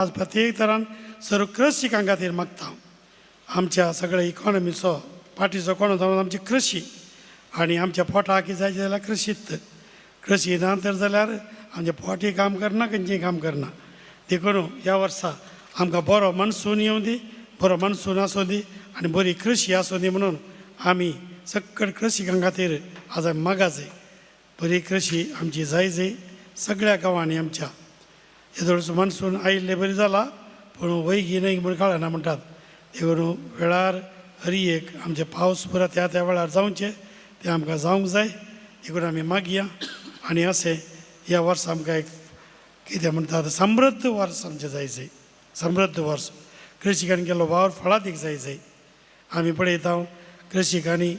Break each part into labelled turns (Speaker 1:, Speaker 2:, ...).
Speaker 1: आज प्रत्येक तरान सर्व कृषिकां खातीर मागता आमच्या सगळ्या इकॉनॉमीचो पार्टीचो कोण जावन आमची कृषी आनी आमच्या पोटाक जाय जाल्यार कृषी ना तर जाल्यार आमचे पोटय काम करना खंयचें काम करना देखून ह्या वर्सा आमकां बरो मनसून येवं दी बरो मनसून आसूं दी आनी बरी कृषी आसूं दी म्हणून आमी सकट कृषिकां खातीर आज मागास बरी कृषी आमची जाय सगळ्या गांवांनी आमच्या येदोळसो मनसून आयिल्ले बरी जाला पूण वैगी न्हय म्हण कळना म्हणटात देखून वेळार हरी एक आमचे पावस पुरो त्या वेळार जावचे ते आमकां जावंक जाय देखून आमी मागया आनी अशें ह्या वर्सा आमकां एक कितें म्हणटात समृद्ध वर्स आमचें जाय समृद्ध वर्स कृषिकांनी केल्लो वावर फळादीक जाय आमी पळयता कृषिकांनी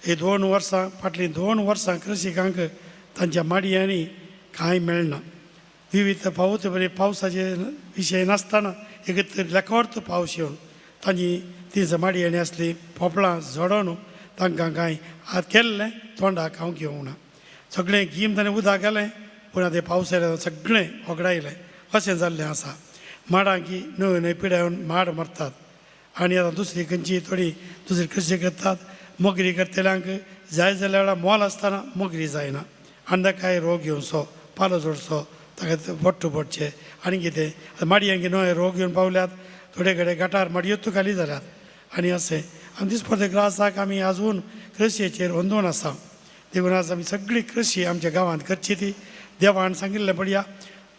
Speaker 1: हे 2 वर्सां फाटलीं 2 वर्सां कृषिकांक तांच्या माडयांनी कांय मेळना विविध पावस बरे पावसाचे विशय नासतना एक रेकॉर्ड पावस येवन तांची ती माडयांनी आसली पोपळां झडोवन तांकां कांय हात केल्लें तोंडाक खावंक येवंक ना सगळें गीम ताणें उदक घालें पूण आतां पावस आयले सगळें ओगडायलें अशें जाल्लें आसा माडांक नव्यो पिड्या येवन माड मरतात आनी आतां दुसरी खंयची थोडी दुसरी कृषी करतात मोगरी करतल्यांक जाय जाल्यार मोल आसतना मोगरी जायना आनी कांय रोग येवचो पालो जोडचो ताका बोट्टू पडचे आनी कितें माडयांक नवे रोग येवन पावल्यात थोडे कडेन गटार माडयोच खाली जाल्यात आनी अशें आमी दिसपटे ग्रासाक आमी आजून कृषयेचेर ओंदून आसा देखून आज आमी सगळी कृषी आमच्या गांवांत करची ती देवान सांगिल्लें पडया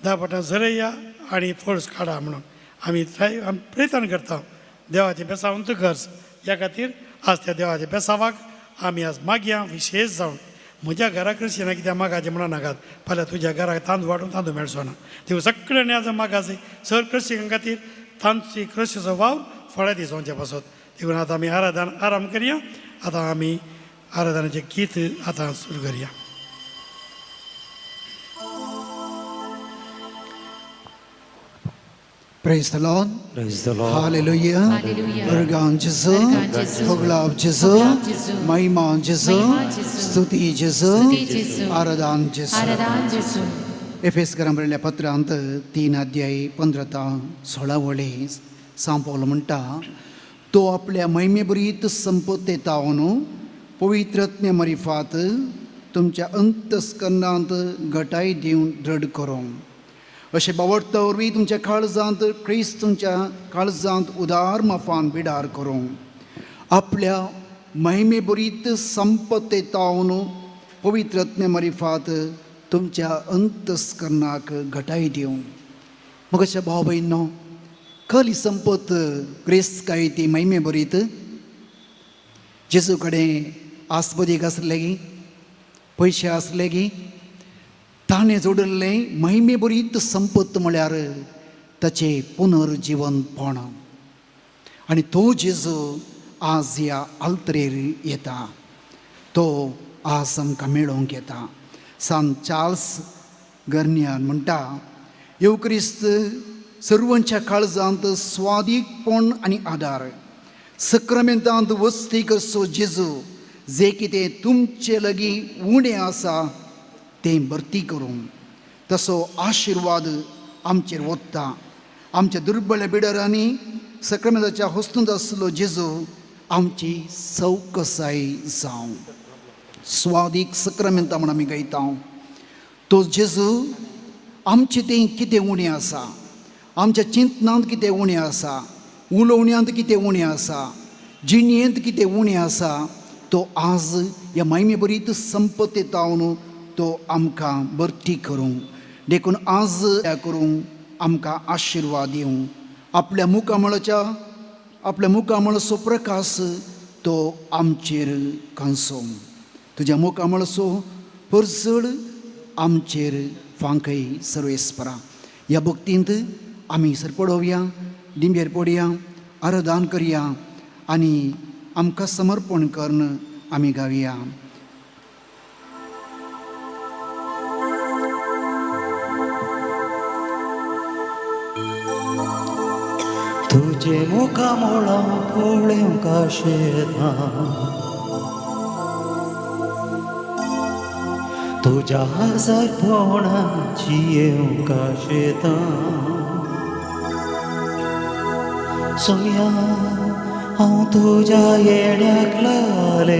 Speaker 1: 10 पटां झरया आनी फोर्स काडा म्हणून आमी प्रयत्न करता देवाचे बेसावंत खर्च ह्या खातीर आज त्या देवाच्या बेसावाक आमी आज मागया विशेश जावन म्हज्या घरा कृषी ना कित्याक मागाचें म्हणून नाकात फाल्यां तुज्या घराक तांदूळ वाडून तांदूळ मेळचो ना देखून सगळ्यांनी आज मागास सर कृषिकां खातीर तांची कृषीचो वावर फळादी जावचे पासत देखून आतां आमी आराम करया आतां आमी आराधनाचें गीत आतां सुरू करया
Speaker 2: Praise the Lord.
Speaker 3: Praise the Lord.
Speaker 2: Hallelujah.
Speaker 4: Hallelujah.
Speaker 2: Ergan Jesu. Hoglab Jesu. Mahima Jesu. Stuti Jesu. Aradan Jesu. एफेस बरयल्ल्या पत्रांत 3 अध्याय 15 ते 16 वळे सांत पौल म्हणटा तो आपल्या महिमेबरीत संपत्तेतावन पवित्रत्म्या मरिफात तुमच्या अंतस्करणांत घटाय दिवन दृढ करूं अशें बावडटा वरवीं तुमच्या काळजांत क्रिस्त तुमच्या काळजांत उदार माफान बिडार करूं आपल्या महिमेबरीत संपत्तेतावन पवित्रत्म्या मरिफात तुमच्या अंतस्करणाक घटाय दिवं मग अशा भाव भयणो खली संपत क्रिस्त काय ती महिमे बरीत जेजू कडेन आस्पदीक आसले गी पयशे आसले गी ताणें जोडिल्लें महिमे बरीत संपत म्हळ्यार ताचें पुनर्जीवनपण आनी तो जेजू आज ह्या आल्तरेर येता तो आज आमकां मेळोवंक येता सांत चार्ल्स गर्नियान म्हणटा येवक्रिस्त सर्वांच्या काळजांत स्वादीकपण आनी आदार सक्रामेंतांत वस्ती करचो जेजू जे कितें तुमचे लागीं उणें आसा तें भरती करूं तसो आशिर्वाद आमचेर वत्ता आमच्या दुर्बळ बिडरांनी सक्रामेंताच्या हस्तूंत आसलो जेजू आमची सवकसाय जावं स्वादीक सक्रामेंता म्हण आमी गायता तो जेजू आमचें तें कितें उणें आसा आमच्या चिंतनांत कितें उणें आसा उलोवण्यांत कितें उणें आसा जिणयेंत कितें उणें आसा तो आज ह्या महिमे बरीत संपत्तेतावन तो आमकां भरती करूं देखून आज करूं आमकां आशिर्वाद दिवं आपल्या मुखामळाचो प्रकाश तो आमचेर कांसो तुज्या मुखामळाचो परजळ आमचेर फांकय सर्वेस्परा ह्या भक्तींत आमी सर पडोवया दिंबेर पडया आराधन करया आनी आमकां समर्पण करून आमी गावया
Speaker 3: तुझे मुखामोळा पळोवंक आशेता तुझ्या सरपणाची येवंक आशेता सोम्या हांव तुज्या येण्याक लागले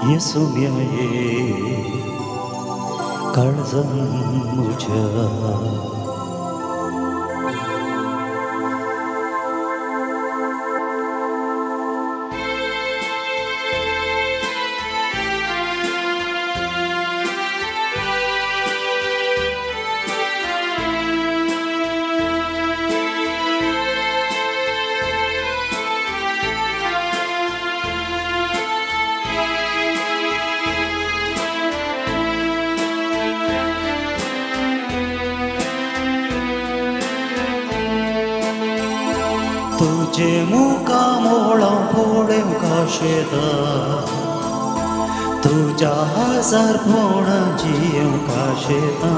Speaker 3: ये सोम्या ये काळजान म्हज्या तुझे मुखामोळा पळोवंक काशेता तुझ्या हजार पोणा जियोंक काशेता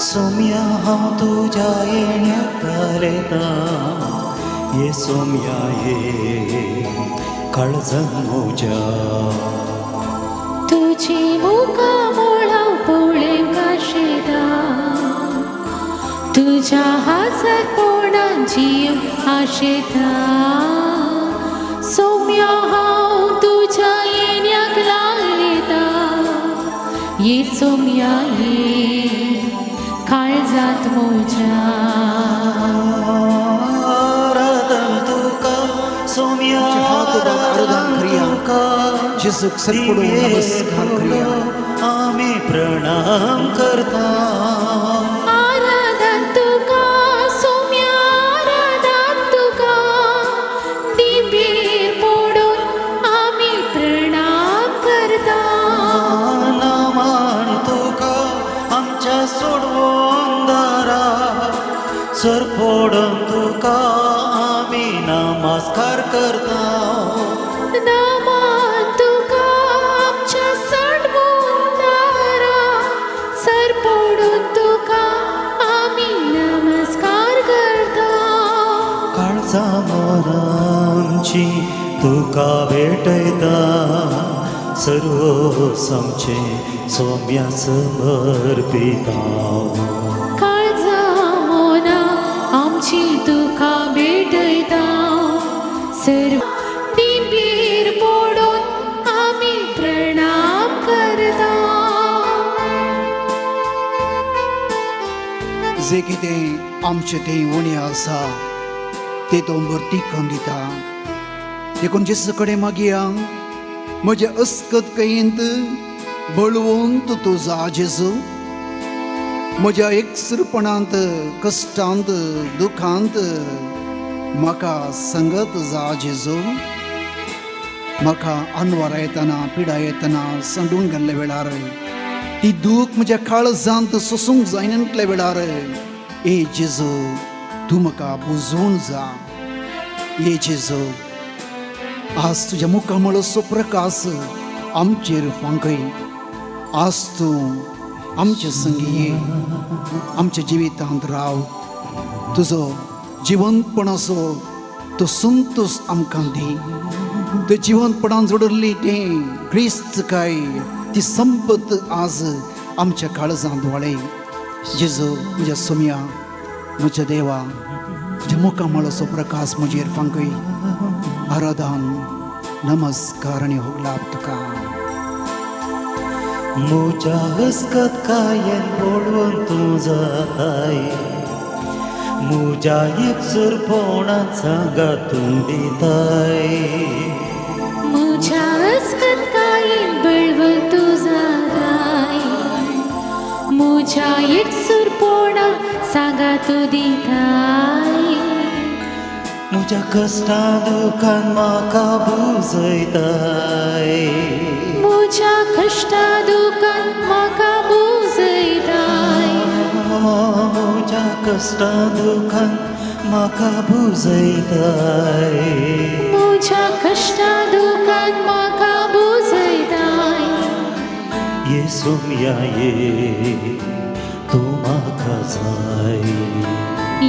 Speaker 3: सोम्या हांव तुज्या येण्याक घालयता ये सोम्या ये काळजान म्हज्या
Speaker 4: तुझी मुखामोळा पळोवंक काशेता तुझ्या हजार पोणां जीव आशेता सोम्या हांव तुझ्या येण्याक लागलेता ये सोम्या ये काळजांत म्हज्या
Speaker 3: आराधन तुका सोम्या
Speaker 2: आराधन करूया.
Speaker 3: तुका
Speaker 2: जेजूक सरपडून नमस्कार करूया.
Speaker 3: आमी प्रणाम करता सोडवून दारा सर पडून तुका आमी नमस्कार करता
Speaker 4: नामान तुका आमच्या सोडवून दारा सर पडून तुका आमी नमस्कार करता
Speaker 3: काळजा मोरांची तुका भेटयता सर्व समचे सोम्या समर्पिता
Speaker 4: काळजा मोना आमची तुका भेटयता सर्व दिंबीर पडून आमी प्रणाम करता
Speaker 2: जे कितें आमचें तें उणें आसा तें तो भरतीक दिता देखून जेजू कडेन मागया म्हज्या अस्कतकायेंत बळवंत तुझा जेजू म्हज्या एकसुरपणांत कश्टांत दुखांत म्हाका संगत जा जेजू म्हाका अनवरां येतना पिडा येतना संडून गेल्ले वेळार ती दूख म्हज्या काळजांत सोसूंक जायनातल्या वेळार ए जेजू तूं म्हाका बुजोवन जा ए जेजू आज तुझ्या मुखामळसो प्रकाश आमचेर फांकय आज तूं आमचे संगी ये आमच्या जिवितांत राव तुजो जिवंतपणाचो तो संतोश आमकां दी ते जिवंतपणान जोडली तें क्रिस्त काय ती संपत आज आमच्या काळजांत वाडय जेजू म्हज्या सोम्या म्हज्या देवा तुज्या मुखामळसो प्रकाश म्हजेर फांकय आराधन नमस्कार आणि होगलाप तुका
Speaker 3: म्हज्या अस्कतकायेन पळोवन तूं जाय म्हज्या एकसुरपणांत सांगात तूं दिताय
Speaker 4: म्हज्या अस्कतकायेन बळवंत तुझा गाय म्हज्या एकसुरपणां सांगा तूं दिताय
Speaker 3: म्हज्या कश्टा दुखान म्हाका बुजयताय
Speaker 4: म्हज्या कश्टा दुखान म्हाका बुजयताय
Speaker 3: म्हज्या कश्टा दुखान म्हाका बुजयताय
Speaker 4: म्हज्या कश्टा दुखान म्हाका बुजयताय
Speaker 3: ये सोम्या ये तूं म्हाका जाय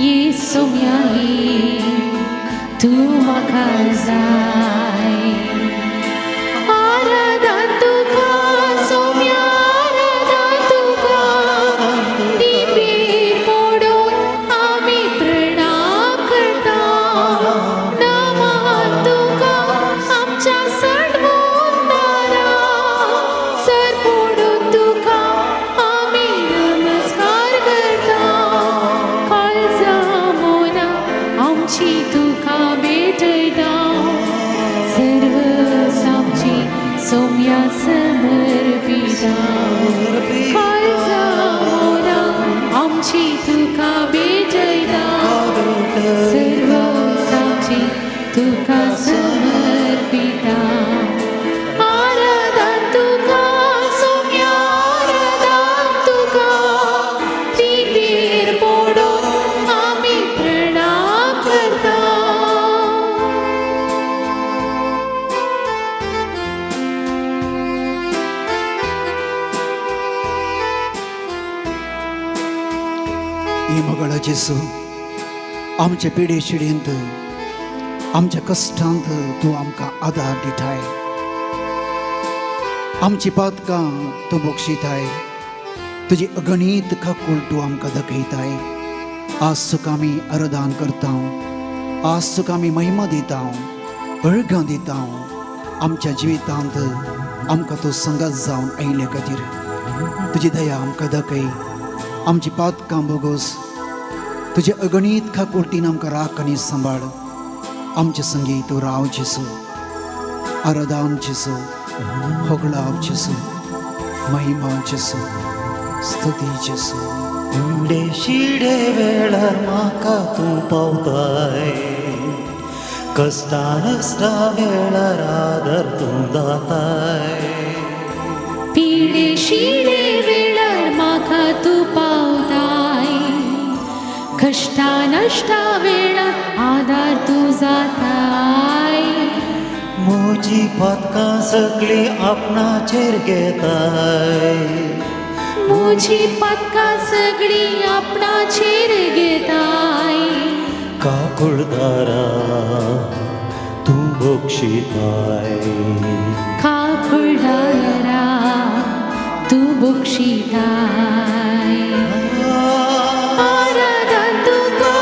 Speaker 4: ये सोम्या ये तूं म्हाका जाय आराधन तुका सोम्या आराधन तुका दिंबीर पडून
Speaker 2: ही मगळ जेसू आमच्या पिढे शिडेंत आमच्या कश्टांत तूं आमकां आदार दिताय आमची पातकां तूं बक्षिताय तुजी अगणीत खाकूळ तूं आमकां दाखयताय आज तुका आमी आराधन करता आज तुका आमी महिमा दिता अळगां दिता आमच्या जिवितांत आमकां तूं संगत जावन आयले खातीर तुजी दया आमकां दाखय आमची पातकां बोगोस तुजे अगणीत खाकुर्तीन आमकां राख आनी सांबाळ आमचे संगी तूं राव जेसू आराधन जेसू होगळाव जेसू महिमा जेसू स्तुती जेसू
Speaker 3: उडे शिडे वेळार म्हाका तूं पावताय कश्टान असता वेळार आदर तूं दाताय
Speaker 4: पिडे शिडे वेळार म्हाका तूं पावताय कश्टा नश्टा वेळार आदार तूं जाताय
Speaker 3: म्हजी पातकां सगळी आपणाचेर घेताय
Speaker 4: म्हजी पातकां सगळी आपणाचेर घेताय
Speaker 3: काकुळदारा तूं बक्षिताय
Speaker 4: खाकुळदारा तूं बक्षिताय आराधन तुका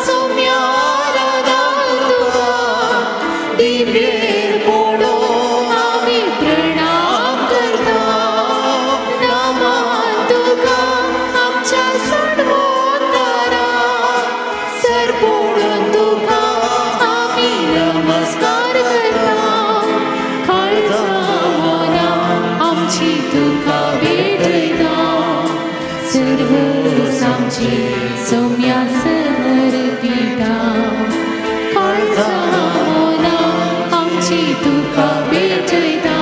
Speaker 4: सौम्या आराधन तुका दिव्येर पडून आमी प्रणाम करता नमन तुका आमच्या सणवोतारा सर पडून तुका आमी नमस्कार करता काळजा मना आमची तुका भेटयता सर्व आमची सौम्या समर्पिता काळजा मना आमची तुका भेटयता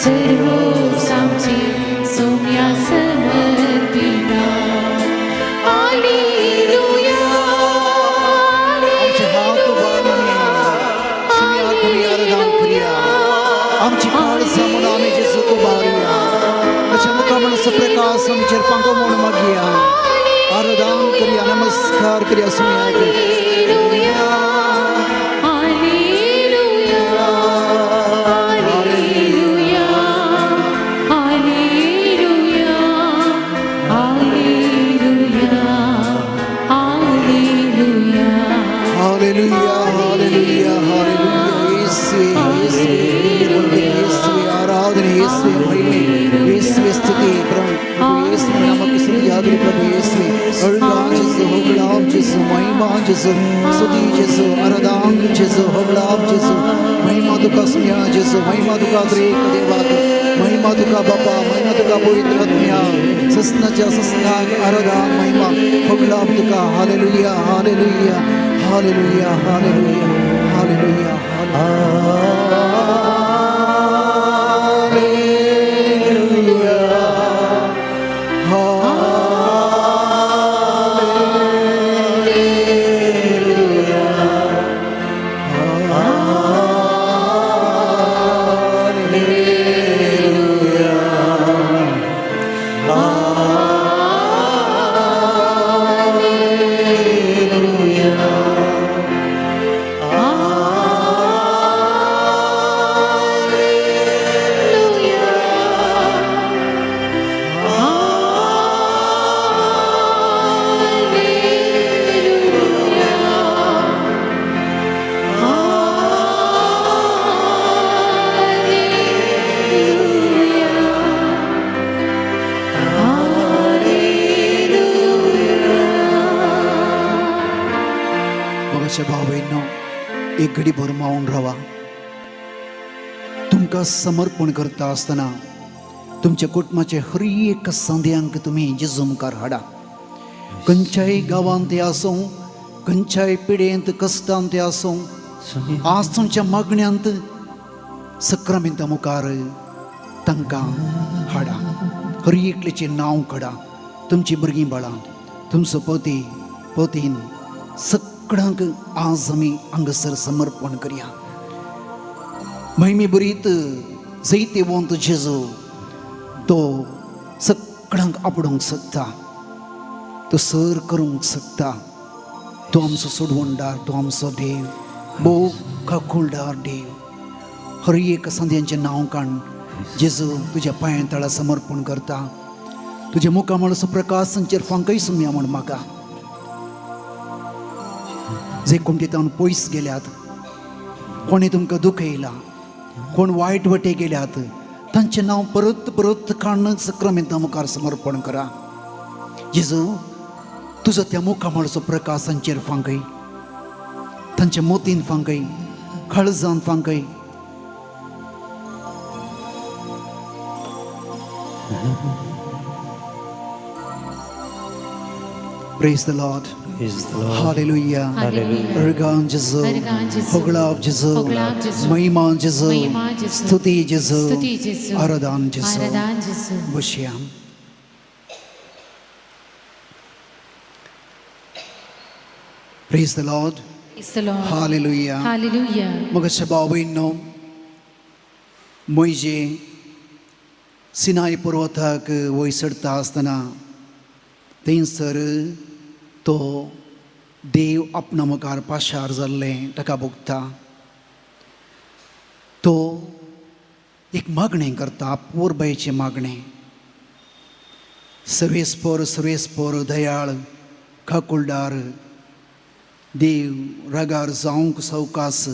Speaker 4: सर्व आमची सौम्या समर्पिता हालेलुया
Speaker 2: आमचे हात उबारून सुम्या करी आराधन करूया आमची काळजा म्हणून आमी जेसूक उबारुया आमच्या मुखार मनस प्रकाश आमचेर पांगो म्हूण मागया आराधन करूया नमस्कार करूया सुम्याक
Speaker 4: हालेलुया हालेलुया हालेलुया हालेलुया हालेलुया हालेलुया
Speaker 2: हालेलुया हालेलुया हालेलुया येशुवे येशुवे येशुवे आराधना येशुवे महिमा येशुवे स्तुति प्रभु येशुवे नामक स्तुति आदर प्रभु येशुवे अळगां जेसू होगळाव जेसू महिमा जेसू स्तुति जेसू आराधन जेसू होगळाव जेसू महिमा तुका सुम्या जेसू महिमा तुका त्रेक देवाक महिमा तुका बापा महिमा तुका पवित्र आत्म्या सस्नाच्या सस्नाक आराधन महिमा होगळाव तुका हालेलुया हालेलुया हालेलुया हालेलुया हालेलुया भावेनो एक घडी भर मावून रावा तुमकां समर्पण करता आसतना तुमच्या कुटुंबाचे हर एक सांद्यांक तुम्ही जेजू मुखार हाडा खंयच्याय गांवांत ते आसूं खंयच्याय पिडेंत कश्टांत ते आसूं आज तुमच्या मागण्यांत सक्रामेंता मुखार तांकां हाडा हर एकल्याचें नांव काडा तुमची भुरगीं बाळां तुमचो पती पतीन सगळ्यांक आज आमी हांगासर समर्पण करया महिमे बरीत जैते वंत जेजू तो सगळ्यांक आपणूंक सोदता तूं सर करूंक शकता. तूं आमचो सोडवणदार, तूं आमचो देव, भोव काकुळदार देव. हर एक संद्यांचें नांव काण जेजू तुज्या पांयां तळा समर्पण करता. तुज्या मुखामळाचो प्रकाश तांचेर फांकय सुमया म्हण म्हाका. जे कोण तिथून पयस गेल्यात, कोणी तुमकां दुखयलां, कोण वायट वाटे गेल्यात, तांचें नांव परत परत काडून सक्रामेंता मुखार समर्पण करा. जेजू तुजो त्या मुखामळाचो प्रकाश तांचेर फांकय, तांच्या मोतीन फांकय, काळजान फांकय. Praise the Lord.
Speaker 3: Praise the Lord.
Speaker 2: Hallelujah.
Speaker 4: Hallelujah.
Speaker 2: Ergan Jesu.
Speaker 4: Ergan Jesu.
Speaker 2: Hoglab Jesu.
Speaker 4: Hoglab Jesu.
Speaker 2: Mahima Jesu.
Speaker 4: Mahima Jesu.
Speaker 2: Stuti Jesu.
Speaker 4: Stuti Jesu.
Speaker 2: Aradan Jesu.
Speaker 4: Aradan Jesu.
Speaker 2: Bushyam. Praise the Lord.
Speaker 4: Praise the Lord.
Speaker 2: Hallelujah.
Speaker 4: Hallelujah.
Speaker 2: Mga babaino, मोइजे Sinai पर्वताक वयसडता आसतना थंयसर तो देव आपणा मुखार पाशार जाल्ले ताका भोगता. तो एक मागणें करता, पोरबायेचें मागणें. सर्वेस्पर दयाळ काकुळदार देव रागार जावंक सवकास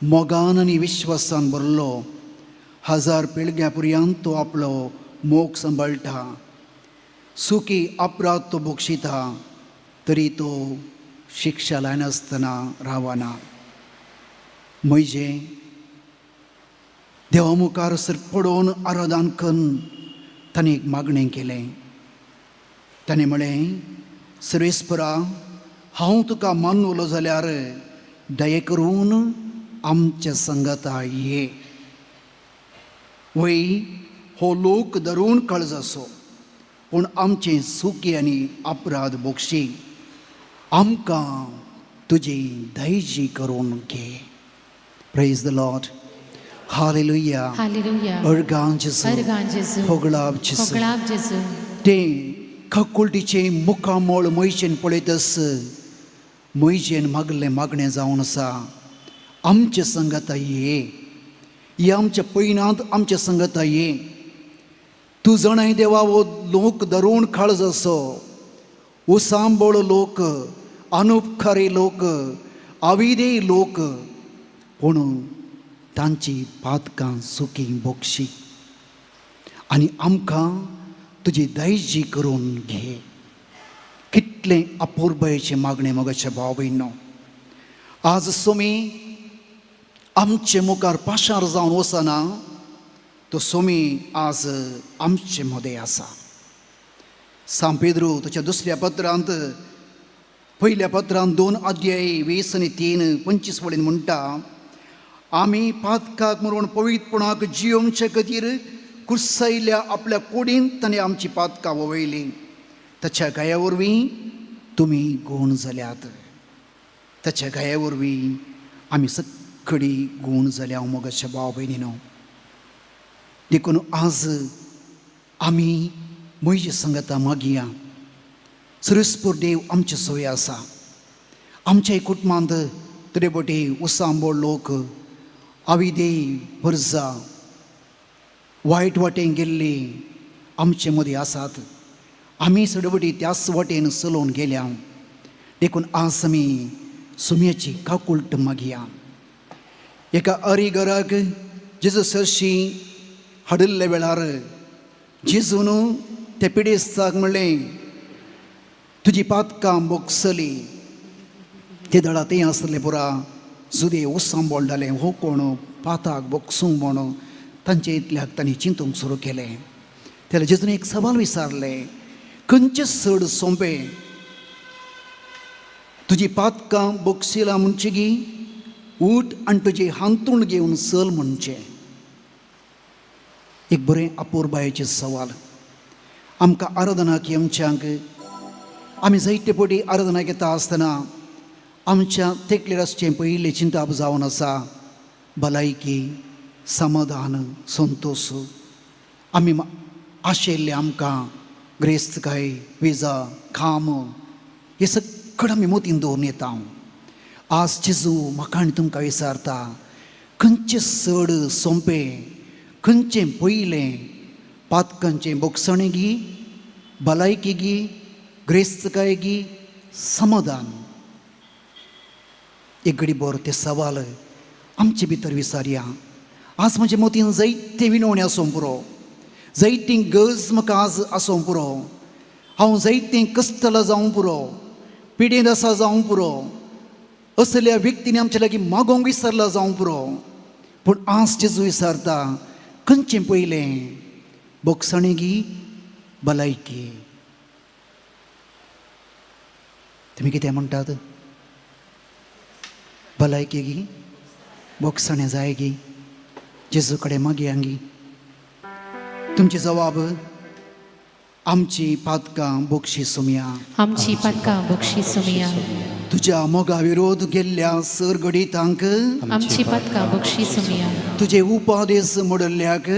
Speaker 2: मोगान आनी विश्वासान भरलो. 1000 पिळग्यां पर्यंत तो आपलो मोग सांबाळटा. सुखी अपराध तो भोगशिता, तरी तो शिक्षा लायनासतना रावना. म्हणजे देवा मुखार सर पडोवन आराधन करून ताणें एक मागणें केलें. ताणें म्हळें, सर्वेस्परा, हांव तुका मानवलो जाल्यार दये करून आमच्या संगता ये. वय हो लोक धरून काळजाचो, पूण आमचें सुखी आनी अपराध भोगशी आमकां तुजी दयेची करून घे. Praise the Lord. Hallelujah.
Speaker 4: Hallelujah.
Speaker 2: अर्गां जेजू.
Speaker 4: Ergan Jesu.
Speaker 2: होगलाब जेजू.
Speaker 4: Hoglab Jesu.
Speaker 2: ते काकुळटीचे मुखामळ मोयचेन पळयतस मोयचेन मागलें मागणें जावन आसा, आमचे संगता ये. हे आमच्या पैनांत आमच्या संगता ये. तूं जाणाय देवा, वो लोक धरून काळजाचो, उसांबळ लोक, अनुपकारी लोक, अविधेय लोक, पूण तांची पातकां सुखी भोगशी आनी आमकां तुजी दयेची करून घे. कितलें अपुर्बायेचें मागणें मोगाच्या भाव भयणो. आज सोमी आमचे मुखार पाशार जावन वचना, तो सोमी आज आमचे मदें आसा. सांत पेद्रू ताच्या दुसऱ्या पत्रांत, पयल्या पत्रांत 2 अध्याय 20 आनी 3 25 वडेन म्हणटा, आमी पातकाक मरून पवित्रपणाक जियोवचे खातीर कुर्सायल्या आपल्या कुडींत ताणें आमची पातकां वळयलीं. ताच्या गाया वरवीं तुमी गूण जाल्यात. ताच्या गाया वरवीं आमी सगळी गूण जाल्या मोगाच्या भाव भयणीनो. देखून आज आमी म्हजी संगता मागया. सर्वेस्पर देव आमचे सोय आसा. आमच्या कुटुंबांत तरेपटी उसांबळ लोक, अविधेय वर्जा, वायट वाटेन गेल्ली आमचे मदीं आसात. आमी सडवटी त्याच वाटेन चलोवन गेल्या. देखून आज आमी सुमयाची काकुळट मागया. एका अरिगराक जेजू सरशी हाडिल्ल्या वेळार जेजून त्या पिडेस्ताक म्हणलें, तुजी पातकां भोगसली. ते दळा तें आसलें पुरा सुदे उसांबळ जालें. हो कोण पाताक भोगसूंक म्हूण तांचे इतल्याक तांणी चिंतूंक सुरू केलें. त्याला जेजून एक सवाल विचारलें, खंयचे चड सोंपें, तुजी पातकां भोगशिला म्हणचे गी, उठ आनी तुजें हांतूण घेवन चल म्हणचें. एक बरें अपुर्बायेचें सवाल. आमकां आराधनाक येवच्यांक आमी जायते फावटी आराधनाक येता आसतना आमच्या तेकलेर आसचें पयलीं चिंता जावन आसा भलायकी, समाधान, संतोश. आमी आशेल्ले आमकां ग्रेस्तकाय विजा खाम हे सगळं आमी मोतीन दवरून येता. आज जेजू म्हाका आनी तुमकां विचारता, खंयचें चड सोंपें, खंयचें पयलें, पातकांचें बोगसणें गी, भलायकी गी, ग्रेस्तकाय गी, समाधान. एक घडी भर ते सवाल आमचे भितर विचारया. आज म्हज्या मोतीन जायते विनवणी आसूं पुरो, जायतीं गज म्हाका आज आसूं पुरो, हांव जायतीं कश्टला जावं पुरो, पिडेन आसा जावं पुरो, असल्या व्यक्तींनी आमचे लागीं मागोंक विसरला जावं पुरो. पूण आज जेजू विचारता, खंयचें पयलें, बोगसणें गी, भलायकी. तुमी कितें म्हणटात? भलायकी गी, बोगसणें जाय गी, जेजू कडेन मागया गी. तुमचे जवाब, आमची पातकां बोगशी सुमया.
Speaker 4: आमची पातकां बोगशी सुमया.
Speaker 2: तुज्या मोगा विरोध गेल्ल्या सर गडितांक
Speaker 4: आमची पातकां बोगशी सुमया.
Speaker 2: तुजे उपादेश मोडल्ल्याक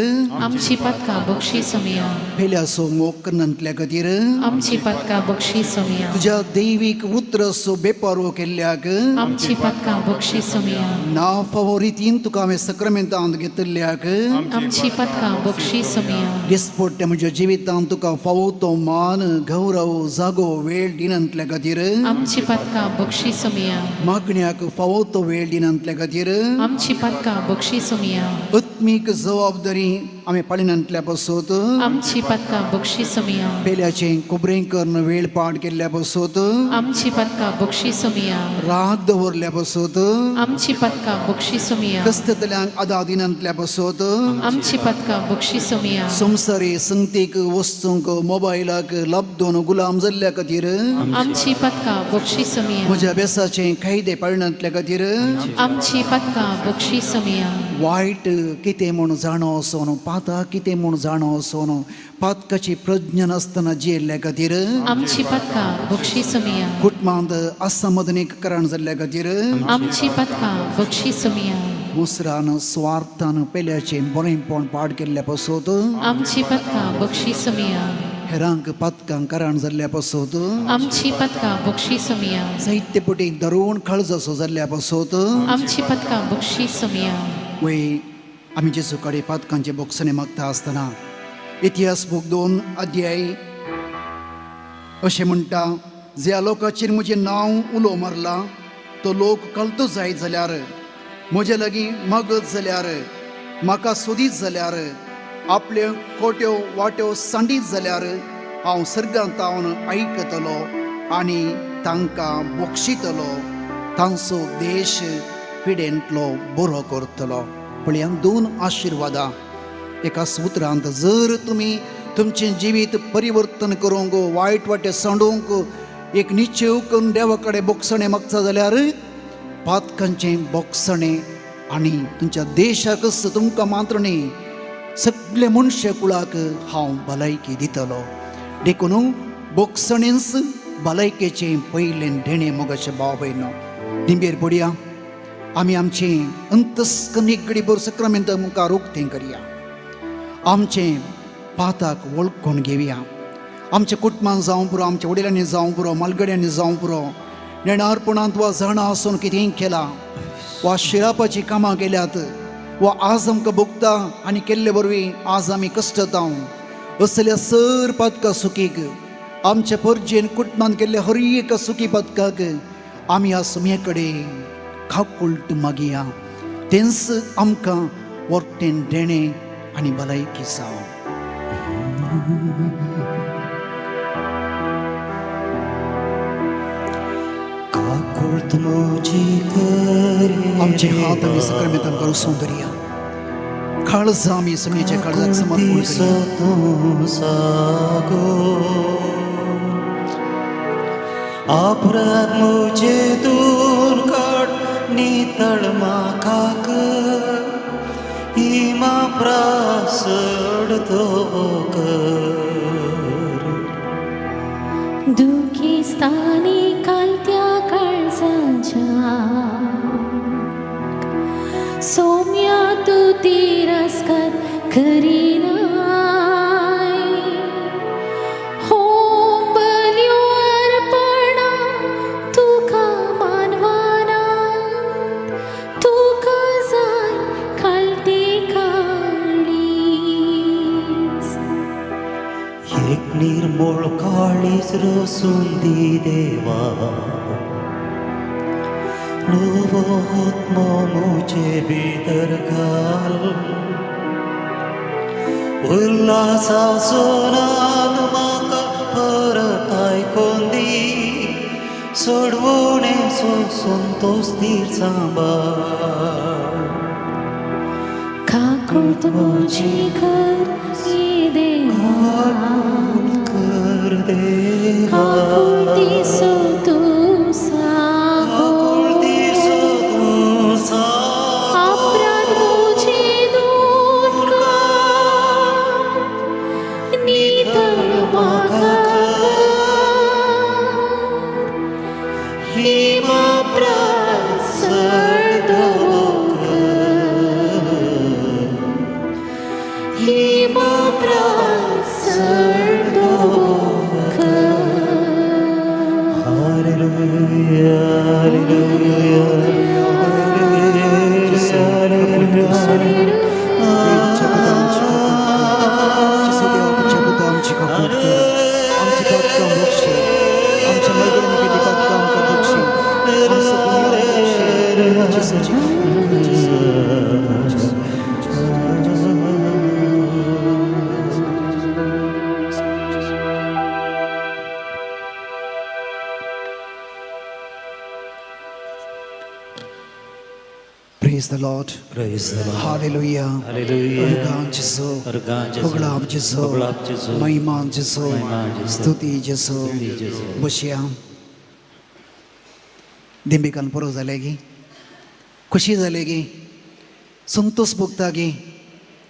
Speaker 4: आमची पातकां बोगशी सुमया.
Speaker 2: फेल्या सो मोग नंतल्या खातीर
Speaker 4: आमची पातकां बोगशी सुमया.
Speaker 2: तुज्या दैवीक उतर सो बेपारो केल्ल्याक
Speaker 4: आमची पातकां बोगशी सुमया.
Speaker 2: ना फावो रितीन तुका हांवें सक्रामेंतांत घेतिल्ल्याक
Speaker 4: आमची पातकां बोगशी सुमया.
Speaker 2: दिसपट्ट्या म्हज्या जिवितांत तुका फावो तो मान, गौरव, जागो, वेळ दिनंतल्या खातीर
Speaker 4: आमची पातकां बोगशी सुमया.
Speaker 2: मागण्याक फावो तो वेळ दिनंतल्या खातीर
Speaker 4: आमची पातकां बोगशी सुमया.
Speaker 2: आत्मीक जबाबदारी आमी पाळिनांतल्या पासत
Speaker 4: आमची पातकां बोगशी सुमया.
Speaker 2: पेल्याचें खोबरें करून वेळपाट केल्ल्या पासत
Speaker 4: आमची पातकां बोगशी सुमया.
Speaker 2: राग दवरल्या पासत
Speaker 4: आमची पातकां बोगशी सुमया.
Speaker 2: कस्ततल्यांक आदा दिनांतल्या पासत
Speaker 4: आमची पातकां बोगशी सुमया.
Speaker 2: संवसारी संगतीक वस्तूंक मोबायलाक लाबदोन गुलाम जाल्ल्या खातीर
Speaker 4: आमची पातकां बोगशी सुमया.
Speaker 2: म्हज्या अभ्यासाचें कायदे पाळिनांतल्या खातीर
Speaker 4: आमची पातकां बोगशी सुमया.
Speaker 2: वायट कितें म्हूण जाणो वचोन, पाता कितें म्हूण जाणो वचोन, पातकाची प्रज्ञा नासतना जियेल्ल्या खातीर
Speaker 4: आमची पातकां बोगशी सुमया.
Speaker 2: कुटुंबांत असमाधानीकरण जाल्ल्या खातीर
Speaker 4: आमची पातकां बोगशी सुमया.
Speaker 2: मुसरान स्वार्थान पेल्याचें बरेंपण पाड केल्ल्या पासत
Speaker 4: आमची पातकां बोगशी सुमया.
Speaker 2: हेरांक पातकां कारण जाल्ल्या पासत
Speaker 4: आमची पातकां बोगशी सुमया.
Speaker 2: जायते पटी धरून काळजाचो जाल्ल्या पासत
Speaker 4: आमची पातकां बोगशी सुमया.
Speaker 2: वय आमी जेजू कडेन पातकांचे बोगसणें मागता आसतना इतिहास बूक 2 अध्याय अशें म्हणटा, ज्या लोकाचेर म्हजें नांव उलो मारला तो लोक कळतो जायत जाल्यार, म्हजे लागीं मागत जाल्यार, म्हाका सोदीत जाल्यार, आपल्यो खोट्यो वाट्यो सांडीत जाल्यार हांव सर्गांत तावन आयकतलो आनी तांकां बक्षितलो, तांचो देश पिडेंतलो बरो करतलो. पळया, 2 आशिर्वादां एका सुत्रांत. जर तुमी तुमचें जिवीत परिवर्तन करूंक, वायट वाटे सांडूंक एक निश्चय करून देवा कडेन बोगसणें मागता जाल्यार पातकांचें बोगसणें आनी तुमच्या देशाकच तुमकां मात्र न्ही, सगळे मनशा कुळाक हांव भलायकी दितलो. देखून बोगसणेंच भलायकेचें पयलें देणें मोगाचें भाव भयणो. निंबेर पडया, आमी आमचें अंतस्कन एक घडी भर सक्रामेंत मुखार उक्तें करया. आमचें पाताक वळखून घेवया. आमच्या कुटुंबांत जावं पुरो, आमच्या वडिलांनी जावं पुरो, मालगड्यांनी जावं पुरो, नेणारपणांत वा जाणा आसून कितेंय केलां, वा शिरापाची कामां केल्यात, वा आज आमकां भोगता आनी केल्ले वरवीं आज आमी कश्टतां, असल्या सर पातकां सुखीक, आमच्या परजेन कुटुंबांत केल्ल्या हर एका सुखी पातकाक आमी ह्या सुमये कडेन खाकुल्ट मागया. तेंच आमकां वर्तें देणें आनी भलायकी जावं.
Speaker 3: काकुळत म्हजी करी
Speaker 2: आमचे हात आमी सक्रामेंतान करून सौंदर्या काळजां आमी सुमयेच्या काळजाक समर्पण करया.
Speaker 3: सागो अपराध मुझे दूर कर नितळ म्हाका कर इमा प्रासड तो कर
Speaker 5: दुखी स्थानी कालत्या काळजाच्या सौम्या तू तिरस्कार करीनाय. हो
Speaker 3: काळीज रोसून दी देवा नवोत्म मुझे भितर घाल उल्हासासोनाद म्हाका परत आयकोन दी सोडवणे संतोष तीर सांबाळ
Speaker 5: काकुळ तुझी घर ये देवा
Speaker 3: कर देवा
Speaker 5: काकुळ दिसो तू सागो अपराध मुझे दूर कर नितळ मागा हिमा प्रसड हिमा प्रसड
Speaker 3: हालेलुया हालेलुया
Speaker 2: Praise the Lord.
Speaker 3: Praise the Lord.
Speaker 2: Hallelujah.
Speaker 3: Hallelujah.
Speaker 2: Organ Jesu.
Speaker 3: Organ Jesu.
Speaker 2: Puglab Jesu.
Speaker 3: Puglab Jesu.
Speaker 2: महिमान Jesu.
Speaker 3: महिमान Jesu.
Speaker 2: स्तुती Jesu.
Speaker 3: स्तुती Jesu.
Speaker 2: बसया. दिंबिकान पुरो जाले गी खुशी जाले गी संतोष भोगता गी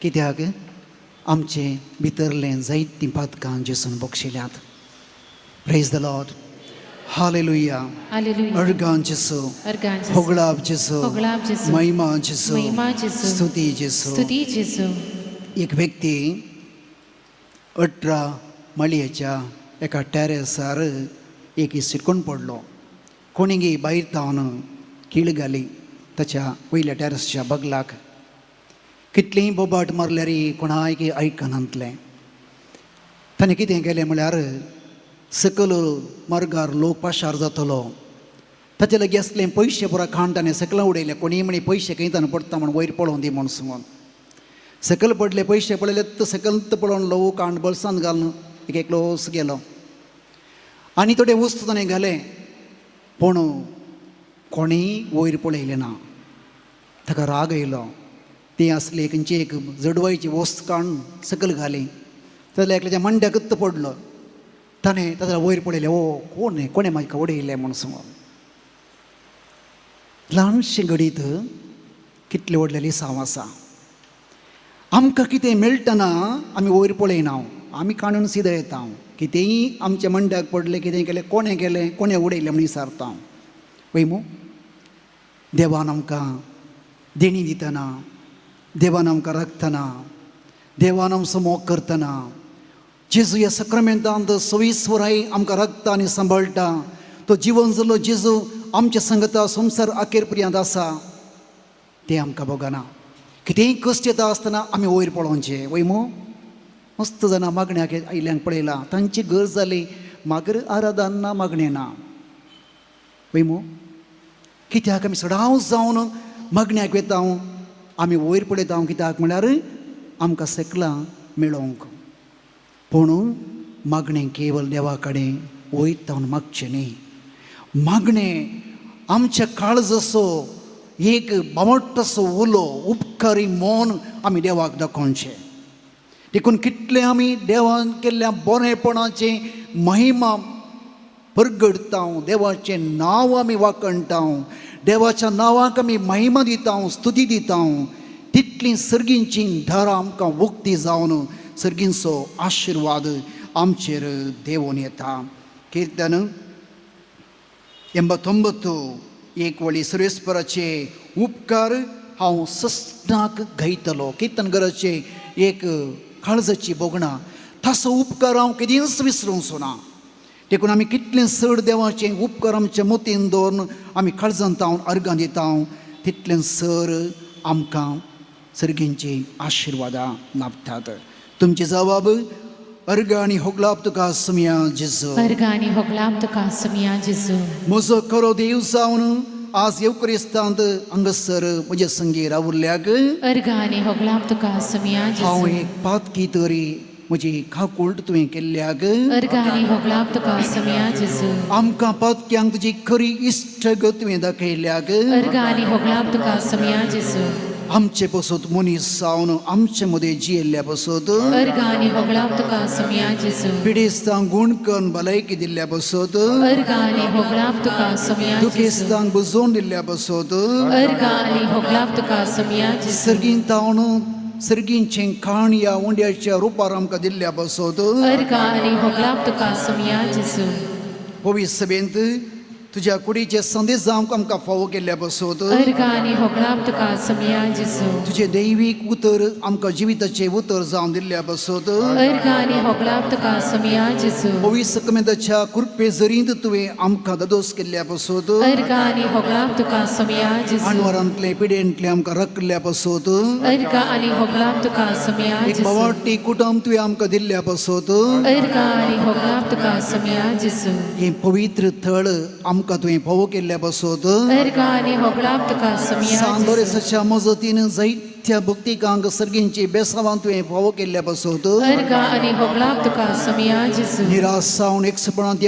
Speaker 2: कित्याक आमचे भितरले जायतीं पातकां जेसून बक्षिल्यांत. Praise the Lord. Hallelujah.
Speaker 4: हालेलुया
Speaker 2: Organ Jesu.
Speaker 4: अर्गान जेसू
Speaker 2: पुगळाब Jesu.
Speaker 4: पुगळाब जेसू.
Speaker 2: महिमा Jesu.
Speaker 4: महिमा जेसू.
Speaker 2: स्तुती Jesu.
Speaker 4: स्तुती जेसू
Speaker 2: एक व्यक्ती 18 माळयेच्या एका टॅरेसार एक शिरकोन पडलो. कोणींगी भायर तावन कीळ घाली ताच्या वयल्या टॅरेसच्या बगलाक. कितलींय बोबाट मारल्यार कोणाय आयकनातलें. ताणें कितें केलें म्हळ्यार सकल मार्गार लोक पाशार जातलो ताचे लागीं असलें पयशे पुरा खाण ताणें सकला उडयले. कोणीय म्हणे पयशे खंय ताणें पडटा म्हण वयर पळोवन दी म्हूण सांगून सकल पडले. पयशे पडले सकलत पळोवन लोक कांड बळसांत घालून एक लोस गेलो आनी थोडे वस्तू ताणें घाले पूण कोणीय वयर पळयलें ना. ताका राग येयलो. ती असली खंयची एक जडवायची वस्त काडून सकल घाली जाल्यार एकल्याच्या मंड्याकच पडलो. ताणें ताका वयर पळयलें. ओ कोणें म्हाका उडयलें म्हूण सांगून ल्हानशें घडीत कितली व्हडलेली साव आसा. आमकां कितें मेळटना आमी वयर पळयना. आमी काडून सिदा येता. कितेंय आमच्या मंड्याक पडलें कितें केलें कोणें उडयलें म्हूण विचारता. वयमू देवान आमकां देणी दितना देवान आमकां राखतना देवान आमचो मोग करतना जेजू ह्या सक्रामेंतांत सविस्वराय आमकां राखता आनी सांबाळटा. तो जिवन जाल्लो जेजू आमच्या संगता संवसार आखेर पर्यंत आसा तें आमकां बगना. कितेंय कश्ट येता आसतना आमी वयर पळोवचें. वयमू मस्त जाणां मागण्याक आयल्यांक पळयलां. तांची गरज जाली मागीर आराधन ना मागणें ना. वयमू कित्याक आमी सडाव जावन मागण्याक वेता. आमी वयर पळयता कित्याक म्हळ्यार आमकां सकलां मेळोवंक. पूण मागणें केवल देवा कडेन वयर जावन मागचें न्ही. मागणें आमच्या काळज असो एक बामट असो उलो उपकारी मौन आमी देवाक दाखोवचें. देखून कितले आमी देवान केल्ल्या बरेपणाची महिमा परगडता. देवाचें नांव आमी वाखणटा. देवाच्या नांवाक आमी महिमा दिता स्तुती दिता. तितली सर्गींची धारा आमकां उक्ती जावन सर्गींचो आशिर्वाद आमचेर देंवून येता. कीर्तन 89 एक वळी सर्वेस्पराचे उपकार हांव सस्नाक घायतलो. कीर्तनगराचे एक काळजाची बोगणां. ताचो उपकार हांव केदींच विसरूंक ना. देखून आमी कितलें चड देवाचें उपकार आमच्या मतीन दवरून आमी काळजांत अर्गां दिता तितलें सर आमकां सर्गींची आशिर्वादां लाभतात. तुमचे जबाब अर्ग आनी होगलाप तुका सुमिया जेजू
Speaker 4: अर्गानी होगलाप तुका सुमिया जेजू
Speaker 2: म्हजो खरो देव जावन आज येवक्रिस्तांत हांगासर म्हजे संगी रावुरल्याक
Speaker 4: अर्गानी होगलाप तुका सुमिया
Speaker 2: हांव
Speaker 4: जेजू
Speaker 2: एक पातकी तरी म्हजी खाकुल्ट तुवें केल्ल्याक
Speaker 4: अर्गानी होगलाप तुका सुमिया जेजू
Speaker 2: आमकां पातक्यांक तुजी खरी इश्टग तुवें दाखयल्याक
Speaker 4: अर्गानी होगलाप तुका सुमिया जेजू
Speaker 2: आमचे पसत मनीस जावन आमचे मदें जियेल्ल्या पसत
Speaker 4: अर्गानी होगलाप तुका सुमिया जेजू
Speaker 2: पिडेस्तांक गूण करून भलायकी दिल्ल्या पसत
Speaker 4: अर्गानी होगलाप तुका सुमिया जेजू
Speaker 2: दुखेस्तांक बुजोवन दिल्ल्या पसत
Speaker 4: अर्गानी होगलाप तुका सुमिया जेजू
Speaker 2: सर्गीन तावन सर्गींचें खाण या उंड्याच्या रुपार आमकां दिल्ल्या पसत
Speaker 4: अर्गानी होगलाप तुका सुमिया जेजू
Speaker 2: पवित्र सभेंत तुज्या कुडीचे संदेश जावंक आमकां फावो केल्ल्या पसत
Speaker 4: अर्गानी होगलाप तुका सुमिया जेजू
Speaker 2: तुजे दैवीक उतर आमकां जिविताचें उतर जावन दिल्ल्या पसत
Speaker 4: अर्गानी होगलाप तुका सुमिया जेजू
Speaker 2: पवित्र सकमेताच्या कृपे जरीत तुवें आमकां दोस केल्ल्या पसत
Speaker 4: अर्गानी होगलाप तुका सुमिया जेजू
Speaker 2: अनवरांतले पिडेंतले आमकां रखल्या पसत
Speaker 4: अर्गानी होगलाप तुका सुमिया
Speaker 2: एक
Speaker 4: जेजू
Speaker 2: भवाटी कुटुंब तुवें आमकां दिल्ल्या पसत
Speaker 4: अर्गानी होगलाप तुका सुमिया जेजू
Speaker 2: हें पवित्र थळ आमकां तुवें फावो केल्ल्या पसत
Speaker 4: अर्गानी होगलाप तुका सुमिया
Speaker 2: सांदोरेसाच्या मजतीन जायत्या भक्तिकांक सर्गींची बेसांवां तुवें फावो केल्ल्या पसत
Speaker 4: अर्गानी होगलाप तुका सुमिया जेजू
Speaker 2: निराश जावन एकसपणांत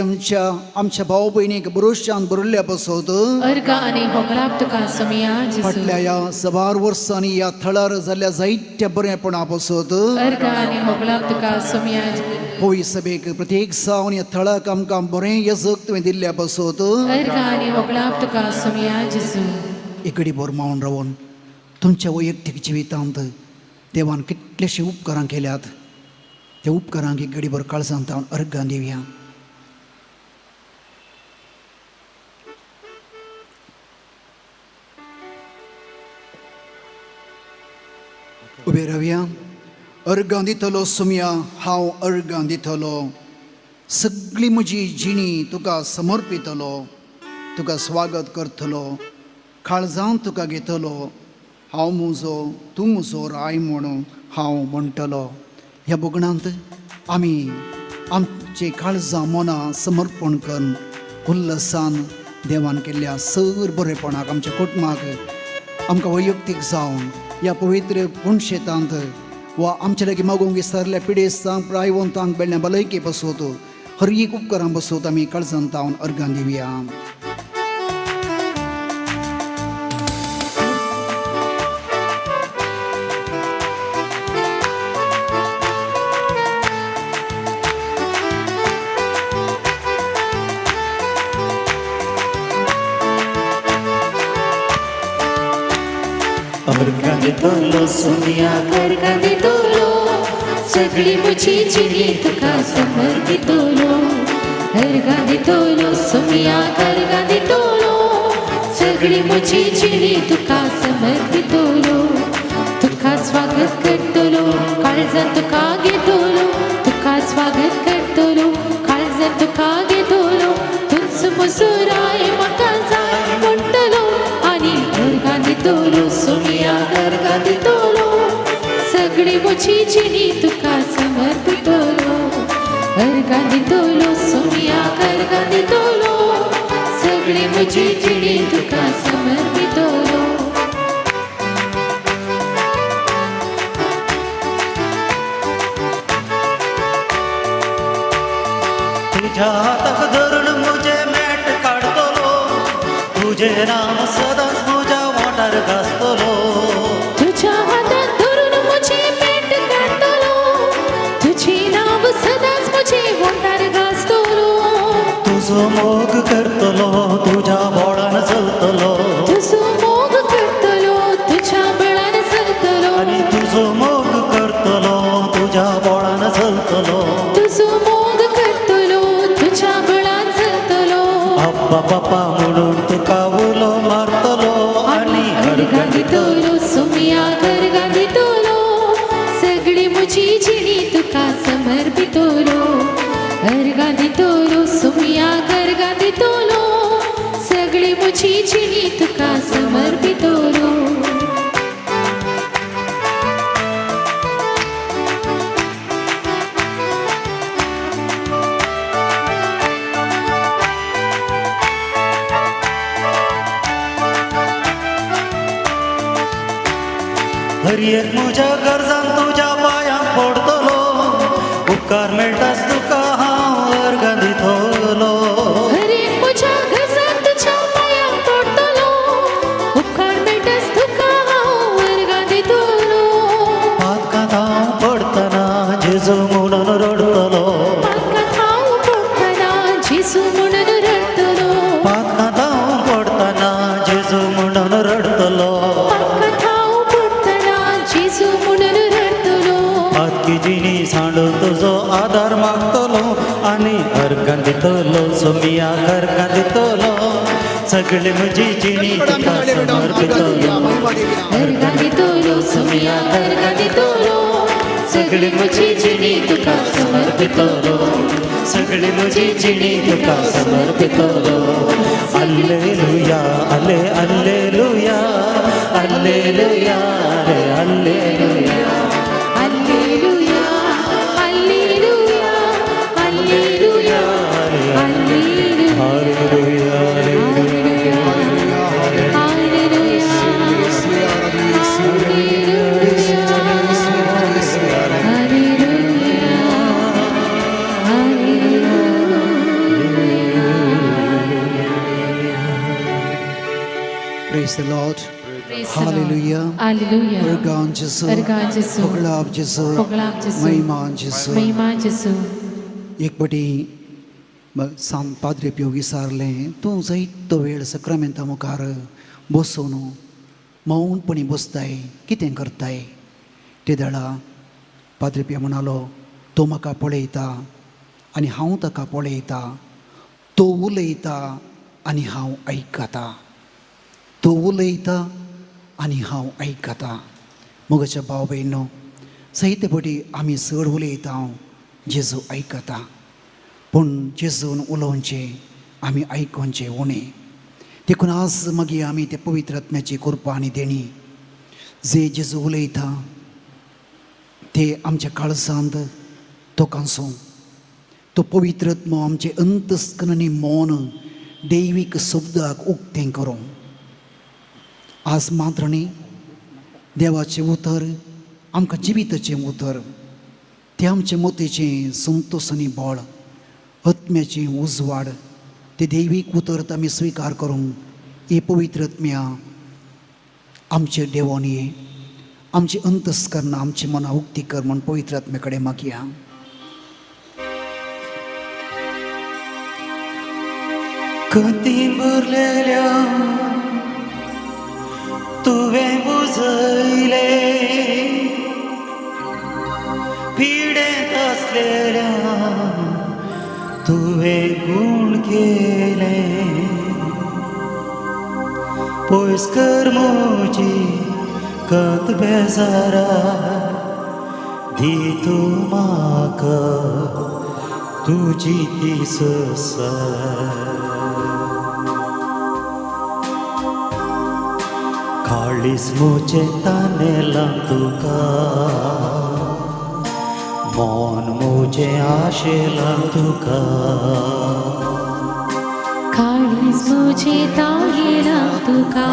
Speaker 2: आमच्या भाव भयणीक बरोशान बरयल्ल्या पसत
Speaker 4: अर्गानी होगलाप तुका सुमिया जेजू
Speaker 2: फाटल्या ह्या 1000 वर्सांनी ह्या थळार जाल्ल्या जायत्या बरेपणा पसत
Speaker 4: अर्गानी होगलाप तुका सुमिया जेजू
Speaker 2: पवित्र सभेक प्रत्येक जावन ह्या थळाक आमकां बरें येजक तुवें दिल्ल्या पसत
Speaker 4: अर्गानी होगलाप तुका सुमिया जेजू
Speaker 2: इकडी बोरमावन रावन तुमच्या वैयक्तीक जिवितांत देवान कितलेशे उपकारां केल्यात त्या उपकारांक एक घडीभर काळजांत हांव अर्गां दिवया. उबे रावया. अर्गां दितलो सुमिया हांव अर्गां दितलो, सगळी म्हजी जिणी तुका समर्पितलो, तुका स्वागत करतलो, काळजांत तुका घेतलो, हांव म्हजो तूं म्हजो राय म्हणून हांव म्हणटलो. ह्या बोगणांत आमी आमचे काळजां मनां समर्पण करून उल्लसान देवान केल्ल्या सर बरेपणाक आमच्या कुटुंबाक आमकां वैयक्तीक जावन ह्या पवित्र पुणशेतांत वा आमचे लागीं मागोवंक विसरल्या पिडेस्तांक प्रायवंतांक बेळ्ळ्या भलायके बसोत हर एक उपकारां बसोत आमी काळजांत हांव अर्गां दिवया.
Speaker 3: अर्गां दितलो सुमिया
Speaker 5: अर्गां दितलो, सगळी म्हजी जिणी तुका समर्पितलो. अर्गां दितलो सुमिया अर्गां दितलो, सगळी म्हजी जिणी तुका समर्पितलो. तुका स्वागत करतलो, काळजांत तुका घेतलो, तुका स्वागत करतलो, काळजांत तुका घेतलो. तुझ म्हजो राय म्हाका जाय म्हणटलो आनी अर्गां दितलो सुमिया अर्गां दितलो, सगळी म्हजी जिणी तुका समर्पितलो. अर्गां दितलो सुमिया अर्गां दितलो, सगळी म्हजी जिणी तुका समर्पितलो.
Speaker 3: तुझ्या हाताक धरून म्हजे मेट काढतलो, तुझे नाम सदांच म्हज्या ओंठार घासतलो.
Speaker 5: तुझ्या हातान धरून म्हजी पेट काढतलो, तुझी नाव सदांच म्हजे ओंठार घासतलो.
Speaker 3: तुझो मोग करतलो, तुझ्या बोळान चलतलो,
Speaker 5: तुझो मोग करतलो, तुझ्या बळान चलतलो.
Speaker 3: आनी तुझो मोग करतलो, तुझ्या बोळान चलतलो.
Speaker 5: तुझो मोग करतलो, तुझ्या बळान चलतलो.
Speaker 3: अप्पा पप्पा म्हणून तुका उलो मारतलो आनी
Speaker 5: अर्गां दितलो सुमिया अर्गां दितलो, सगळी म्हजी जिणी तुका समर्पितलो. अर्गां दितलो सुमिया अर्गां दितलो, सगळी म्हजी जिणी तुका समर्पितलो.
Speaker 3: हरी एक म्हज्या गरजान तुज्या पांयाक पडतलो उपकार मेळटाच तुका हांव अर्गां दितलो
Speaker 5: हरी म्हज्या गरजांक तुज्या पांयाक पडतलो उपकार मेळटाच तुका हांव वर्गां दितलो
Speaker 3: पातकांत हांव पडतना जेजू म्हणून रडतलो
Speaker 5: पातकांत हांव पडटना जेजू म्हणून रडतलो
Speaker 3: पातकांत हांव पडतना जेजू म्हणून रडतलो
Speaker 5: पातकांत हांव पडटना जेजू म्हणून रडतलो
Speaker 3: पातकी जिणी सांडून तुजो आदार मागतलो आनी अर्गां दितलो सोमियाक अर्गां दितलो सगळी म्हजी जिणी तुका समर्पितलो
Speaker 5: वर्गां दितलो सोमियाक वर्गां दितलो
Speaker 3: सगळी म्हजी जिणी तुका समर्पितलो सगळी म्हजी जिणी तुका समर्पितलो हल्लेलुया हल्ले हल्लेलुया हल्लेलुया रे हल्लेलुया
Speaker 5: हालेलुया हालेलुया हालेलुया hallelujah
Speaker 3: hallelujah
Speaker 2: Praise the Lord. Hallelujah.
Speaker 4: Hallelujah.
Speaker 2: Ergan Jesu.
Speaker 4: Ergan Jesu.
Speaker 2: Poglab Jesu.
Speaker 4: Poglab Jesu.
Speaker 2: Mahima Jesu.
Speaker 4: महिमा जेसू
Speaker 2: एक बटी सांग पाद्रे पियोगी सारले तूं जायतो वेळ सक्रामेंता मुखार बसून मौनपणी बसताय कितें करताय ते दळा पाद्रे पियो म्हणालो तो म्हाका पळयता आनी हांव ताका पळयता तो उलयता आनी हांव आयकता तो उलयता आनी हांव आयकता मोगाच्या भाव भयणो जायते फावटी आमी चड उलयता जेजू आयकता पूण जेजून उलोवचें आमी आयकोवचें उणें देखून आज मागीर आमी ते पवित्र आत्म्याची कृपा आनी देणी जे जेजू उलयता ते आमच्या काळजांत तो कांसूं तो पवित्र आत्मो आमचे अंतस्करणी मौन दैवीक शब्दाक उक्तें करूं आज मात्र न्ही देवाचें उतर आमकां जिविताचें उतर तें आमचे मोतीचें संतोश आनी बळ आत्म्याचें उजवाड ते दैवीक उतर आमी स्विकार करूंक हे पवित्र आत्म्या आमचे देवोन ये आमची अंतस्करणां आमची मनां उक्ती कर म्हूण पवित्र आत्म्या कडेन मागया
Speaker 3: कधी भरलेल्या तुवें बुजयले पिडेंत आसलेल्या तुवें गूण केले पयस कर म्हजी कत बेजारा दी तूं म्हाका तुजी ती काळीज म्हजें तानेलां तुका मन म्हजें आशेलां तुका
Speaker 5: काळीज म्हजें तागेलां तुका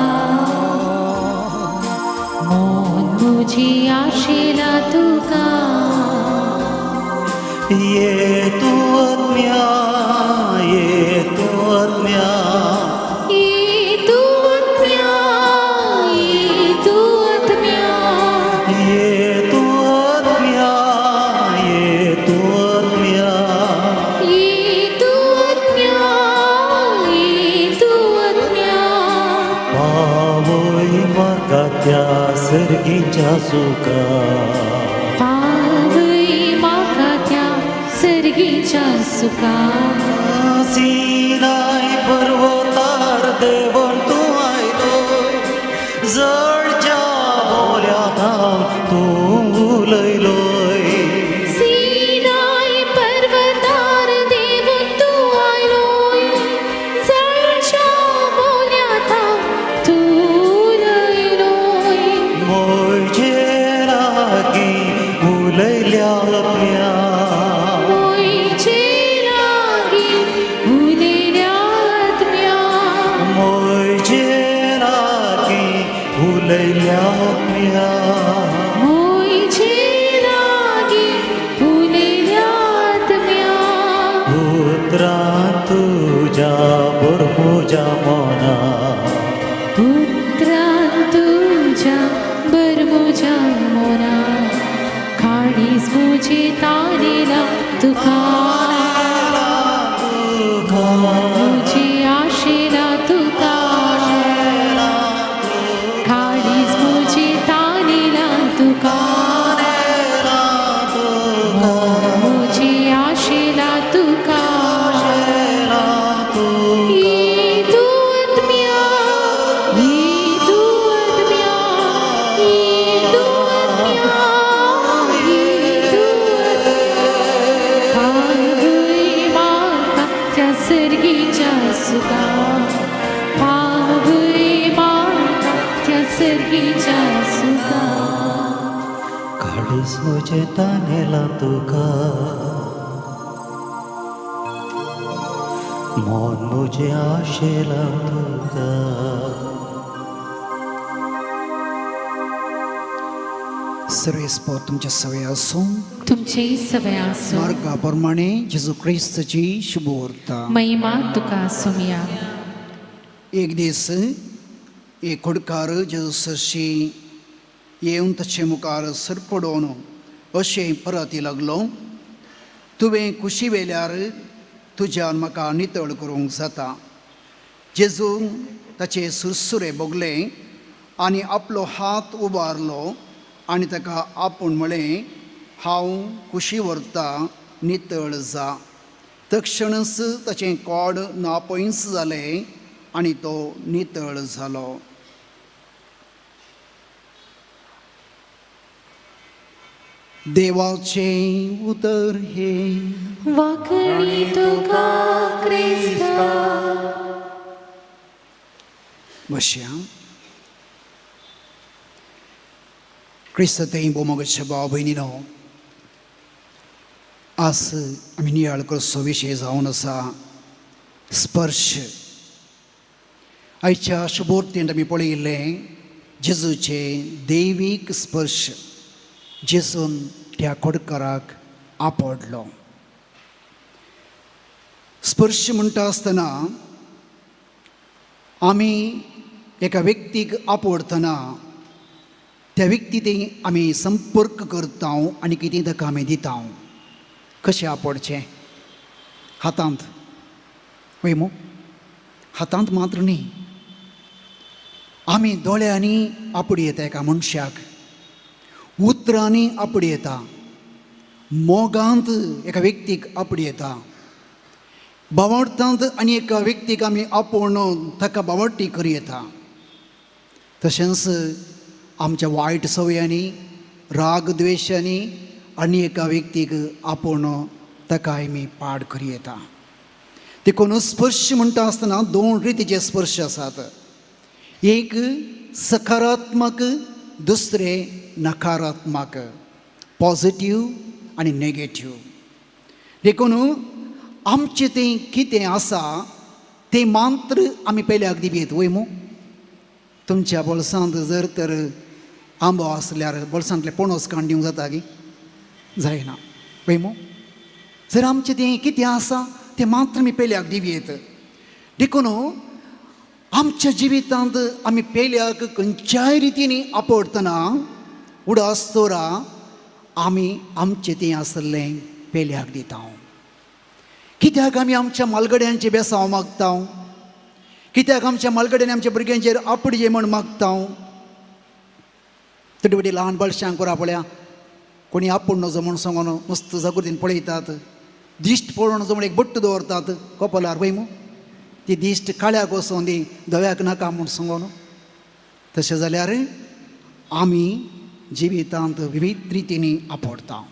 Speaker 5: मन म्हजें आशेलां तुका
Speaker 3: ये तूं आत्म्या ये तूं आत्म्या
Speaker 5: ये तूं आत्म्या ये तूं आत्म्या
Speaker 3: ये तूं आत्म्या ये तूं आत्म्या
Speaker 5: ये तूं आत्म्या ये तूं आत्म्या
Speaker 3: पावोय म्हाका त्या सर्गीच्या सुका
Speaker 5: पावय म्हाका त्या सर्गीच्या सुका
Speaker 3: सिनाय पर्वतार देवण तूं आयलो जडच्या बोल्यात हांव तूं उलयलोय
Speaker 5: सीनाय पर्वतार देवून तूं आयलोय जळच्या बोल्यात तूं उलयलोय
Speaker 3: म्हजे लागीं उलयल्या आत्म्या
Speaker 5: मोयचे लागीं उलयल्या आत्म्या
Speaker 3: म्हजे लागीं उलयल्या म्या
Speaker 5: मोईचे लागी उलेल्यात म्या
Speaker 3: उतरां तुझ्या बुरमुजा मोना
Speaker 5: पुत्रां तुझ्या बरमुजा मोना खाडीस मुझे तानेला तुका मुझे आशेला तुका खाडीस मुझे तानेला तुका मुझे आशेला तुका ये दूत म्या ये दूत म्या ये दूत म्या ये दूत पावई माता त्या सर्गीच्या सुका पावई माता त्या सर्गीच्या सुका
Speaker 3: काळीस मुझे तानेला तुका मोन मुझे आशेला तुका
Speaker 2: सर्वेस्पर तुमच्या सवय असो
Speaker 5: तुमचे सवय असो
Speaker 2: मार्गाप्रमाणे जेजू ख्रिस्ताची शुभ वार्ता
Speaker 5: महिमा तुका सुमिया
Speaker 2: एक दीस एक खुडकार जेजू सरशी येवन ताचे मुखार सरपडोवन अशें परती लागलो तुवें कुशी वेल्यार तुज्यान म्हाका नितळ करूंक जाता जेजू ताचे सुरसुरे बोगले आनी आपलो हात उबारलो आनी ताका आपूण म्हळें हांव कुशी व्हरता नितळ जा तक्षणच ताचें कोड नापयस जालें आनी तो नितळ जालो देवाचें उतर हे
Speaker 5: वाकणी तुका क्रिस्ता
Speaker 2: बसया क्रिस्तांतय बोमोगाच्या भाव भयणीनो आज आमी नियाळ करचो विशय जावन आसा स्पर्श आयच्या शुभोर्तेंत आमी पळयिल्लें जेजूचे दैवीक स्पर्श जेजून त्या खोडकाराक आपडलो स्पर्श म्हणटा आसतना आमी एका व्यक्तीक आपडतना त्या व्यक्ती आमी संपर्क करता आनी कितें ताका आमी दिता कशें आपडचें हातांत वय मू हातांत मात्र न्ही आमी दोळ्यांनी आपडी येता एका मनशाक उतरांनी आपडी येता मोगांत एका व्यक्तीक आपडी येता बावडटांत आनी एका व्यक्तीक आमी आपोवन ताका बावडटी करी येता तशेंच आमच्या वायट सवयांनी राग द्वेशांनी आनी एका व्यक्तीक आपोवन ताका आमी पाड करी येता देखून स्पर्श म्हणटा आसतना दोन रितीचे स्पर्श आसात एक सकारात्मक दुसरे नकारात्मक पॉझिटिव्ह आनी नेगेटिव्ह देखून आमचें तें कितें आसा तें मात्र आमी पयल्याक दिवयेत वय मू तुमच्या बोल्सांत जर तर आंबो आसल्यार बोल्सांतले पणस काडून दिवंक जाता गी जायना पळय मू जर आमचें तें कितें आसा तें मात्र आमी पयल्याक दिवयेत देखून आमच्या जिवितांत आमी पयल्याक खंयच्याय रितीनी आपडटना उडासतोरा आमी आमचें तें आसलें पयल्याक दिता कित्याक आमी आमच्या मालगड्यांचे बेसांव मागता कित्याक आमच्या मालगड्यांनी आमच्या भुरग्यांचेर आपडये म्हण मागता तटी ल्हान बालशांक करा पळया कोणी आपूण नजो म्हण सांगून मस्त जागृतीन पळयतात दिश्ट पळोवन नजो म्हण एक बट्ट दवरतात कपलार वय मू ती दिश्ट काळ्याक वचोन दी धव्याक नाका म्हूण सांगून तशें जाल्यार आमी जिवितांत विविध रितीनी आपडता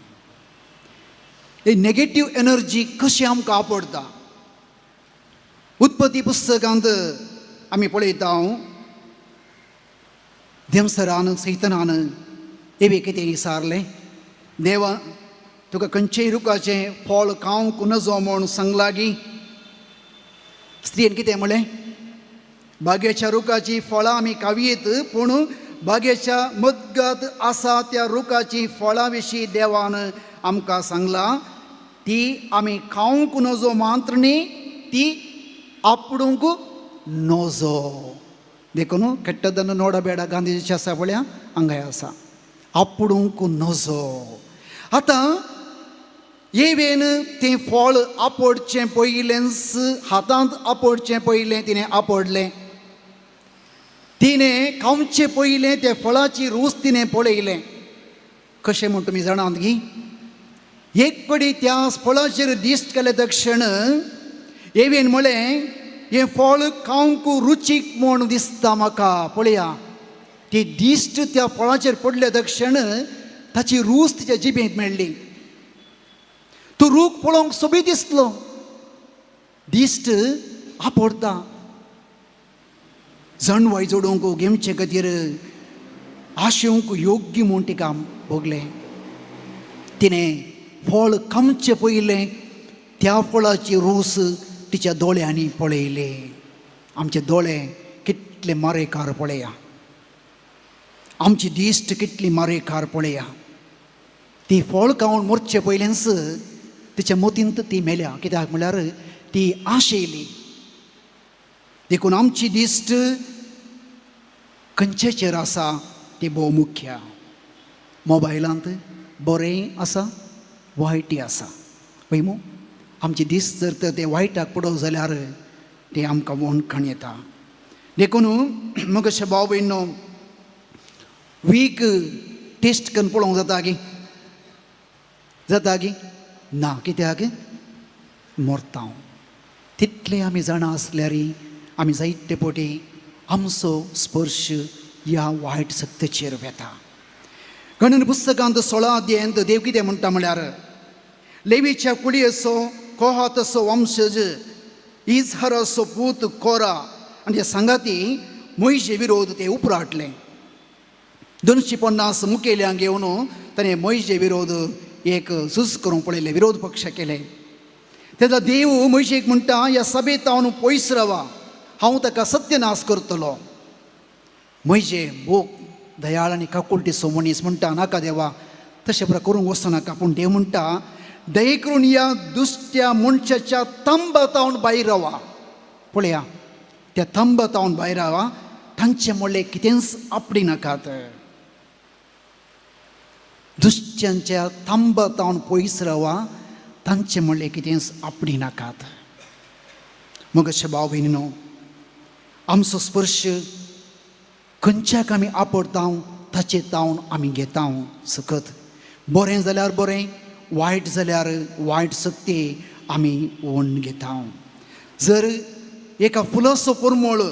Speaker 2: ही नेगेटीव एनर्जी कशी आमकां आपडटा उत्पत्ती पुस्तकांत आमी पळयता देमसरान सैतनान एवे कितें विचारलें देवा तुका खंयचेय रुखाचें फळ खावंक नजो म्हूण सांगला गी स्त्रीन कितें म्हळें बागेच्या रुखाची फळां आमी खावयेत पूण बागेच्या मदगत आसा त्या रुखाची फळां विशीं देवान आमकां सांगलां ती आमी खावंक नजो मात्र न्ही ती आपणूक नजो देखून ಕೆಟ್ಟದನ್ನು ನೋಡಬೇಡ ಗಾಂಧೀಜಿ ಆसा पळया हांगाय आसा आपणूक नजो आतां येवेन तें फळ आपडचें पयलेंच हातांत आपडचें पयलें तिणें आपडलें तिणें खावचें पयलें त्या फळाची रूच तिणें पळयलें कशें म्हूण तुमी जाणात गी एक कडी त्या फळाचेर दिश्ट केले तक्षण येवेन म्हळें हें फळ खावंक रुचीक म्हूण दिसता म्हाका पळया ती दिश्ट त्या फळाचेर पडले तक्षण ताची रूच तिच्या जिबेंत मेळ्ळी तो रूख पळोवंक सोबीत दिसलो दिश्ट आपडता जण वायजोडूंक घेवचे खातीर आशेवंक योग्य म्हूण तिका भोगलें तिणें फळ खावचे पयलें त्या फळाची रूच तिच्या दोळ्यांनी पळयले आमचे दोळे कितले मारेकार पळया आमची दिश्ट कितली मारेकार पळया ती फळ खावन मरचे पयलेंच तिच्या मतींत ती मेल्या कित्याक म्हळ्यार ती आशेली देखून आमची दिश्ट खंयचेचेर आसा ती भोव मुख्य मोबायलांत बरें आसा वायटय आसा पळय आमची दिश्ट जर तर ते वायटाक पडत जाल्यार ते आमकां वणखण येता देखून मग अशें भाव भयणो वीक टेस्ट करून पळोवंक जाता गी ना कित्याक मरता तितले आमी जाणा आसल्यार आमी जायते फावटी आमचो स्पर्श ह्या वायट सक्तीचेर वेता गणन पुस्तकांत 16 अध्यायांत देव कितें म्हणटा म्हळ्यार लेवीच्या कुडयेचो कोहातचो वंशज इजहाराचो पूत कोरा आनी त्या सांगाती मोइशे विरोध ते उपराटले 250 मुखेल्यांक घेवन ताणें मोइशे विरोध एक झूज करूंक पळयले विरोध पक्ष केले तेन्ना देव मोइशेक म्हणटा ह्या सभेत हांव पयस रावा हांव ताका सत्यनाश करतलो मोइशे भोग दयाळ आनी काकुळटीचो मनीस म्हणटा नाका देवा तशें प्रकार करूंक वचनाका पूण देव म्हणटा दये करून ह्या दुश्ट्या मनशाच्या तंबात हांव भायर रावा पळया त्या तंबात हांव भायर रावा तांचे म्हणलें कितेंच आपडी नाकात दुश्ट्यांच्या तंबात हांव पयस रावा तांचे म्हणलें कितेंच आपडी नाकात मग अशें भाव भयणीनो आमचो स्पर्श खंयच्याक आमी आपडता ताचे तावन आमी घेता सकत बरें जाल्यार बरें वायट जाल्यार वायट सक्ती आमी वण घेता जर एका फुलाचो परमळ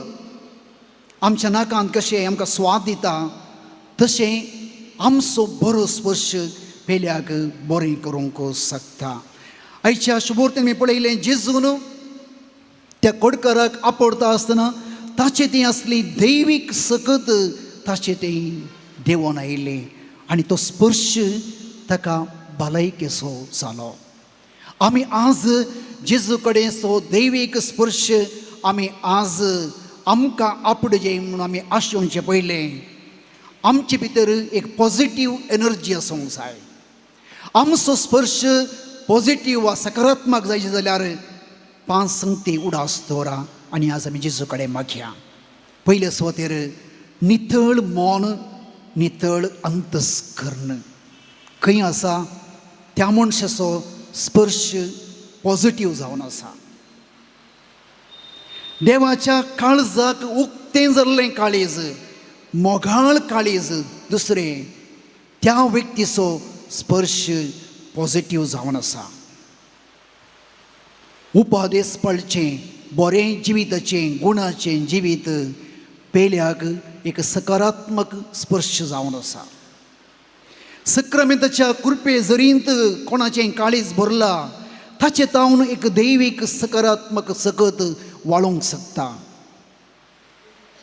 Speaker 2: आमच्या नाकांत कशें आमकां स्वाद दिता तशें आमचो बरो स्पर्श पेल्याक बरें करूंक शकता आयच्या शुभोर्तेन मी पळयलें जेजून त्या कडकाराक आपडता आसतना ताचे ती असली दैवीक सकत ताचे ती देवोन आयिल्ली आनी तो स्पर्श ताका भलायकेचो जालो आमी आज जेजू कडेचो दैवीक स्पर्श आमी आज आमकां आपडचे म्हणून आमी आशेवचे पयलें आमचे भितर एक पॉझिटीव एनर्जी आसूंक जाय आमचो स्पर्श पॉझिटीव वा सकारात्मक जायचे जाल्यार 5 संगती उडास दवरा आनी आज आमी जेजू कडेन मागया पयले सुवातेर नितळ मन नितळ अंतस्करण खंय आसा त्या मनशाचो स्पर्श पॉझिटीव जावन आसा देवाच्या काळजाक उक्तें जाल्लें काळीज मोगाळ काळीज दुसरें त्या व्यक्तीचो स्पर्श पॉझिटीव जावन आसा उपादेश पळचें बरें जिविताचें गुणाचें जिवीत पेल्याक एक सकारात्मक स्पर्श जावन आसा सक्रामेंताच्या कृपे जरींत कोणाचें काळीज भरला ताचे तावन एक दैवीक सकारात्मक सकत वाळूंक शकता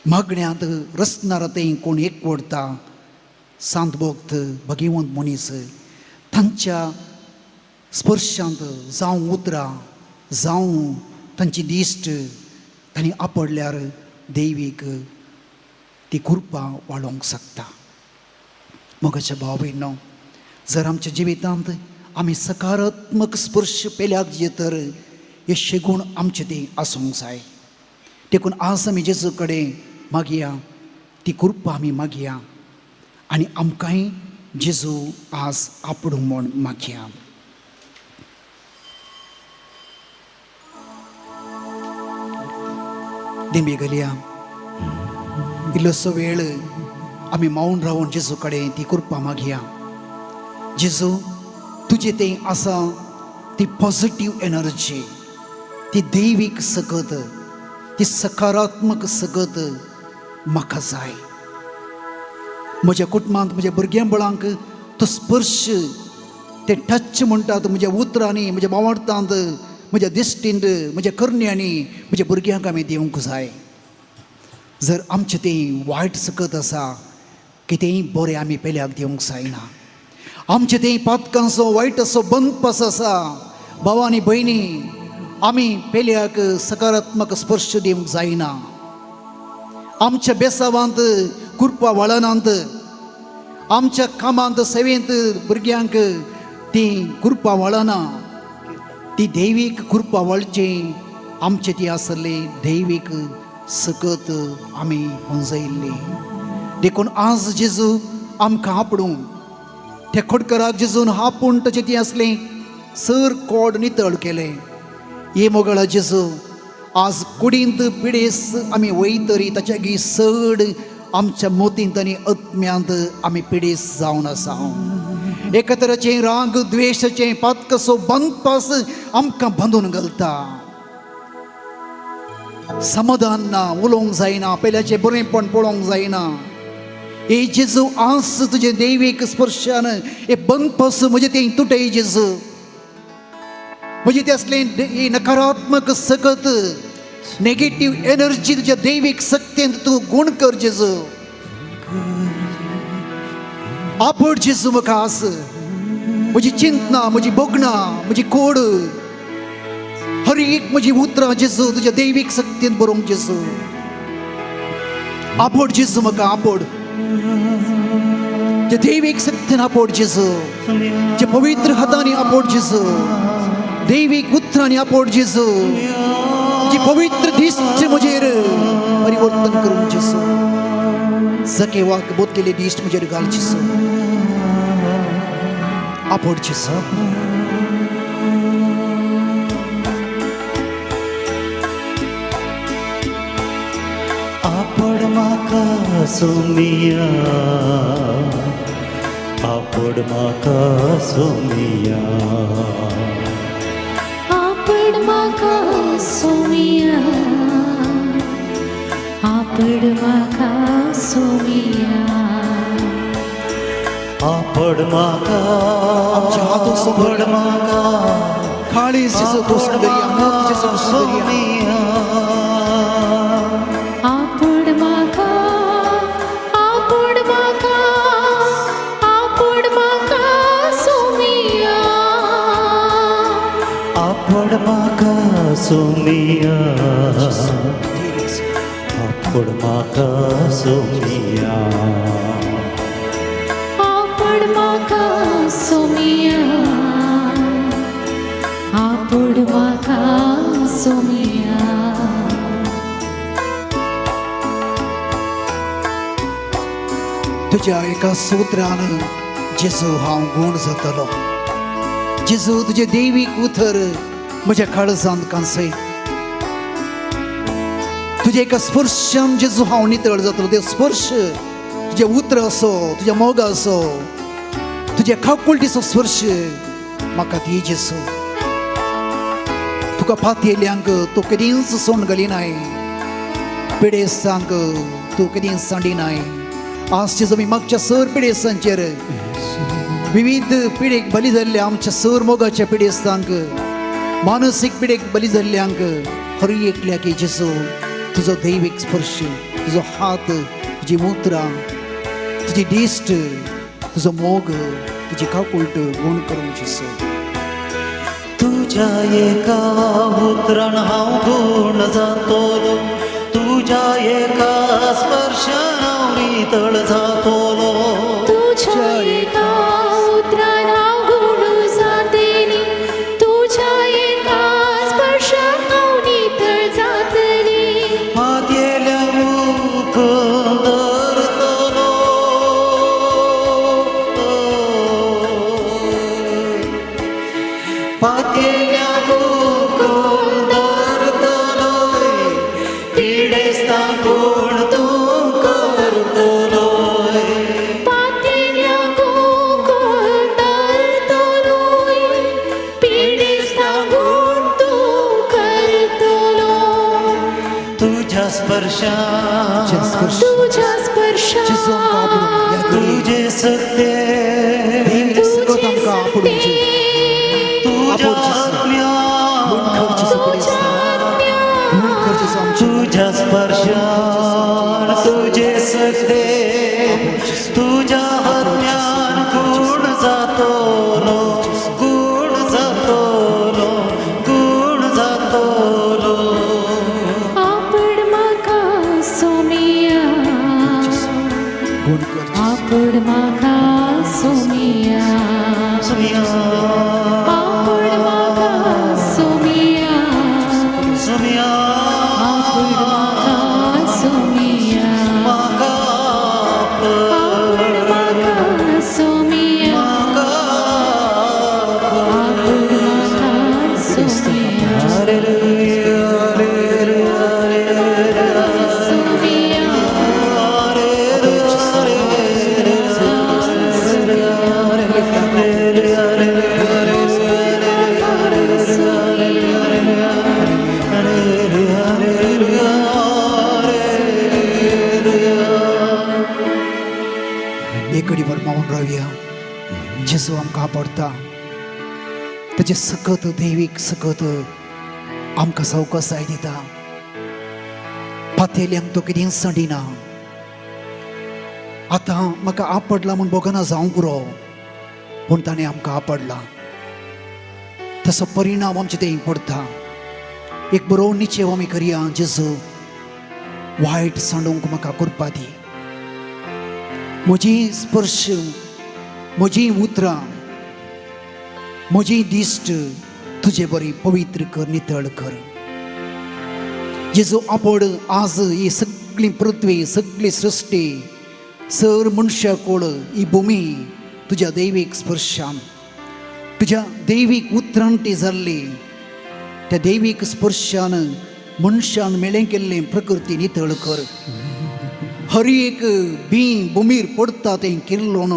Speaker 2: मागण्यांत रचनारतें कोण एकवडटा सांत भोक्त भगिवंत मनीस तांच्या स्पर्शांत जावं उतरां जावं तांची दिश्ट तांणी आपडल्यार दैवीक ती कृपा वाळोवंक शकता. मोगाच्या भाव भयणो, जर आमच्या जिवितांत आमी सकारात्मक स्पर्श पेल्याक जे तर हे गूण आमचे ते आसूंक जाय. देखून आज आमी जेजू कडेन मागया, ती कृपा आमी मागया आनी आमकांय जेजू आज आपडूंक म्हूण मागया. दिंबी घालया. इल्लोसो वेळ आमी मौन रावन जेजू कडेन ती कृपा मागया. जेजू, तुजें तें आसा ती पॉझिटिव्ह एनर्जी, ती दैवीक सकत, ती सकारात्मक सकत म्हाका जाय. म्हज्या कुटुंबांत म्हज्या भुरग्यांबळांक तो स्पर्श, ते टच म्हणटात म्हज्या उतरांनी, म्हज्या भावार्थांत, म्हज्या दिश्टींत, म्हज्या करण्यांनी म्हज्या भुरग्यांक आमी दिवंक जाय. जर आमचें तें वायट सकत आसा, कितेंय बरें आमी पेल्याक दिवंक जायना. आमचें तें पातकांचो वायट असो बंदपास आसा, भावांनी भयणी, आमी पेल्याक सकारात्मक स्पर्श दिवंक जायना. आमच्या बेसावांत, कृपा वळनांत, आमच्या कामांत, सेवेंत भुरग्यांक ती कृपा वळना. ती दैवीक कृपा वळची, आमचे ती आसले दैवीक सकत आमी हुंजयल्ली. देखून आज जेजू आमकां आपडूं, त्या खोडकराक जेजून आपूण ताचें ती असलें सर कोड नितळ केलें. हे मोगळा जेजू, आज कुडींत पिडेस आमी वयतरी ताच्या गी सड आमच्या मोतींत आनी आत्म्यांत आमी पिडेस जावन आसा. एका तरेचें राग द्वेशाचें पातकसो बंदपास आमकां बांदून घालता. समाधान ना, उलोवंक जायना, पेल्याचें बरेंपण पळोवंक जायना. हे जेजू, आज तुजे दैवीक स्पर्शान हे बंदपास म्हजें तें तुटय जेजू. म्हणजे ते असलें नकारात्मक सकत, नेगेटिव्ह एनर्जी तुज्या दैवीक शक्तींत तूं गुण कर जेजू. आपड जेजू म्हाका आस. म्हजी चिंतना, म्हजी बोगणां, म्हजी कोड, हर एक म्हजी उतरां जेजू तुज्या दैवीक शक्तींत बरोवंक जेजू. आपड जेजू म्हाका, आपड जे दैवीक शक्तीन आपड जेजू, जे पवित्र हातांनी आपड जेजू, दैवीक उतरांनी आपड जेजू, जी पवित्र दिश्ट म्हजेर परिवर्तन करून जेजू. सके वाक बोतलेले दिश्ट म्हजेर घाल जेजू. आपड जेजू.
Speaker 3: आपड म्हाका सोमिया, आपड म्हाका सोमिया.
Speaker 5: आपड म्हाका सोमिया, आपड म्हाका सोमिया.
Speaker 3: आपड म्हाका,
Speaker 2: आमच्या हातून
Speaker 3: आपड म्हाका
Speaker 2: काळीज जेजू पोसून दर्या, मोग जेजू पोसून दर्या.
Speaker 5: आपड म्हाका, आपड म्हाका, आपड म्हाका सोमिया.
Speaker 3: आपड म्हाका सोमिया, आपड म्हाका सोमिया.
Speaker 5: आपड म्हाका सोमिया, आपड म्हाका सोमिया.
Speaker 2: तुज्या एका सुत्रान जेजू हांव गूण जातलो. जेजू तुजे दैवीक उतर म्हज्या काळजांत कांसय. तुजे एका स्पर्शान जेजू हांव नितळ जातलो. ते स्पर्श तुजे उतर असो, तुज्या मोगा असो, तुज्या काकुळटीचो स्पर्श म्हाका दी जेजू. तुका फातयेल्यांक तूं केदींच सोंड घालिनाय, पिडेसांक तूं केदींच सांडिनाय. आज जेजू मी मागच्या सर पिडेसांचेर, विविध पिडेक बली जाल्ल्या आमच्या सर मोगाच्या पिडेसांक, मानसीक पिडेक बली जाल्ल्यांक हर एकल्याक जेजू तुजो दैवीक स्पर्श, तुजो हात, तुजी मुद्रा, तुजी दिश्ट, तुजो मोग, तुजी काकुळट गूण करूंक जेजू.
Speaker 3: तुझ्या एका उतरान हांव गूण जातलो, तुझ्या एका स्पर्शान हांव नितळ जातोलो
Speaker 5: तुझ्या एका उतराला गुण जातेली तुझ्या एका स्पर्शात हांव नितळ जातली
Speaker 3: पातेल्या मुखार धरतलो पातेल्या मुखार धरतलो पिडेस्ता कोण तूं करतलो
Speaker 5: पातेल्या कुंकूळ धरतलोय पिडेस्ता गुण तूं करतलो
Speaker 3: तुझ्या स्पर्शान
Speaker 2: तुझ्या स्पर्श
Speaker 5: तुझ्या
Speaker 2: जेजू आमकां आपणून ह्या घडये
Speaker 3: तुझे सत्य
Speaker 2: देवीक सगळं आमकां आपणूचे
Speaker 3: तुझ्या तुझ्या स्पर्शान तुझे सत्य तुझ्या हत्यान गुण जातोलो गुण जातोलो गुण जातोलो
Speaker 5: आपण म्हाका सोमिया
Speaker 2: गुण कर
Speaker 5: आपण म्हाका सोमिया
Speaker 3: सुमिया
Speaker 5: आपण म्हाका सोमिया
Speaker 3: सुमिया
Speaker 5: आपण म्हाका सोमिया
Speaker 3: म्हाका
Speaker 5: आपण म्हाका सोमिया आपण म्हाका सोमिया
Speaker 3: हालेलुया हालेलुया
Speaker 5: सोमिया
Speaker 2: एकडी वर मावून रावया जेजू आमकां आपडटा ताचे सकत देवीक सकत आमकां सवकसाय दिता पातेल्यांक तो कितें संडिना आतां म्हाका आपडला म्हूण बोगना जावं पुरो पूण ताणें आमकां आपडला तसो परिणाम आमचे तें पडटा एक बरो निचेव आमी करया जेजू वायट सांडूंक म्हाका करपा दी म्हजी स्पर्श म्हजी उतरां म्हजी दिश्ट तुजे बरी पवित्र कर नितळ कर जेजू आपड आज ही सगळी पृथ्वी सगळी सृश्टी सर मनशा कोळ ही भुमी तुज्या दैवीक स्पर्शान तुज्या दैवीक उतरां ती जाल्ली त्या दैवीक स्पर्शान मनशान मेळें केल्लें प्रकृती नितळ कर हर एक बी भुमीर पडटा तें किल्लोन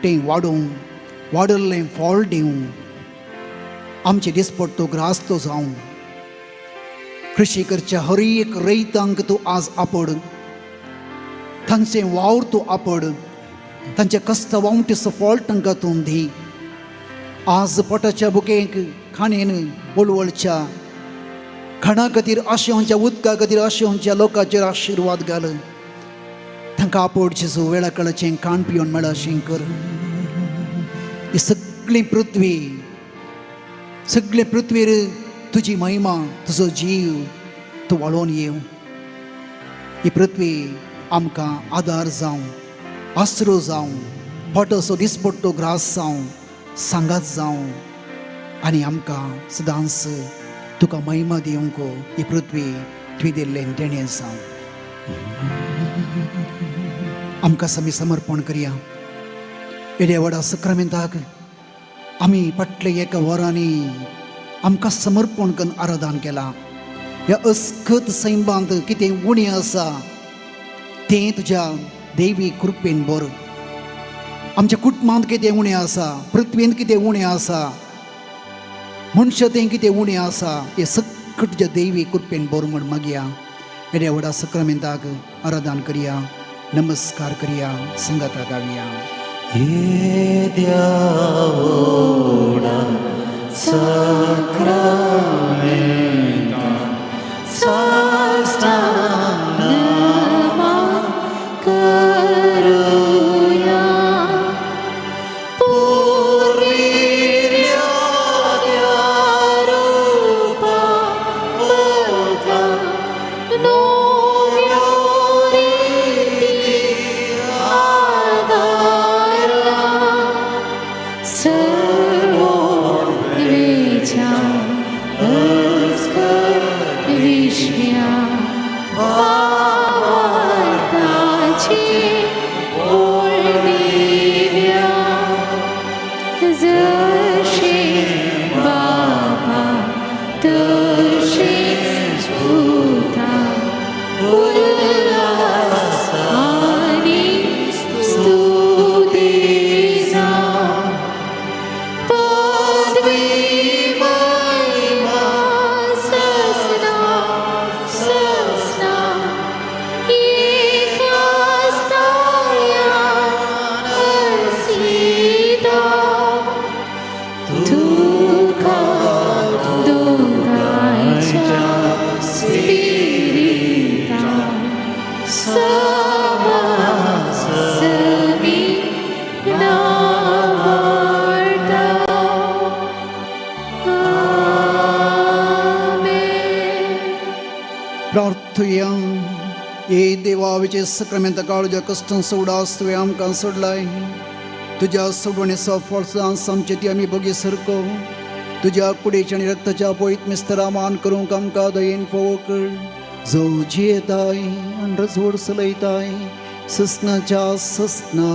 Speaker 2: तें वाडोवंक वाडल्लें फळ दिवंक आमचे दिसपट्टो ग्रास्तो जावं कृषी करच्या हर एक रैतांक तूं आज आपड तांचे वावर तूं आपड तांच्या कस्तवांट सफळ तांकां तूं दी आज पोटाच्या बुकेक खाणेन वळवळच्या खाणा खातीर आशेंच्या उदका खातीर आशेंच्या लोकांचेर आशिर्वाद घाल तांकां आपड जेजू वेळा काळाचें खाण पिवन मेळा अशें कर ही सगळी पृथ्वीर तुजी महिमा तुजो जीव तूं वाळोवन येव ही पृथ्वी आमकां आदार जावं आसरो जावं पोटोसो दिसपट्टो ग्रास जावं सांगात जावं आनी आमकां सदांच तुका महिमा दिवंक ही पृथ्वी तुवें दिल्लें देणें जावं आमकां आमी समर्पण करया एड्या व्हडा सक्रामेंताक आमी फाटले एका वरांनी आमकां समर्पण करून आराधन केलां ह्या अस्खत सैमांत कितें उणें आसा तें तुज्या देवी कृपेन बर आमच्या कुटुंबांत कितें उणें आसा पृथ्वींत कितें उणें आसा मनशातें कितें उणें आसा हें सगळें तुज्या देवी कृपेन बर म्हण मागया एड्या व्हडा सक्रामेंताक आराधन करया नमस्कार करया संगता गावया
Speaker 3: हे देवोडा सक्रामेंता साष्टांग
Speaker 5: नमन करूया
Speaker 3: पूर्वीर्या
Speaker 5: रूपा बदला नव्या रीती
Speaker 2: प्रार्थुया ये देवाचे सक्रमेंत काळजा कष्टां सोडास तुवें आमकां सोडलाय तुज्या सोडवणेचो फळसांस आमचे ती आमी बगी सरको तुज्या कुडीच्या आनी रक्ताच्या पवित्र मिस्तरा मान करूंक आमकां दयेन फोव कर जो जियेताय आनी रजवड चलयताय ससनाच्या ससना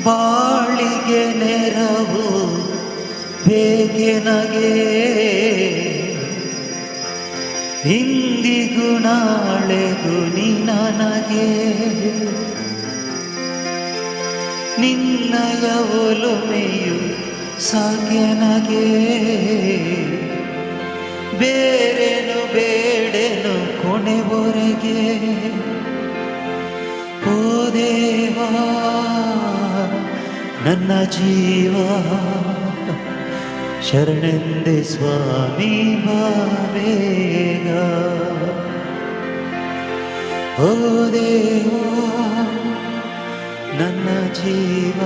Speaker 3: ಬಾಳಿಗೆ ನೆರವು ಬೇಗೆನಗೆ ಇಂದಿಗೂ ನಾಳೆಗೂ ನೀ ನನಗೆ ನಿನ್ನಯ ಒಲುಮೆಯು ಸಾಗ್ಯನಗೆ ಬೇರೆನು ಬೇಡೆನು ಕೊನೆವರೆಗೆ ಓ ದೇವಾ ನನ್ನ ಜೀವ ಶರಣೆಂದೆ ಸ್ವಾಮಿ ಬಾಬೇಗ ಓ ದೇವಾ ನನ್ನ ಜೀವ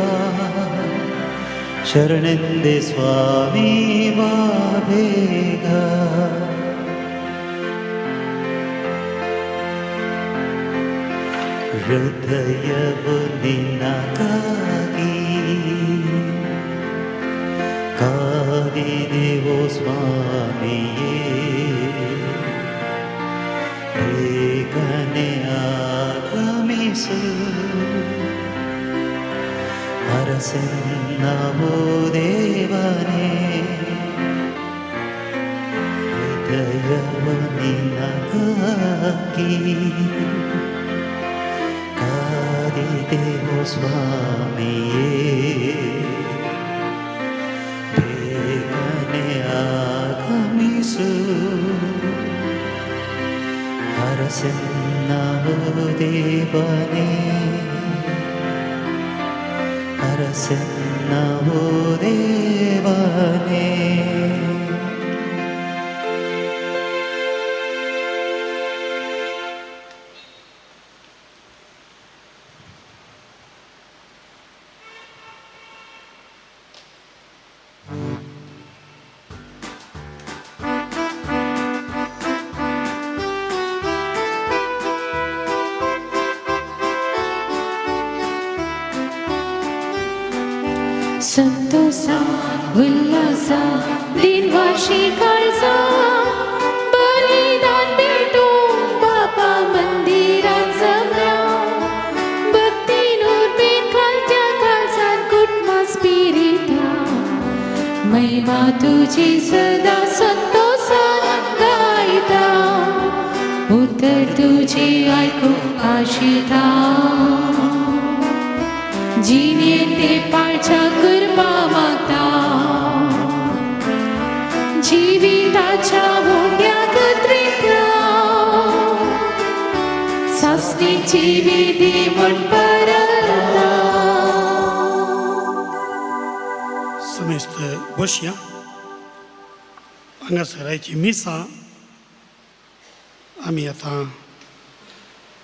Speaker 3: ಶರಣೆಂದೆ ಸ್ವಾಮಿ ಬಾಬೇಗ ಹೃದಯವು ನಿನ್ನಗಾಗಿ ಕಾದಿದೆವೋ ಸ್ವಾಮಿಯೇ ಬೇಗನೆ ಆಗಮಿಸು ಅರಸನ್ನವೋ ದೇವನೇ ಹೃದಯವು ನಿನ್ನಗಾಗಿ ಕಾದಿದೆವೋ ಸ್ವಾಮಿಯೇ ಬೇಗನೆ ಆಗಮಿಸು ಅರಸನ್ನವೋ ದೇವನೇ ಅರಸನ್ನವೋ ದೇವನೇ
Speaker 5: संतोष उल्हास दिनवाशी काळजा बलिदान भेटून बापा मंदिरात जमल्या भक्तीनूर पेन खालत्या काळजात कुटमा स्पिरिता महिमा तुझी सदा संतोषात गायता उत्तर तुझी ऐकून आशिता जिने ते पाळच्या कृपा मागता जिविताच्या होंड्यात त्रिकला सासणीची विधी म्हण परता
Speaker 1: समेस्त बसया हांगासरायची मिसा आमी आतां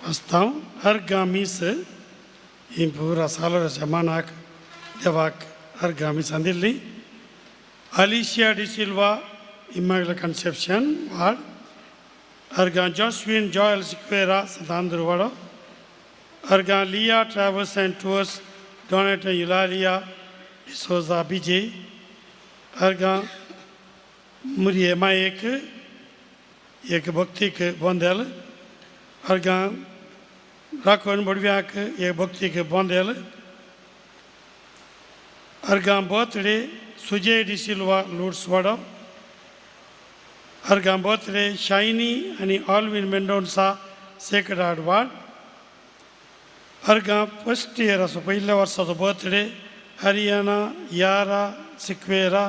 Speaker 1: वाचता अर्गा मीस ही पुरा सालोराच्या मानाक देवाक अर्गा आमी सांदिल्ली अलिशिया डिसिल्वा इमॅग्युलेट कन्सेप्शन वार्ड अर्गा जॉस्विन जॉयल सिक्वेरा संतांदुरवाडो अर्गा लिया travels and tours डॉनेटा Eulalia D'Souza बिजे अर्गा मुरिये मायेक एक भक्तीक बोंदेल अर्गा राखण बडव्याक एक भक्तीक Bondel अर्गा birthday Sujay de Silva लुड्सवाडो अर्गा birthday shiny आनी Alwin Mendonsa sacred ward अर्गा first year असो पहिल्या वर्साचो बर्थडे हरियाना यारा सिक्वेरा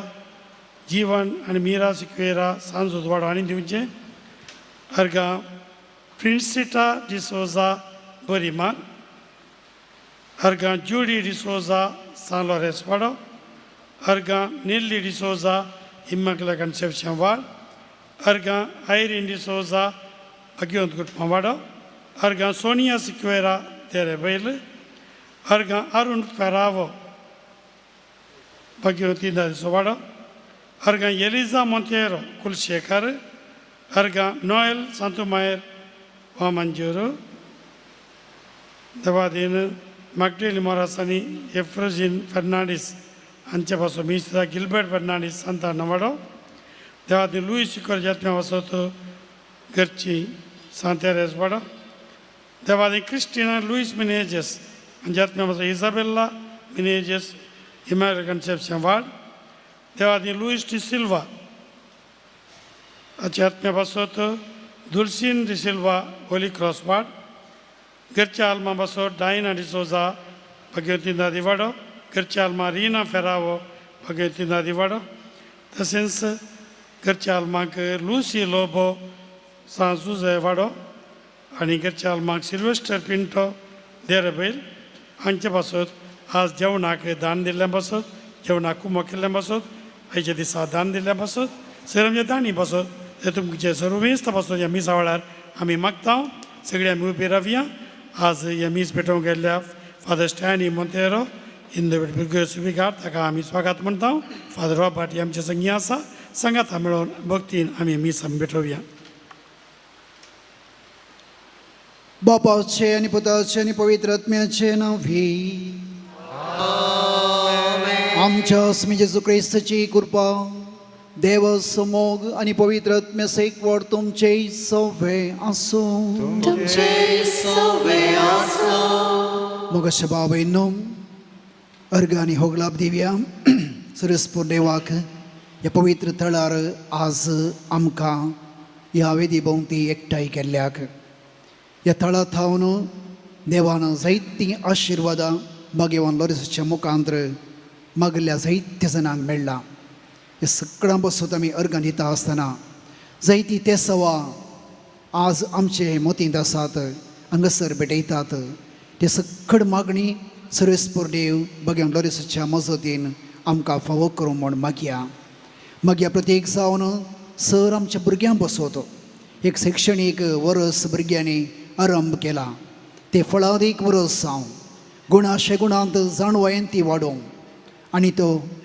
Speaker 1: जीवन आनी मीरा सिक्वेरा सांजोदवाडो आनी दिवचे अर्गा प्रिन्सिटा डिसोजा बोरीमान अर्गा जूडी डिसोजा San Lorenzo वाडो अर्गा Nelly D'Souza immaculate conception ward अर्गा आयरीन डिसोजा भगवंत गुटमा वाडो अर्गा सोनिया सिक्वेरा तेरेबैल अर्गां अरुण फेरावो भगवती सोवाडो अर्गां एलिजा मोंतेरो कुलशेखर अर्गां नोएल सांतुमायर वामंजूरू देवादीन मगडेली मोरासनी एफ्रोजिन फर्नांडीस हांचे पासून मिस्टर गिल्बर्ट फर्नांडीस सांता नवाडो देवादीन लुईस शिकोर जत्म्या वसत घरची सांतेरेस वाडो देवादीन क्रिस्टिना लुईस मिनेजेस जत्म्या वसत इजाबेला मिनेजेस इमॅन्युएल कन्सेप्शन वार्ड देवादीन लुईस डी सिल्वा आत्म्या बसत Dulcine D'Silva holy cross ward घरच्या आल्मा बसत डायना डिसोजा भगवती दादी वाडो घरच्या आल्मा रीना फेरावो भगवती दादी वाडो तशेंच घरच्या आल्माक लुसी लोबो सांजुजे वाडो आनी घरच्या आल्माक सिल्वेस्टर पिंटो देरबैल हांचे पासत आज जेवणाक दान दिल्लें बसत जेवणाक कुमो केल्लें बसत आयच्या दिसा दान दिल्लें बसत सर आमचे दानी बसत ते तुमचे सर्व मेस्त बसत ह्या मिसा वेळार आमी मागता सगळीं आमी उबी रावया आज हे मीस पेटोवंक गेल्ल्या फादर स्टॅनी मोंतेरो हिंदू भुरगे सुविकार ताका आमी स्वागत म्हणटा फादर रॉबर्ट हे आमचे संगी आसा सांगाता मेळोन भक्तीन आमी मीस आमी पेटोवया
Speaker 2: बापाचे आणि पुताचे आणि पवित्र आत्म्याचे नावी आमच्या स्वामी जेजू ख्रिस्ताची कृपा देव समोग आणि पवित्र आत्म्याचे एकवट तुमचे सवे असो मग अशा बाबांनो अर्घ आणि होगलाभ दिव्या सरस्पूर देवाक ह्या पवित्र थळार आज आमकां ह्या वेदी भोंवती एकठांय केल्ल्याक ह्या थळा थावन देवान जायतीं आशिर्वादां भगवान लॉरेन्साच्या मुखांतर मागल्या जायत्या जाणांक मेळ्ळां हे सगळ्यां बसत आमी अर्घां दिता आसतना जायतीं तेसवा आज आमचे मोतींत आसात हांगासर भेटयतात ते सकड मागणी सर्वेस्पर देव भगवान लॉरेन्साच्या मजतीन आमकां फावो करूं म्हूण मागया प्रत्येक जावन सर आमच्या भुरग्यांक बसवत एक शैक्षणीक वर्स भुरग्यांनी आरंभ केला ते फळादीक वर्स जावं गुणाशे गुणांत जाणवायेन ती वाडोवं आनी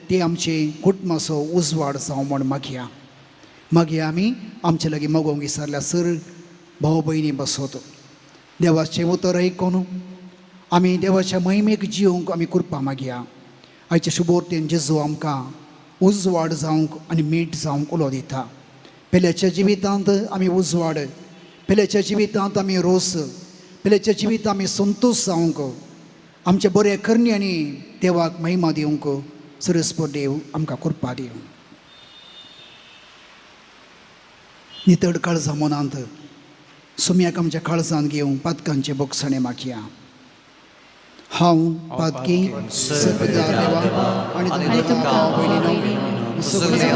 Speaker 2: ती आमची कुटुंबाचो उजवाड जावं म्हूण मागया आमी आमचे लागीं मागोवंक विसरल्या सर भाव भयणी बसवत देवाचें उतर आयकून आमी देवाच्या महिमेक जिवंक आमी कृपा मागया आयच्या शुभोर्तेन जेजू आमकां उजवाड जावंक आनी मीठ जावंक उलो दिता पेल्याच्या जिवितांत आमी उजवाड पेल्याच्या जिवितांत आमी रोस पेल्याच्या जिवितांत आमी संतोश जावंक आमच्या बऱ्या करण्यांनी देवाक महिमा दिवंक सरस्वती देव आमकां कृपा दिवं नितळ काळजां मनांत सुम्याक आमच्या काळजांत घेवंक पातकांचे बोगसणे मागया हांव पातकी सर्वदार देवा आनी तुमकां भयणीनो सगळ्या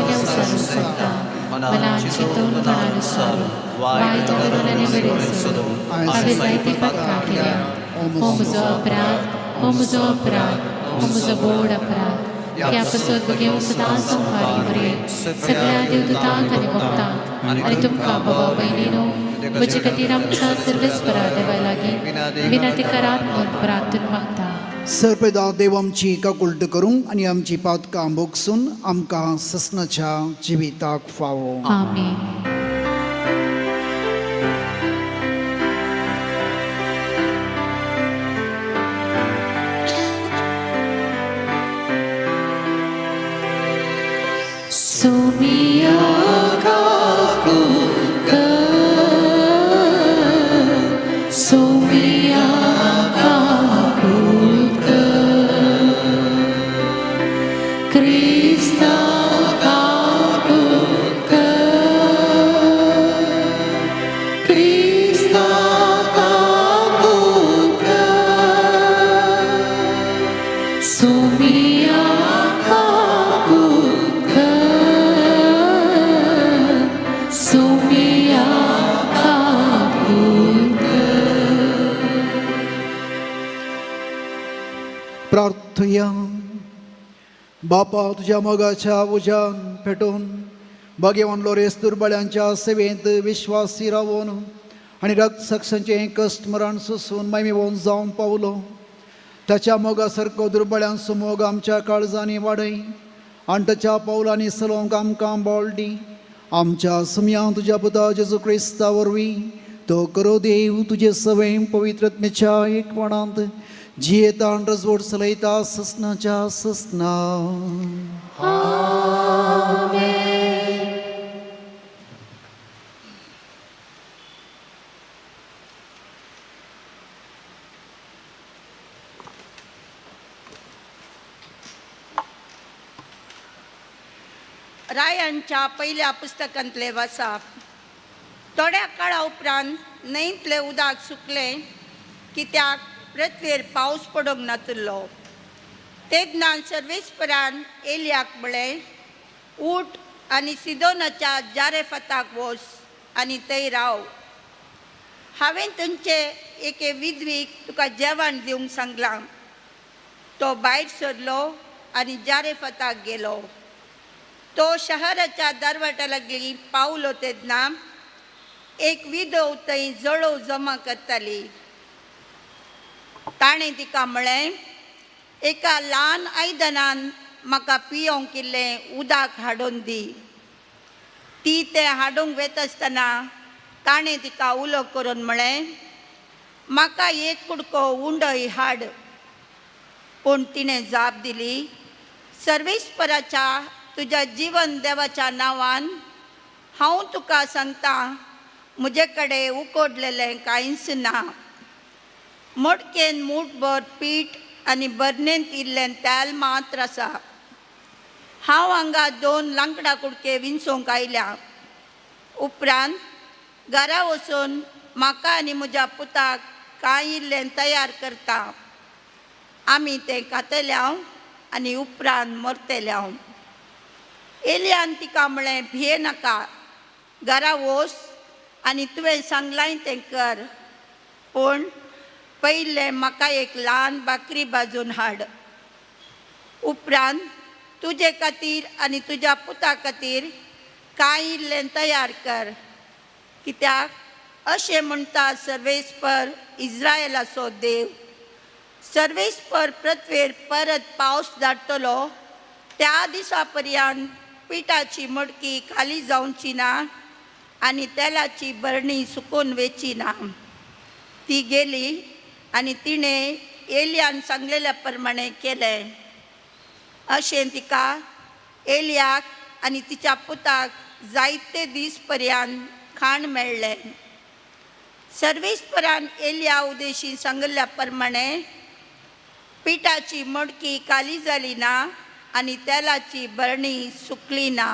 Speaker 4: मनात चिंतून मनानुसार वायट करून आनी बरें सोडून हांवें जायतीं पातकां केल्या हो म्हजो अपराध हो म्हजो बोड अपराध त्या पासत घेवंक सदां संवसारी बरें सगळ्या देवदूतांक आनी भक्तांक आनी तुमकां बाबा भयणीनो म्हजे खातीर आमच्या सर्वेस्परा देवा लागीं विनंती करात म्हूण प्रार्थना मागता
Speaker 2: सर्वदा देव आमची काकुळट करूंक आनी आमची पातकां बोगसून आमकां ससनाच्या जिविताक फावो
Speaker 4: आमीन सोमिया काकुळट सोमिया काकुळट क्रिस्ता काकुळट क्रिस्ता काकुळट सोमिया काकुळट सोमिया काकुळट
Speaker 2: प्रार्थया बापा तुझ्या मोगाच्या उज्यान पेटोवन भगवान लोरेस दुर्बळ्यांच्या सेवेंत विश्वासी रावून आनी रक्त साक्षांचें कश्ट मरण सोसून मैमेवून जावन पावलो ताच्या मोगासारको दुर्बळ्यांचो मोग आमच्या काळजांनी वाडय आनी ताच्या पावलांनी सलोंक आमकां बळ दी. आमच्या सुमयां तुज्या पुता जेजू क्रिस्ता वरवीं तो करो देव तुजे सवय पवित्रत्मेच्या एकवणांत जियेता आनी रजवट चलयता ससनाच्या ससना.
Speaker 6: रायांच्या पहिल्या पुस्तकांतले वाचप. थोड्या काळा उपरांत न्हंयतले उदक सुकलें कित्याक पृथ्वीर पावस पडोंक नासलो. तेन्ना सर्वेस्परान एलियाक म्हळें, उठ आनी सिदोनाच्या जारेफताक वच आनी थंय राव. हांवें थंयचे एके विधवीक तुका जेवण दिवंक सांगलां. तो भायर सरलो आनी जारेफताक गेलो. तो शहराच्या दरवाजा लागीं पावलो तेन्ना एक विधव थंय जळो जमा करताली. ताणें तिका म्हळें, एका ल्हान आयदनान म्हाका पियोंक इल्लें उदक हाडून दी. ती तें हाडूंक वता आसतना ताणें तिका उलो करून म्हळें, म्हाका एक कुडको उंडय हाड. पूण तिणें जाप दिली, सर्वेस्पराच्या तुज्या जीवन देवाच्या नांवान हांव तुका सांगतां, म्हजे कडेन उकोडलेलें कांयच ना. मडकेन मूठभर पीठ आनी बरनेंत इल्लें तेल मात्र आसा. हांव हांगा 2 लांकडां कुडके विंचोवंक आयल्या. उपरांत घरा वचून म्हाका आनी म्हज्या पुताक कांय इल्लें तयार करता. आमी तें खातल्या आनी उपरांत मरतल्या. एलियान तिका म्हळें, भिये नाका, घरा वच आनी तुवें सांगलां तें कर. पूण पयलें म्हाका एक ल्हान भाकरी भाजून हाड. उपरांत तुजे खातीर आनी तुज्या पुता खातीर कांय इल्लें तयार कर. कित्याक अशें म्हणटा सर्वेस्पर इस्रायेलाचो देव, सर्वेस्पर पृथ्वीर परत पावस धाडटलो त्या दिसा पर्यंत पिठाची मडकी खाली जावची ना आनी तेलाची बरणी सुकून वेची ना. ती गेली आनी तिणें एलियान सांगलेल्या प्रमाणें केलें. अशें तिका एलियाक आनी तिच्या पुताक जायते दीस पर्यंत खाण मेळ्ळें. सर्वेस्परान एलिया उदेशी सांगल्या प्रमाणें पिठाची मडकी खाली जाली ना आनी तेलाची बरणी सुकली ना.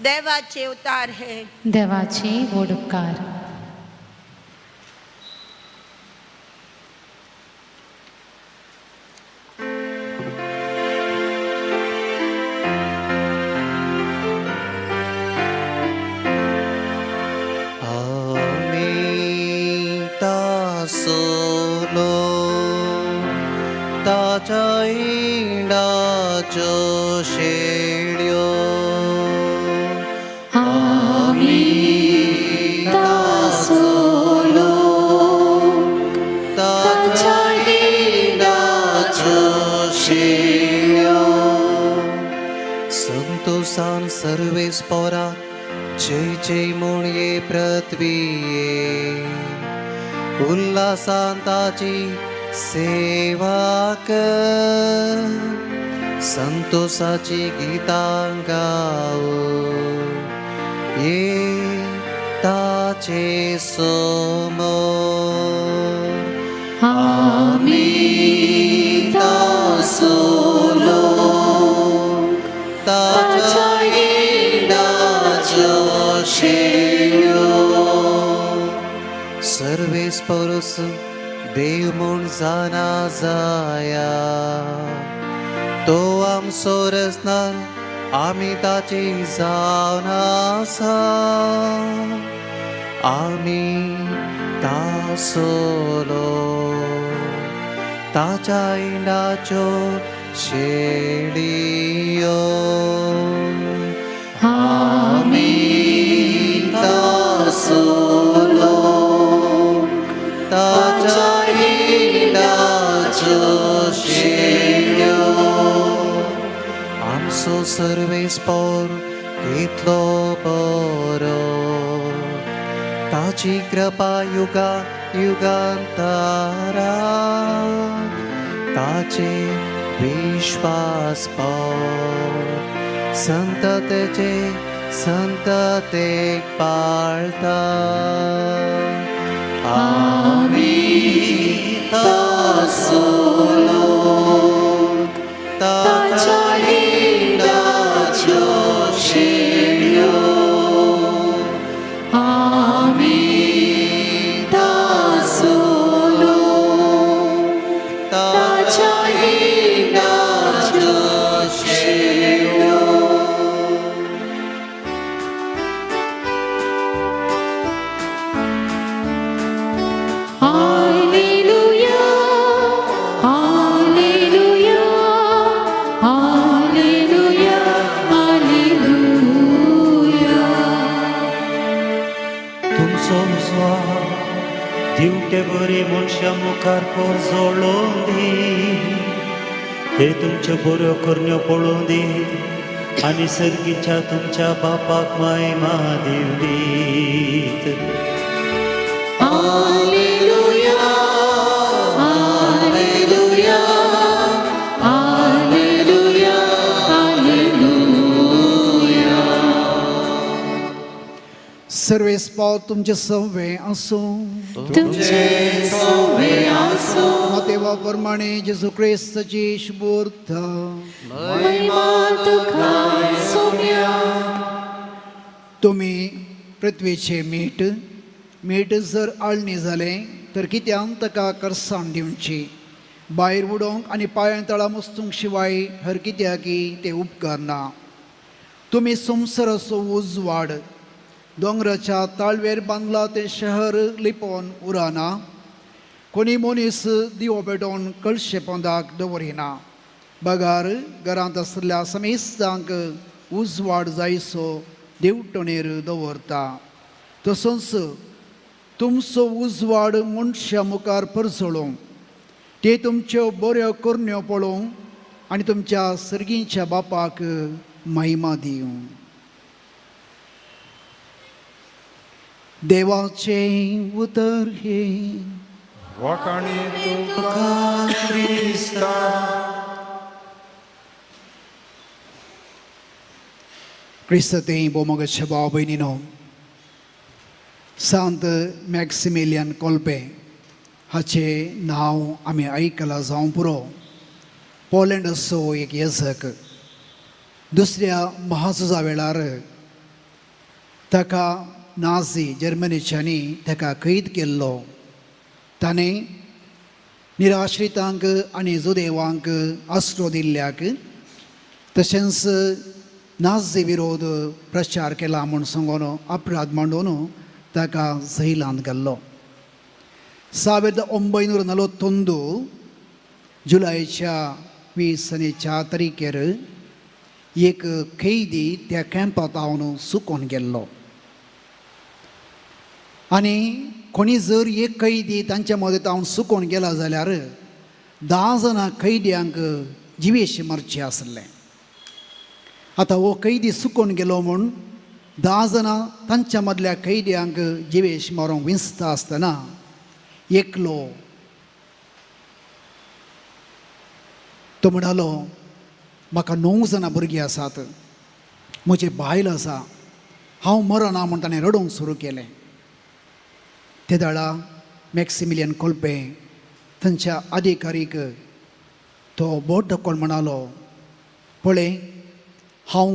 Speaker 6: देवाचे उतार हे.
Speaker 4: देवाचे व्हड उपकार.
Speaker 3: ताच्या इंडाच्यो शेळयो
Speaker 5: आमी तासोलो
Speaker 3: ताच्या इंडाच्यो शेळयो. संतोषान सर्वेस्परा जय जय म्हूण ये पृथ्वीये. उल्हासान ताची सेवा कर. संतोषाची गितां गाओ ये ताचे समोर.
Speaker 5: आमी तासोलो
Speaker 3: ताच्या इंडाच्यो शेळयो. सर्वेस्परुस देव म्हूण जाना जाया. तो आमचो रचणार आमी ताची जावन आसा. आमी तासोलो ताच्या इंडाच्यो शेळयो.
Speaker 5: आमी
Speaker 3: तासोलो ताच्या इंडाच्यो
Speaker 2: तुमचो सर्वेस्पर कितलो बरो ताची कृपा युगा युगांतारा ताचे विश्वास संततेचे संततेक पाळता आमी तासोलो ताच्या लिंगाच्यो शेळयो
Speaker 5: आमी तासोलो ताच्या लिंगाच्यो शेळयो. Hallelujah, hallelujah, hallelujah, hallelujah.
Speaker 3: तुमचो स्वार दिवटे बरे मनशा मुखार परजोळोवन दी ते तुमच्यो बऱ्यो करण्यो पळोवन दीत आनी सर्गीच्या तुमच्या बापाक महिमा दिवडीत.
Speaker 5: Hallelujah, hallelujah, hallelujah, hallelujah.
Speaker 2: सर्वेस्पाव तुमचे सव्वे असो
Speaker 5: तुमचे सोवे आसो
Speaker 2: देवा प्रमाणे जेजू ख्रिस्ताची शुभोर्थ
Speaker 5: महिमा तुका सोम्या.
Speaker 2: तुम्ही पृथ्वीचे मीठ मीठ जर आळणी जालें तर कित्याक ताका करसाण दिवची भायर उडोवंक आनी पांयां तळां मस्तूंक शिवाय हर कित्याकी ते उपकार ना. तुमी संवसार असो उजवाड दोंगराच्या ताळवेर बांदला ते शहर लिपोवन उराना कोणी मनीस दिवो पेटोवन कळशे पोंदाक दवरिना. बगार घरांत आसल्या समेस्तांक उजवाड जायसो देवटणेर दवरता. तसोच तुमचो उजवाड मनशा मुखार परजळोवं ते तुमच्यो बऱ्यो करण्यो पळोवंक आनी तुमच्या सर्गीच्या बापाक महिमा दिवं. देवाचे उतर हे
Speaker 7: वखाणी तुका
Speaker 2: क्रिस्ते बोमोगाच्या भाव भयणीनो, सांत मॅक्सिमिलियन कोल्पे हाचे नांव आमी आयकलां जावं पुरो. पोलंड असो एक येजक दुसऱ्या महाझुजा वेळार ताका नाझी जर्मनीच्यांनी ताका कैद केल्लो. ताणें निराश्रितांक आनी जुदेवांक आस्रो दिल्ल्याक तशेंच नाझी विरोध प्रचार केला म्हूण सांगून अपराध मांडून ताका झैलांत घाल्लो. 1941 जुलयाच्या 20 तारीखेर एक कैदी त्या कॅम्पांत हांवन सुकोवन गेल्लो आनी कोणी जर एक कैदी तांच्या मदत हांव सुकोवन गेला जाल्यार 10 जाणां कैद्यांक जिवेशी मरचें आसलें. आतां हो कैदी सुकोवन गेलो म्हूण 10 जाणां तांच्या मदल्या कैद्यांक जिवेश मारूंक विंचता आसतना एकलो तो म्हणलो म्हाका 9 जाणां भुरगीं आसात, म्हजें बायल आसा, हांव मरना म्हूण ताणें रडोवंक सुरू केलें. ते दाडा मॅक्सिमिलियन कोल्पे तांच्या अधिकारीक तो बोट दाखोवन म्हणलो, पळय हांव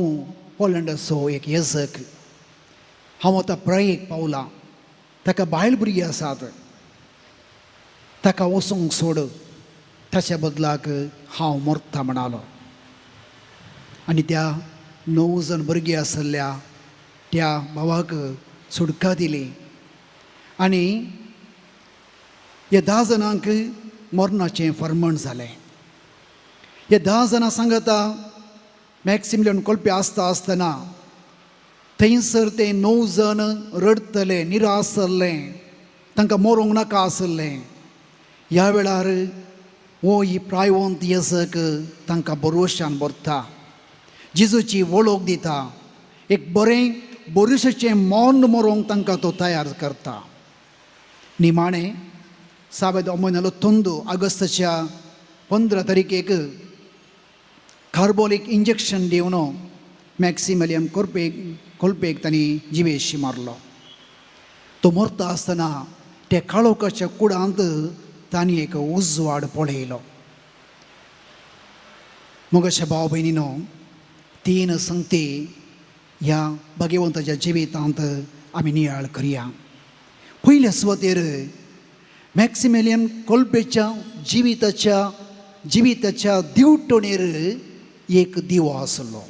Speaker 2: पोलंड असो एक येजक, हांव आतां प्रायेक पावलां, ताका बायल भुरगीं आसात, ताका वचूंक सोड, ताच्या बदलाक हांव मरता म्हणलो. आनी त्या 9 जण भुरगीं आसल्या त्या भावाक सुटका दिली आनी ह्या 10 जाणांक मरणाचें फर्मण जालें. ह्या 10 जाणां सांगता मॅक्सिमिलियन कोल्पे आसतना थंयसर ते 9 जण रडतले, निराश जाल्ले, तांकां मरूंक नाका आसलें. ह्या वेळार हो ही प्रायवंत येजक तांकां भरवशान भरता. जेजूची वळख दिता, एक बरें बरुशेचें मोन मरोंक तांकां तो तयार करता. निमाणें साबेद म्हयन्यालो तोंदू ऑगस्टाच्या 15 तारीखेक कार्बोलीक इंजेक्शन दिवन मॅक्सिमिलियन कोल्पेक तांणी जिवेशी मारलो. तो मरता आसतना त्या काळोखाच्या कुडांत तांणी एक उजवाड पळयलो. मोगाच्या भाव भयणीनो, 3 संगती ह्या भगवंताच्या जिवितांत आमी नियाळ करया. पयल्या सुवातेर मॅक्सिमिलियन कोल्पेच्या जिविताच्या दिवटणेर एक दिवो आसलो.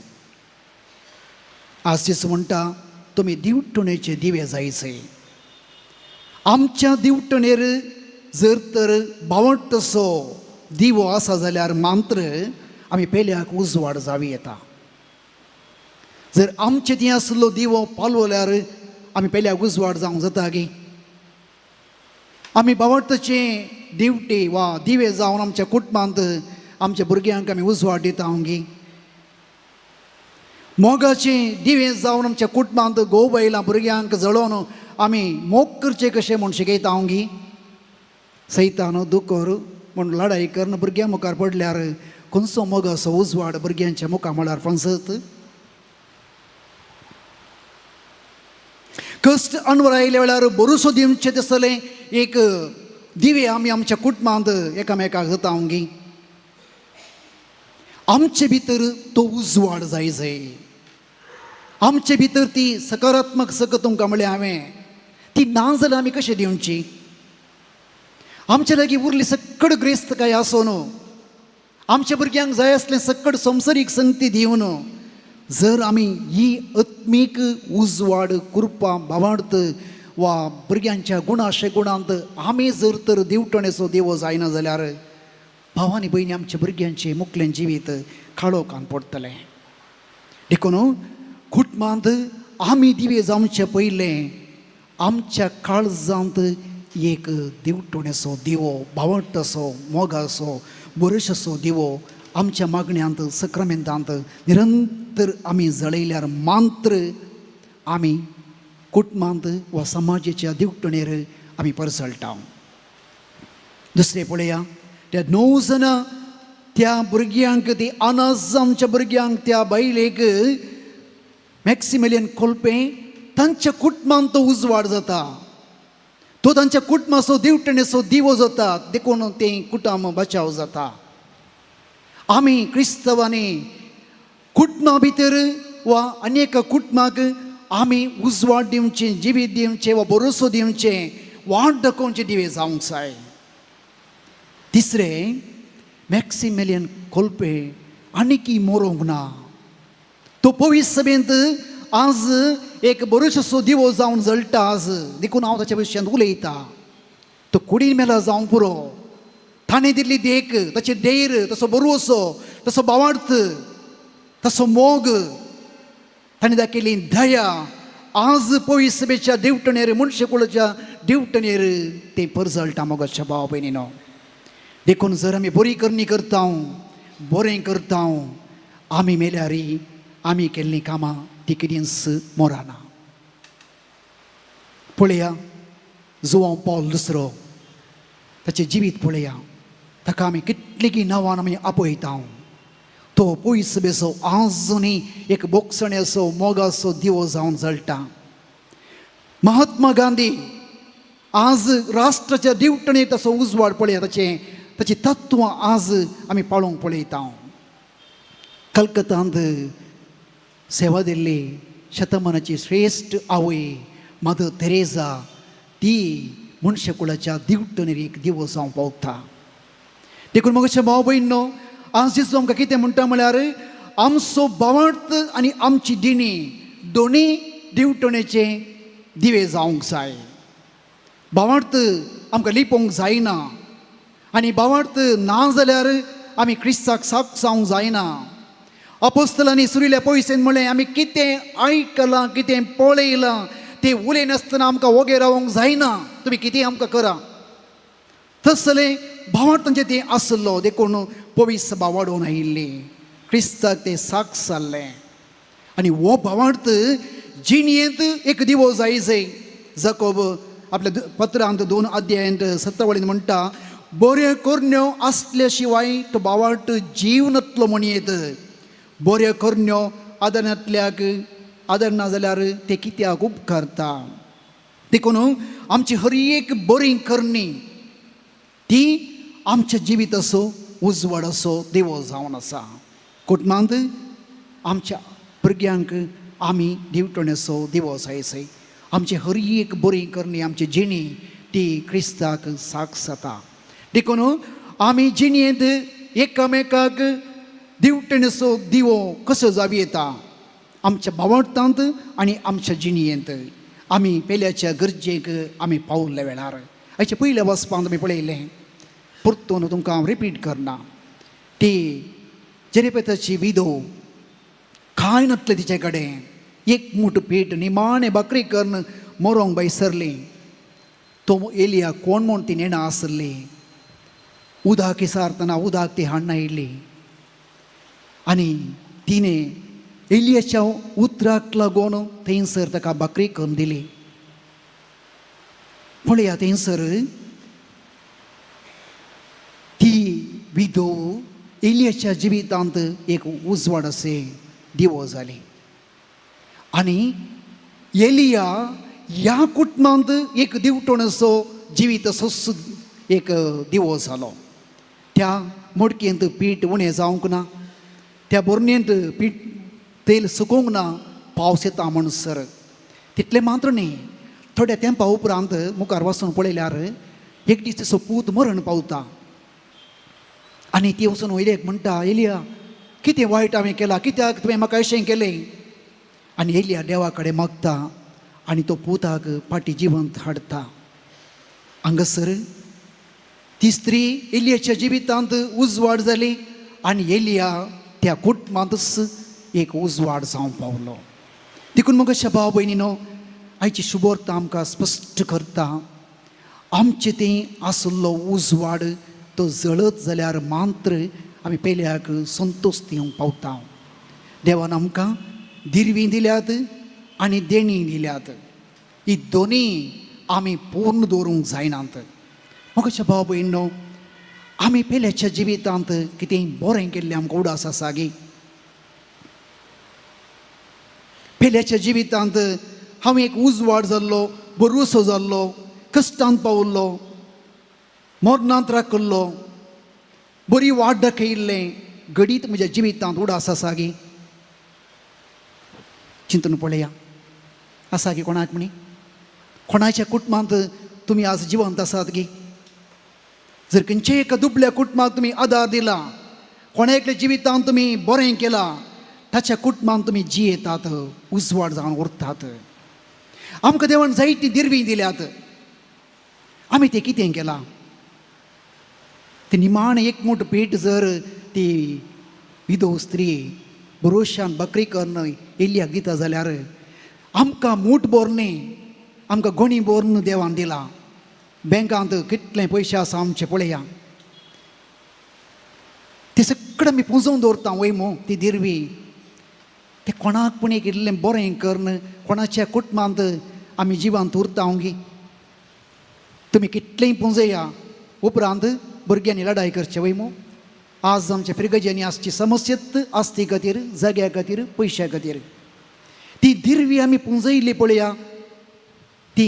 Speaker 2: आज दिस म्हणटा तुमी दिवटणेचे दिवे जायचे. आमच्या दिवटणेर जर तर बावटसो दिवो आसा जाल्यार मात्र आमी पेल्याक उजवाड जावी येता. जर आमचे ती आसलो दिवो पालवल्यार आमी पेल्याक उजवाड जावंक जाता गे. आमी बावटचे दिवटे वा दिवे जावन आमच्या कुटुंबांत आमच्या भुरग्यांक आमी उजवाड दिता गे. मोगाचे दिवे जावन आमच्या कुटुंबांत घोव बायलां भुरग्यांक जळोवन आमी मोग करचें कशें म्हूण शिकयता गे. सैतान दुकोर म्हूण लढाई करून भुरग्यां मुखार पडल्यार खंयचो मोगाचो उजवाड भुरग्यांच्या मुखार म्हळ्यार फसत. कश्ट अनवर आयल्या वेळार बरोसो दिवचे तसले एक दिवे आमी आमच्या कुटुंबांत एकामेकाक जाता गे. आमचे भितर तो उजवाड जाय. आमचे भितर ती सकारात्मक तुमकां म्हणलें हांवें, ती ना जाल्यार आमी कशें दिवची. आमचे लागीं उरली सक्कड ग्रेस्त काय आसोन आमच्या भुरग्यांक जाय आसलें सक्कड संवसारीक संगती दिवन जर आमी ही आत्मीक उजवाड कृपा भावार्थ वा भुरग्यांच्या गुणाशे गुणांत आमी जर तर दिवटणेचो दिवो जायना जाल्यार भावांनी भयणी आमच्या भुरग्यांचें मुखलें जिवीत काळोखान पडटलें. देखून कुटुंबांत आमी दिवे जावचे पयलें आमच्या काळजांत एक दिवटणेचो दिवो, भावटसो मोगाचो बरोसो दिवो आमच्या मागण्यांत सक्रामेंतांत निरंतर आमी जळयल्यार मात्र आमी कुटुंबांत वा समाजाच्या दिवटणेर आमी परसळटा. दुसरें पळया, त्या 9 जाणां त्या भुरग्यांक, ती अनाज आमच्या भुरग्यांक, त्या बायलेक मॅक्सिमिलियन कोल्पे तांच्या कुटुंबांत तो उजवाड जाता. तो तांच्या कुटुंबाचो दिवटणेचो दिवो जाता. देखून तें कुटुंब बचाव जाता. आमी क्रिस्तवांनी कुटुंबा भितर वा अनेक कुटुंबाक आमी उजवाड दिवचें, जिवीत दिवचें वा बरोसो दिवचें, वाट दाखोवचें दिवे जावंक जाय. तिसरें, मॅक्सिमिलियन कोल्पे आनीक मरोंक ना. तो पवित्र सभेंत आज एक बरोसो दिवो जावन जळटा. आज देखून हांव ताच्या विशयान उलयता. तो कुडीन मेला जावंक पुरो, ताणें दिल्ली देख, ताचे धैर्य, तसो बरोसो, तसो भावार्थ, तसो मोग, ताणें दाखयली दया आज पवित्र सभेच्या दिवटणेर, मनशेकुळाच्या दिवटणेर तें परजळटा. मोगाच्या भाव भयणीनो, देखून जर आमी बरी करणी करता, बरें करता, आमी मेल्यारी आमी केल्लीं कामां ती केदींच मोराना. पळया जुवांव पॉल दुसरो, ताचें जिवीत पळया. ताका आमी कितलीं नांवान आमी आपयता. तो पवित्र सभेचो आजुनी एक बोगसण्याचो मोगाचो दिवो जावन जळटा. महात्मा गांधी आज राष्ट्राच्या दिवटणेक ताचो उजवाड पळया. ताची तत्वां आज आमी पाळोवंक पळयता. कलकत्तांत सेवा दिल्ली शतमानाची श्रेश्ठ आवय मदर तेरेसा, ती मनशेकुळाच्या दिवटणेर एक दिवो जावं पावता. देखून मोगाच्या भाव भयणीनो, आज दिसू आमकां कितें म्हणटा म्हळ्यार आमचो भावार्थ आनी आमची दिणी दोनी दिवटणेचे दिवे जावंक जाय. भावार्थ आमकां लिपोवंक जायना आनी भावार्थ ना जाल्यार आमी क्रिस्ताक साक जावंक जायना. अपोस्तलांनी सुरिल्ल्या पयसेन म्हळें, आमी कितें आयकलां, कितें पळयलां तें उलयनासतना आमकां वोगे रावंक जायना. तुमी कितें आमकां करा. तसलें भावार्थांचें तें आसलो. देखून पवित्र सभा वाडोवन आयिल्ली. क्रिस्ताक ते साक्ष जाल्लें आनी हो भावार्थ जिणयेंत एक दिवो जायचे. जाकोब आपल्या पत्रांत 2 अध्यायांत 17 वळीन म्हणटा, बऱ्यो करण्यो आसल्या शिवाय तो भावार्थ जीव नातलो म्हणयेत. बऱ्यो करण्यो आदरणांतल्याक आदर ना जाल्यार ते कित्याक उपकारता. देखून आमची हर एक बरी करणी ती आमच्या जिविताचो उजवाड असो दिवो जावन आसा. कुटुंबांत आमच्या भुरग्यांक आमी दिवटण्याचो दिवो जायचे. आमची हर एक बरी करणी आमची जिणी ती क्रिस्ताक साक्ष जाता. देखून आमी जिणयेंत एकामेकाक दिवटण्याचो दिवो कसो जावी येता आमच्या भावार्थांत आनी आमच्या जिणयेंत. आमी पेल्याच्या गरजेक आमी पावल्ल्या वेळार हाचे पयल्या वचपांत आमी पळयलें, परतून तुमकां हांव रिपीट करना, ती जेरेपेताची विधो कांय नासलें तिचे कडेन, एक मूठ पीठ निमाणें भाकरी करून मरोंक बैसरली. तो एलिया कोण म्हूण ती नेणा आसली. उदक इसारतना उदक ती हाडून आयिल्ली आनी तिणें एलियाच्या उतराक लागून थंयसर ताका भाकरी करून दिली. पळया थंयसर ती विधो एलियाच्या जिवितांत एक उजवाड असे दिवो जाली. आनी एलिया ह्या कुटुंबांत एक दिवटण असो जिवीत असो एक दिवो जालो. त्या मडकेंत पीठ उणें जावंक ना, त्या बोरनेंत पीठ तेल सुकोवंक ना, पावस येता म्हणसर. तितलें मात्र न्ही, थोड्या तेंपा उपरांत मुखार वचून पळयल्यार एक दीस तिचो पूत मरण पावता. आनी ती वचून एलियाक म्हणटा, एलिया कितें वायट हांवें केलां, कित्याक तुवें म्हाका अशें केलें. आनी एलिया देवा कडेन मागता आनी तो पुताक फाटीं जिवंत हाडटा. हांगासर ती स्त्री एलियाच्या जिवितांत उजवाड जाली आनी एलिया त्या कुटुंबांतच एक उजवाड जावं पावलो. देखून मग अशा भाव भयणीनो, आयची शुभोर्त आमकां स्पश्ट करता, आमचें तें आसलो उजवाड तो जळत जाल्यार मात्र आमी पेल्याक संतोश दिवंक पावता. देवान आमकां दिरवी दिल्यात आनी देणी दिल्यात, ही दोनी आमी पूर्ण दवरूंक जायनात. मग अशा भाव भयणीनो, आमी पेल्याच्या जिवितांत कितेंय बरें केल्लें आमकां उडास आसा गे. पेल्याच्या जिवितांत हांव एक उजवाड जाल्लो, बरोसो जाल्लो, कश्टांत पावल्लो, मरणांत राखल्लो, बरी वाट दाखयिल्लें घडीत म्हज्या जिवितांत उडास आसा गे. चिंतून पळया, आसा गे कोणाक म्हणी? कोणाच्या कुटुंबांत तुमी आज जिवंत आसात गे? जर खंयच्या एका दुबळ्या कुटुंबाक तुमी आदार दिला, कोणा एकल्या जिवितांत तुमी बरें केलां, ताच्या कुटुंबांत तुमी जियेतात, उजवाड जावन उरतात. आमकां देवान जायती दिरवी दिल्यात, आमी तें कितें केलां? ते निमाण एक मूठ पीठ जर ती विधो स्त्री भरोशान बकरी करून एलियाक दिता जाल्यार आमकां मूठ बोरणी, आमकां गोणी बोरन देवान दिला. बँकांत कितले पयशे आसा आमचे पळया, ते सगळें आमी पुंजोवन दवरता वयमो ती दिरवी. ते कोणाक पूण एक इल्लें बरें करून कोणाच्या कुटुंबांत आमी जिवांत उरता गे. तुमी कितलेंय पुंजया, उपरांत भुरग्यांनी लढाई करचे वयमो. आज आमच्या फ्रिगजांनी आसची समस्येत आस्ती खातीर, जाग्या खातीर, पयशा खातीर. ती दिरवी आमी पुंजयली पळया, ती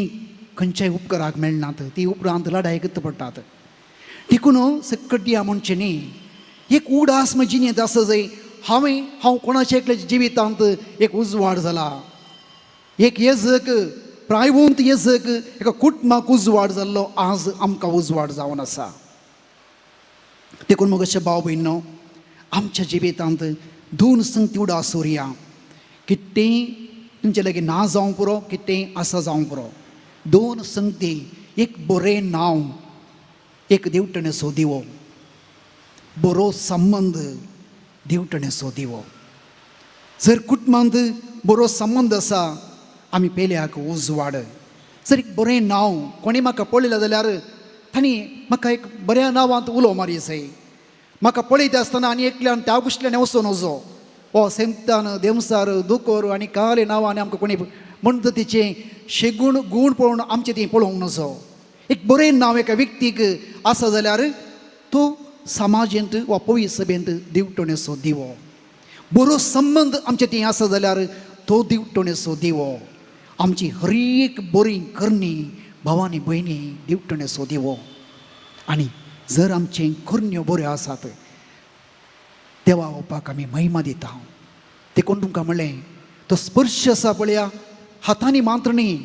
Speaker 2: खंयच्याय उपकाराक मेळनात, ती उपरांत लढाई करता पडटात. देखून सकट या म्हणचे न्ही, एक उडास म्हजी जिणेंत आसा जंय हांव कोणाच्या एकल्या जिवितांत एक उजवाड जाला, एक येजक प्रायवंत येजक एका कुटुंबाक उजवाड जाल्लो आज आमकां उजवाड जावन आसा. देखून मग अशें भाव भयणो, आमच्या जिवितांत दोन संगती उडास उरया. कितेंय तुमचे लागीं ना जावं पुरो, कितेंय आसा जावं पुरो, दोन संगती, एक बरें नांव, एक दिवटणेचो दिवो, बरो संबंद, दिवटणेचो दिवो. जर कुटुंबांत बरो संबंद आसा, आमी पेल्याक उजवाड. जर एक बरें नांव कोणी म्हाका पळयलें जाल्यार तांणी म्हाका एक बऱ्या नांवांत उलो मारी जाय. म्हाका पळयता आसतना आनी एकल्यान त्या कुशल्यान वचून नजो हो सेमतान देवसार दुकोर आनी काले नांवांनी आमकां कोणी म्हणटा तिचे शेगूण गूण पळोवन आमचें ती पळोवंक नजो एक बरें नांव एका व्यक्तीक आसा जाल्यार तो समाजेंत वा पवी सभेंत दिवटणेचो दिवो बरो संबंद आमचे ती आसा जाल्यार तो दिवटणेचो दिवो आमची हर एक बरी करणी भावांनी भयणी दिवटणेचो दिवो आनी जर आमचे करण्यो बऱ्यो आसात देवा ओपाक आमी महिमा दिता ते कोण तुमकां म्हणलें तो स्पर्श आसा पळया हातांनी मात्र न्ही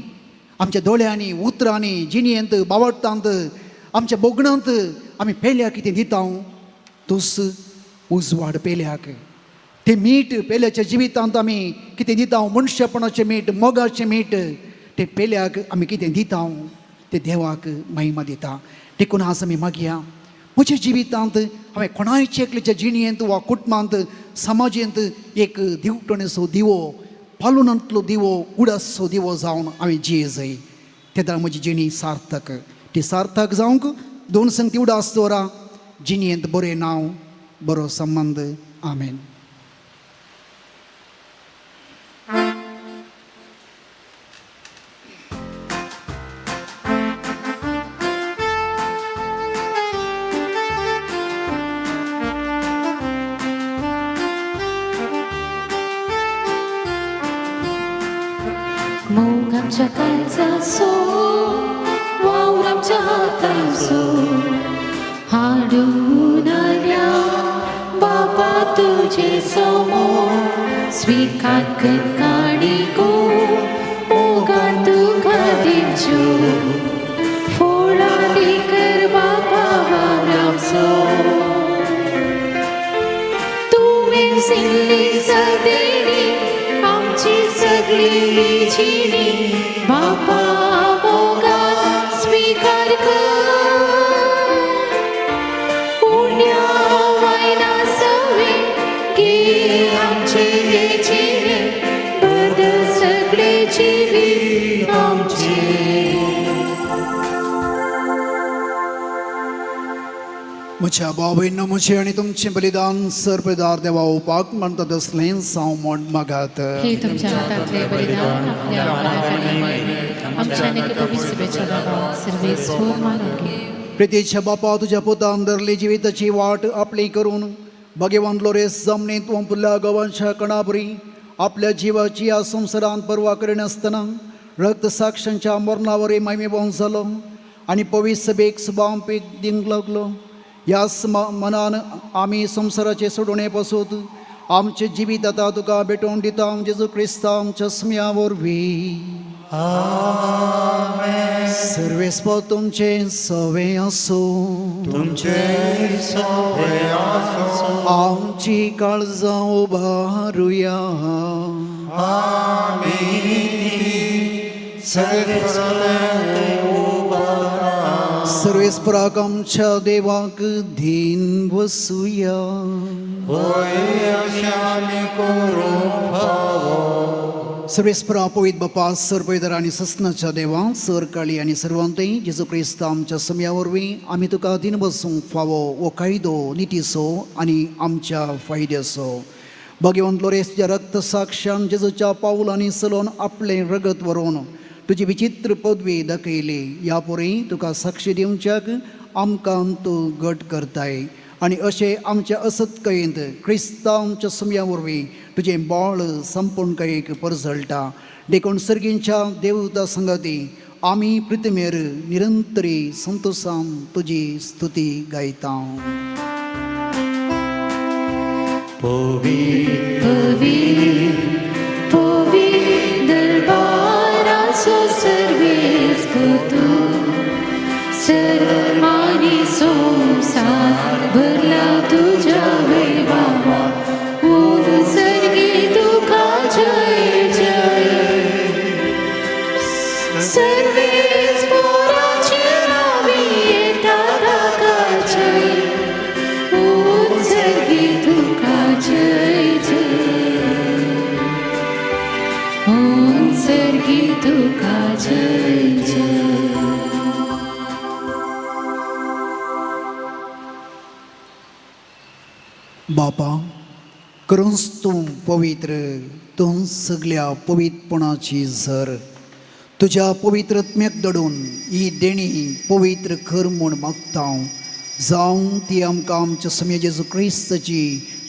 Speaker 2: आमच्या दोळ्यांनी उतरांनी जिणयेंत बावडटांत आमच्या बोगणांत आमी पेल्याक कितें दिता तोच उजवाड पेल्याक ते मीठ पेल्याच्या जिवितांत आमी कितें दिता मनशापणाचें मीठ मोगाचें मीठ ते पेल्याक आमी कितें दिता ते देवाक महिमा दिता देखून आज आमी मागया म्हज्या जिवितांत हांवें कोणायचे एकल्याच्या जिणयेंत वा कुटुंबांत समाजेंत एक दिवटणेचो दिवो पालुनांतलो दिवो उडासो दिवो जावन हांवें जिये जाय तेन्ना म्हजी जिणी सार्थक ती सार्थक जावंक दोन संगती उडास दवरा जिणयेंत बरें नांव बरो संबंद आमेन
Speaker 4: मोग आमच्या काळजाचो वावर आमच्या हाताचो हाडून आल्या बाबा तुझे समोर स्वीकार कर काणी गो मोगा तुका दिवच्यो फोडादी कर बाबा वावराचो तुवें सिल्ली सदेणी आमची सगळी जिणी बापा मोगा स्वीकार कर पुण्या वायना सवे घे आमचे जिणे बदल सगळे जिवी आमचे
Speaker 2: म्हज्या भाव भयण म्हजें आनी तुमचें बलिदान सर्पदार देवा ओपाक म्हणटा तसलें साव म्हण मागात
Speaker 4: हे तुमच्या हातातले बलिदान आपल्या आमच्या अनेक पवित्र सभेच्या नावात सर्वेश्वर मागे
Speaker 2: प्रितीच्या बापा तुझ्या पुतान धरली जिविताची वाट आपली करून भगवान लोरेस जमनीत तूं फुल्या गवांच्या कणाबरी आपल्या जिवाची ह्या संवसारांत परवा करिनासतना रक्त साक्षांच्या मरणावरी महिमेभाव जालो आनी पवित्र सभेक सुबाम पीक दिवंक लागलो ह्या मनान आमी संवसाराचे सोडोवणे पासून आमचे जिवीत आतां तुका भेटोवन दिता जेजू क्रिस्ता आमच्या स्मिया वरवीं सर्वेस्प तुमचे सवे आसो
Speaker 3: तुमचे सोवे आसो
Speaker 2: आमची काळजां उबारुया सर्वेस्पराक आमच्या देवाक धीन वसूया सर्वेस्परा पवित्र बापा सरपैदर आनी ससनाच्या देवा सर काळी आनी सर्वांतय जेजू क्रिस्त आमच्या समया वरवीं आमी तुका दिन बसूंक फावो वो कायदो नितीचो आनी आमच्या फायद्याचो भगवंत लोरेसच्या रक्त साक्षान जेजूच्या पावलांनी चलोवन आपलें रगत व्हरून तुजी विचित्र पदवी दाखयली ह्या पोरय तुका साक्षी दिवच्याक आमकां तूं घट करताय आनी अशें आमच्या असतकयेंत क्रिस्तांच्या समया वरवीं तुजें बाळ संपूर्णकयेक परजळटा देखून सर्गींच्या देवता संगती आमी पृथ्वीर निरंतरी संतोशान तुजी स्तुती गायता
Speaker 4: दरबाराचो सर्वेस्प तूं सर्वांनी संसार भरला तुझ्या वैभवा ओन सर्गी तुका जय जय सर्वेस्पराची नावी येता ताका जय ओन सर्गी तुका जय जय
Speaker 2: बापा करूनच तूं पवित्र, तूं सगळ्या पवित्रपणाची झर. तुज्या पवित्रत्म्याक दडून ही देणी पवित्र कर म्हूण मागता जावं ती आमकां आमच्या समय जेजू क्रिस्ताची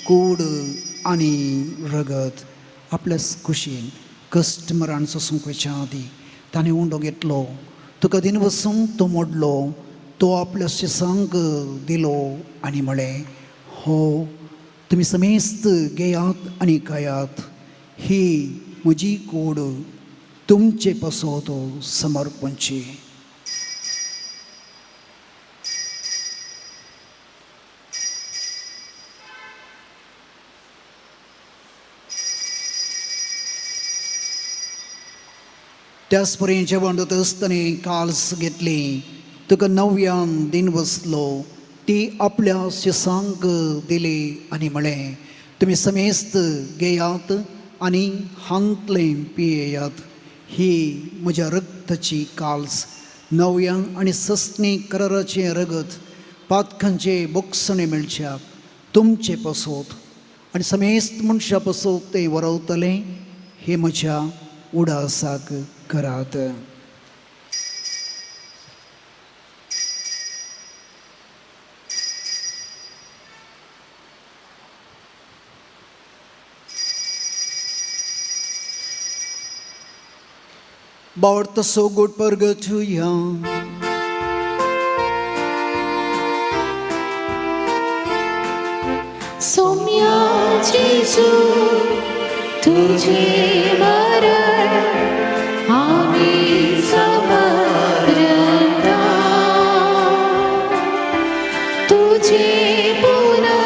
Speaker 2: कूड आनी रगत. आपल्या खुशेन कश्ट मरण सोसूंक वच्या आदी ताणें उंडो घेतलो, तुका दिन वसून तो मोडलो, तो आपल्या शिसांक दिलो आनी म्हळें, हो तुमी समेस्त घेयात आनी खायात, ही म्हजी कूड तुमचे पासत समर्पणची. त्याच परेन जेवण दित आसतना काल्स घेतली, तुका नव्यान दिन बसलो, ती आपल्या शिसांक दिली आनी म्हळें, तुमी समेस्त घेयात आनी हांतलें पियेयात, ही म्हज्या रगताची काल्स, नव्यान आनी सस्नी कराराचें रगत, पातकांचे बोगसणे मेळच्याक तुमचे पासत आनी समेस्त मनशा पासत तें वरवतलें, हे म्हज्या उडासाक करात. Borta so good purgatoria.
Speaker 5: Soumya जेजू तुझे मरण आम्ही समर्पता, तुझे पुनर्जीवन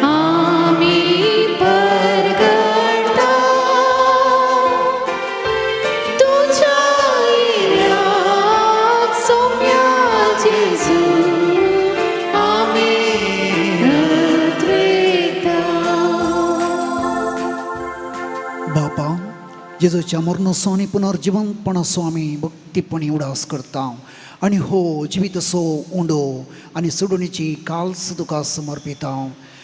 Speaker 5: आम्ही परगटा, तुझ्या इल्यात सौम्या जेजू आम्ही रत्वेता.
Speaker 2: बापा जेजूच्या मरणसो आनी पुनर्जिवंतपणासो आमी भक्तीपणी उडास करता आनी हो जिवीत असो उंडो आनी सोडुणीची काल्स तुका समर्पिता.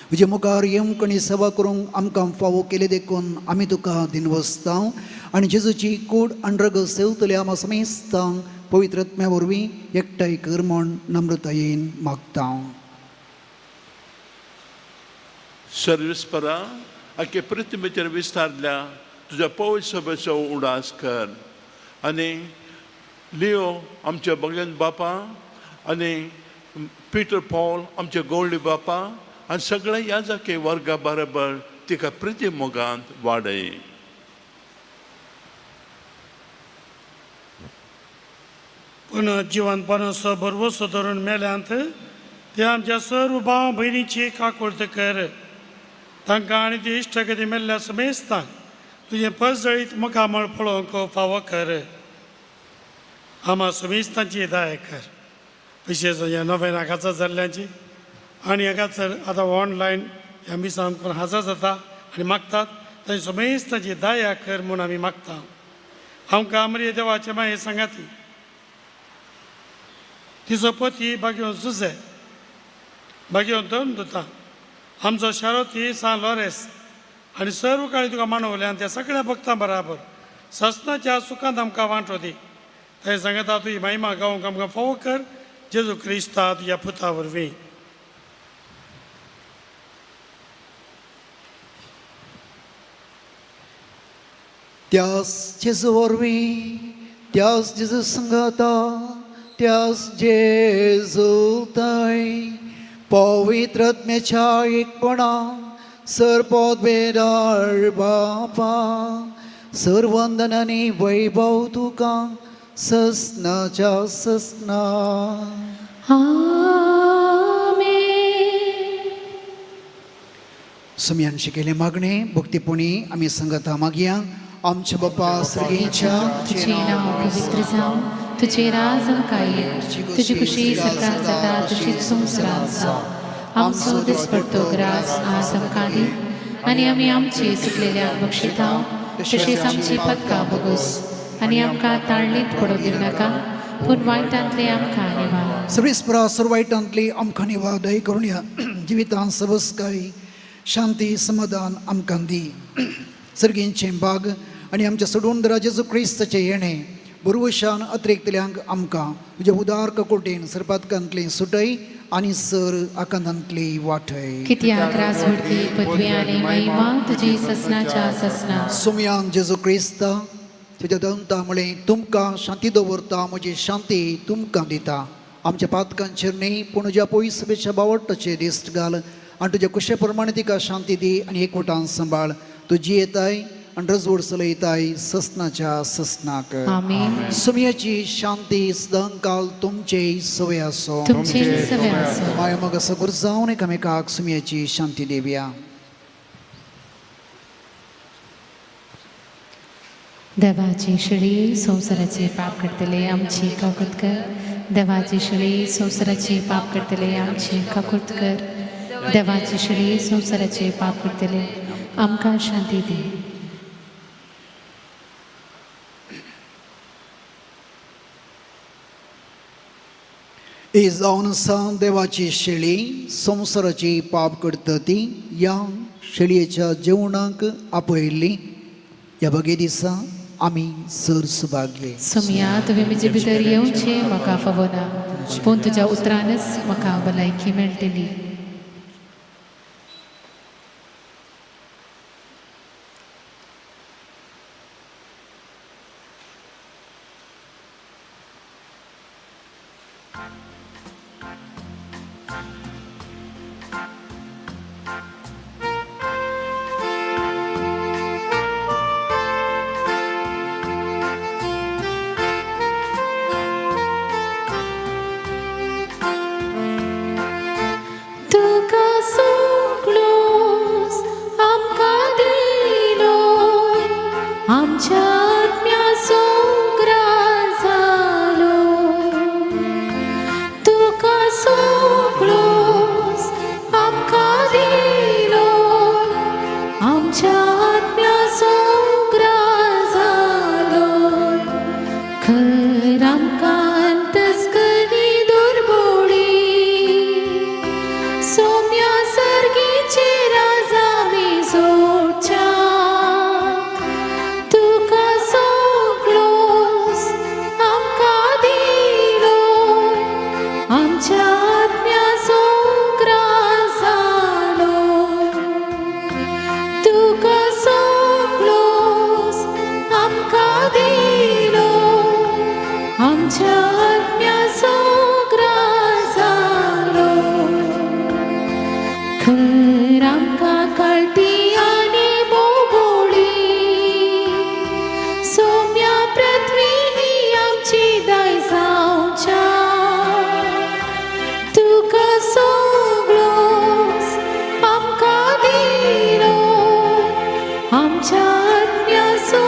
Speaker 2: म्हजे मुखार येवंक आनी सेवा करूंक आमकां फावो केले देखून आमी तुका दिनवसता आनी जेजूची कूड आनी रगत सेवतले आमा समेस्तांक पवित्रत्म्या वरवीं एकठांय कर म्हूण नम्रतायेन मागता.
Speaker 8: सर्वेस्परा आख्या पृथ्वीचेर विस्तारल्या तुज्या पवित्र सभेचो उडास कर आनी लिओ आमचे भगवंत बापा आनी पिटर पॉल आमचे गवळी बापा आनी सगळे याजके वर्गा बरोबर तिका प्रिती मोगांत वाडय.
Speaker 1: पुनर्जिवंतपणाचो भरवोसो धरून मेल्यांत ते आमच्या सर्व भाव भयणीची काकुळट कर. तांकां आनी ती इश्टगती मेल्ल्या समेस्तांक तुजें पसजळीत मुखामळ पळोवंक फावो कर. आमा समेस्तांची दया कर. विशेष ह्या नव्या हाका जाल्ल्यांची आनी हाका आतां ऑनलायन ह्या मिसान करून हाजर जाता आनी मागतात तांची समेस्तांची दया कर म्हूण आमी मागता. आमकां आमरी देवाचे माये सांगाती तिचो पती भाग्यवंत जुझे, भाग्यवंत दोता, आमचो शारोती सान लॉरेस आनी सर्व काळी तुका मानवले आनी त्या सगळ्या भक्तां बराबर ससनाच्या सुखांत आमकां वांटो दी. थंय सांगता तुजी महिमा गावंक आमकां फावो कर जेजू क्रिस्ता तुज्या पुता वरवीं.
Speaker 2: त्यास जेजू वरवीं, त्यास जेजू संगता, त्यास जेजू थंय पवित्रत्म्याच्या एकपणा सरपद बेदार बापा सर्वंदनांनी वैभव तुका ससनाच्या ससना.
Speaker 5: आमेन.
Speaker 2: सुमयान शिकेले मागणे भक्तीपणी आमी संगता मागया. आमच्या बापा सर्गेच्या
Speaker 4: तुझे नाव पवित्र जावं, तुझे राज आमकां येवं, तुजी कुशी सकाळ जाता तशीच संवसारांत जावं. आमचो दिसपडटो ग्रास आज आमकां दी आनी आमी आमची चुकलेल्यांक बक्षिता तशीच आमची पदकां भोगूस आनी आमकां ताळणीत पडूंक दिवं नाका पूण वायटांतले आमकां निवार
Speaker 2: सर्वेस्परा सर्वायटांतली आमकां निवार दय करून या जिवितांत सबसकाळी शांती समाधान आमकां दी. सर्गींचे बाग आनी आमच्या सोडून जेजू क्रिस्ताचे येणे बरोवशान अतिरिक्तल्यांक आमकां तुज्या उदार ककोटेन सरपातकांतली सुटय आनी सर आकांतांतली वाटय.
Speaker 4: कित्याक राजवडती पदवी आनी महिमा तुजी ससनाच्या ससना.
Speaker 2: सोम्यान जेजू क्रिस्ता तुज्या दंता मुळे तुमकां शांती दवरता म्हजी शांती तुमकां दिता. आमच्या पातकांचेर न्ही पूण तुज्या पयस बावट्टाचेर दिश्ट घाल आनी तुज्या कुशे प्रमाणे तिका शांती दी आनी एकवटान सांबाळ. तुजी येताय आनी रजवड चलयताय ससनाच्या ससनाक.
Speaker 4: आमीन.
Speaker 2: सोम्याची शांती सदांकाल तुमचे सवय आसो.
Speaker 4: तुमचे सवे आसो.
Speaker 2: माय मग सगुर जावन एकामेकाक सोम्याची शांती देवया.
Speaker 4: देवाची शिडी संवसाराचे पाप करतले आमची काकुत कर. देवाची शिडी संवसाराचे पाप करतले आमची काकुत कर. देवाची शिडी संवसाराचे पाप करतले आमकां शांती दी.
Speaker 2: ही जावन आसा देवाची शेळी संवसाराची पाप करता ती या शेळयेच्या जेवणाक आपयल्ली. ह्या बगे दिसा आमी सर सुभाग्य.
Speaker 4: सोम्या तुवें म्हजे भितर येवचें म्हाका फावो ना पूण तुज्या उतरानच म्हाका भलायकी मेळटली.
Speaker 5: तुका सगळोस आमकां दिलो आमच्या आत्म्याचो ग्रास जालो. तुका सगळोस आमकां दिलो आमच्या आत्म्याचो ग्रास जालो. खर आमकां तस्करी दुर्बोडी सोम्या सर्गीचे राजा मी जोडच्या. तुका सगळोस आमकां दिलो आमच्या आत्म्याचो ग्रास जालो. तुका सगळोस आमकां दिलो आमच्या आत्म्याचो ग्रास जालो. खर आमकां कळटी आनी बोबोळी सोम्या पृथ्वी ही आमची दाय जावच्या. तुका सगळोस आमकां दिलो आमच्या आत्म्याचो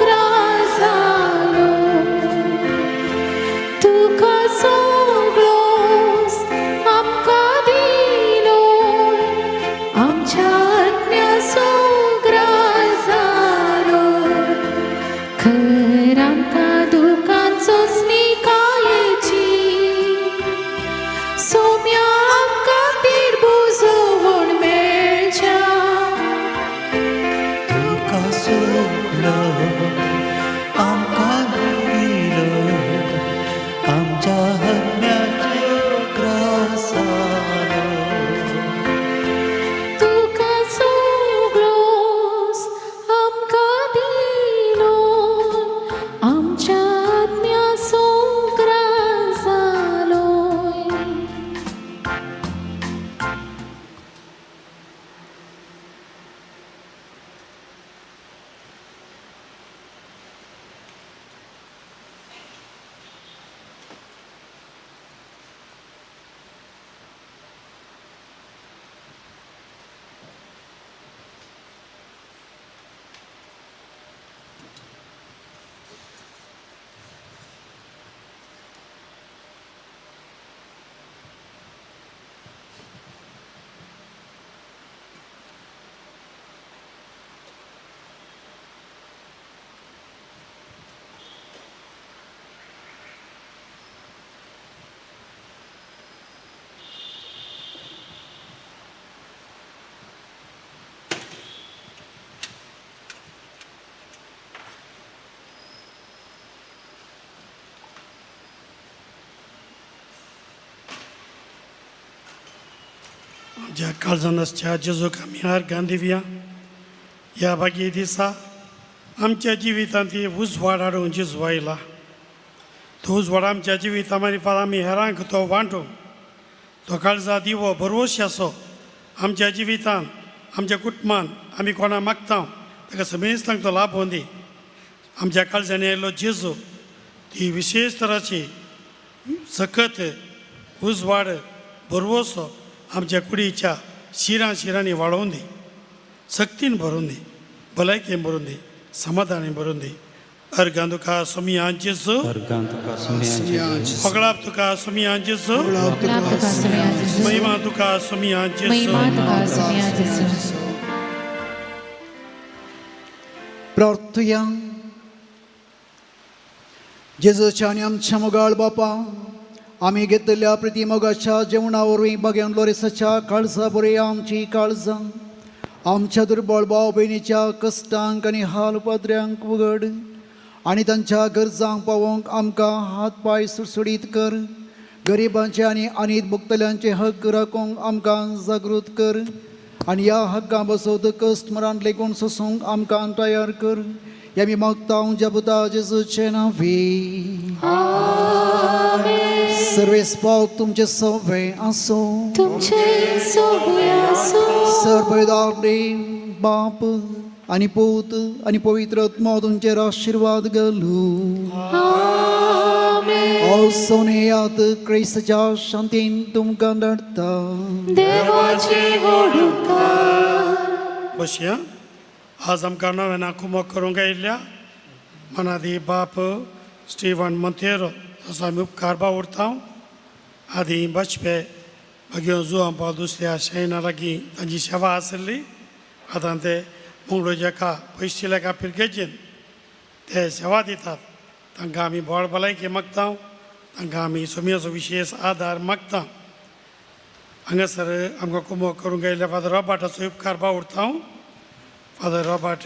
Speaker 5: ग्रास जालो. तुका सगळोस आमकां दिलो आमच्या आत्म्याचो ग्रास जालो. खर आमकां दुखांचो स्निकायेची सोम्या आमकां तीर बुजोवण मेळच्या.
Speaker 3: तुका सगळो आमकां दिलो आमच्या आत्म्याचो ग्रास जालो.
Speaker 5: तुका
Speaker 1: आमच्या काळजानासच्या जेजूक आमी अर्घां दिवया. ह्या बागे दिसा आमच्या जिवितांत उजवाड हाडून जेजू आयला. तो उजवाड आमच्या जिविता मार्फत आमी हेरांक तो वांटूंक तो काळजा दिवो बरोवशी असो आमच्या जिवितांत आमच्या कुटुंबान आमी कोणा मागता ताका समेस्तांक तो लाभोवन दी. आमच्या काळजांनी आयिल्लो जेजू ती विशेष तराची सखत उजवाड बरोवसो आमच्या कुडीच्या शिरांनी वाळोवन दी. सक्तीन भरून दी, भलायकेन भरून दी, समाधानान भरून दी. अर्गां तुका सोमियान जेजू,
Speaker 3: अर्गां तुका सोमियान जेजू,
Speaker 1: होगळाप तुका सोमियान जेजू,
Speaker 4: Clap तुका सोमिया जेजू.
Speaker 1: महिमा तुका सोमियान जेजू.
Speaker 4: महिमा तुका सोमिया जेजू.
Speaker 2: प्रार्थया. जेजूच्या आनी आमच्या मोगाळ बापा, आमी घेतलेल्या प्रतिमोगाच्या जेवणावरवीं भगवान लोरेसाच्या काळजा बरे आमची काळजां आमच्या दुर्बळ भाव भयणीच्या कश्टांक आनी हाल पाद्र्यांक उगड आनी तांच्या गरजांक पावोवंक आमकां हात पाय सुडसुडीत कर. गरिबांचे आनी अनीत भुगतल्यांचे हक्क राखूंक आमकां जागृत कर आनी ह्या हक्कां बसोत कश्ट मरान लेगून सोसूंक आमकां तयार कर. हे आमी मागता तुज्या पुता जेजूचे नांवी. सर्वेस्पाक तुमचे सवे आसो.
Speaker 5: तुमचे सोबे आसो.
Speaker 2: सर्वदारे बाप आनी पूत आनी पवित्र आत्मा तुमचेर आशिर्वाद घालू. सोनेयात क्रिस्ताच्या शांतीन तुमकां धाडटा.
Speaker 5: देवाचे गोडूकार.
Speaker 1: बसया. आज आमकां नव्यान कुमक करूंक आयिल्ल्या मनादी बाप स्टीवन मंतेरो ताचो आमी उपकार बावुरता. आदी बचपे भगयो जुवां पाव दुसऱ्या शायना लागीं तांची सेवा आसली. आतां ते मुंगडो जेका पयशे लेका पिरगेचेन ते सेवा दितात. तांकां आमी बळ भलायकी मागता. तांकां आमी सोमियाचो विशेश आदार मागता. हांगासर आमकां कुमक करूंक आयिल्ल्या फादर रॉबर्टाचो उपकार बावुरता. फादर रॉबर्ट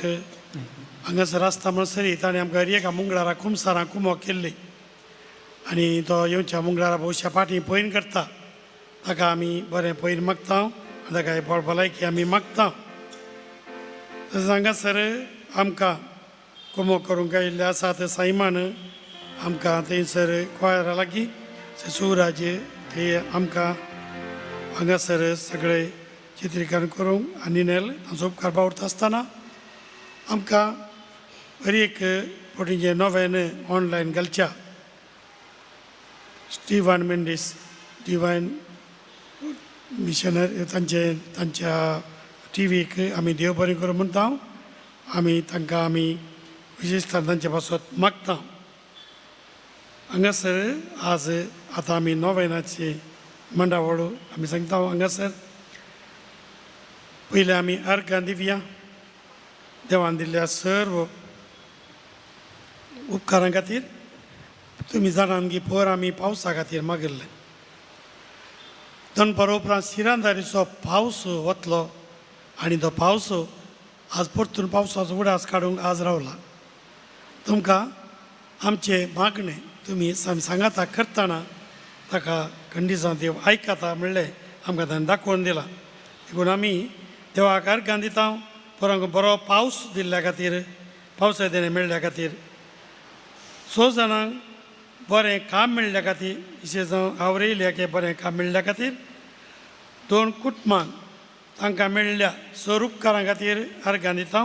Speaker 1: हांगासर आसता म्हणसरी ताणें आमकां एका मुंगळारा कुमसारां कुमक केल्ली आनी तो येवच्या मुंगळारा भोवशा फाटीं पयन करता. ताका आमी बरें पयन मागता आनी ताका बळ भलायकी आमी मागता. तशेंच हांगासर आमकां कुमक करूंक आयिल्ले आसात सायमान आमकां थंयसर कोयरा लागीं सुराज हे आमकां हांगासर सगळे चित्रीकरण करूंक आनी नेल तांचो उपकार बावुरता आसतना आमकां बरी एक पोटीचें नवें ऑनलायन घालच्या स्टीवन मेंडीस डिवायन मिशनर तांच्या टीव्हीक आमी देव बरें करूं म्हणटा. आमी तांकां आमी विशेशतान तांचे पासत मागता. हांगासर आज आतां आमी नोवेनाची मंडावळो आमी सांगता. हांगासर पयले आमी अर्घां दिवया. देवान दिल्ल्या सर्व उपकारां खातीर. तुमी जाणान की पयर आमी पावसा खातीर मागिल्लें. दनपार उपरांत सिरांदारीचो पावस वतलो आनी तो पावस आज परतून पावसाचो उडास काडूंक आज रावला. तुमकां आमचे मागणें तुमी सांगाता करतना ताका खंडीचा देव आयकता म्हणलें आमकां ताणें दाखोवन दिलां. देखून आमी देवाक अर्घां दिता. बरो पावस दिल्ल्या खातीर पावसा दिणें मेळ्ळ्या खातीर 6 जाणांक बरें काम मेळ्ळ्या खातीर विशेश जावं आवरेल्याक बरें काम मेळ्ळ्या खातीर 2 कुटुंबांक तांकां मेळ्ळ्या 6 उपकारां खातीर अर्घां दिता.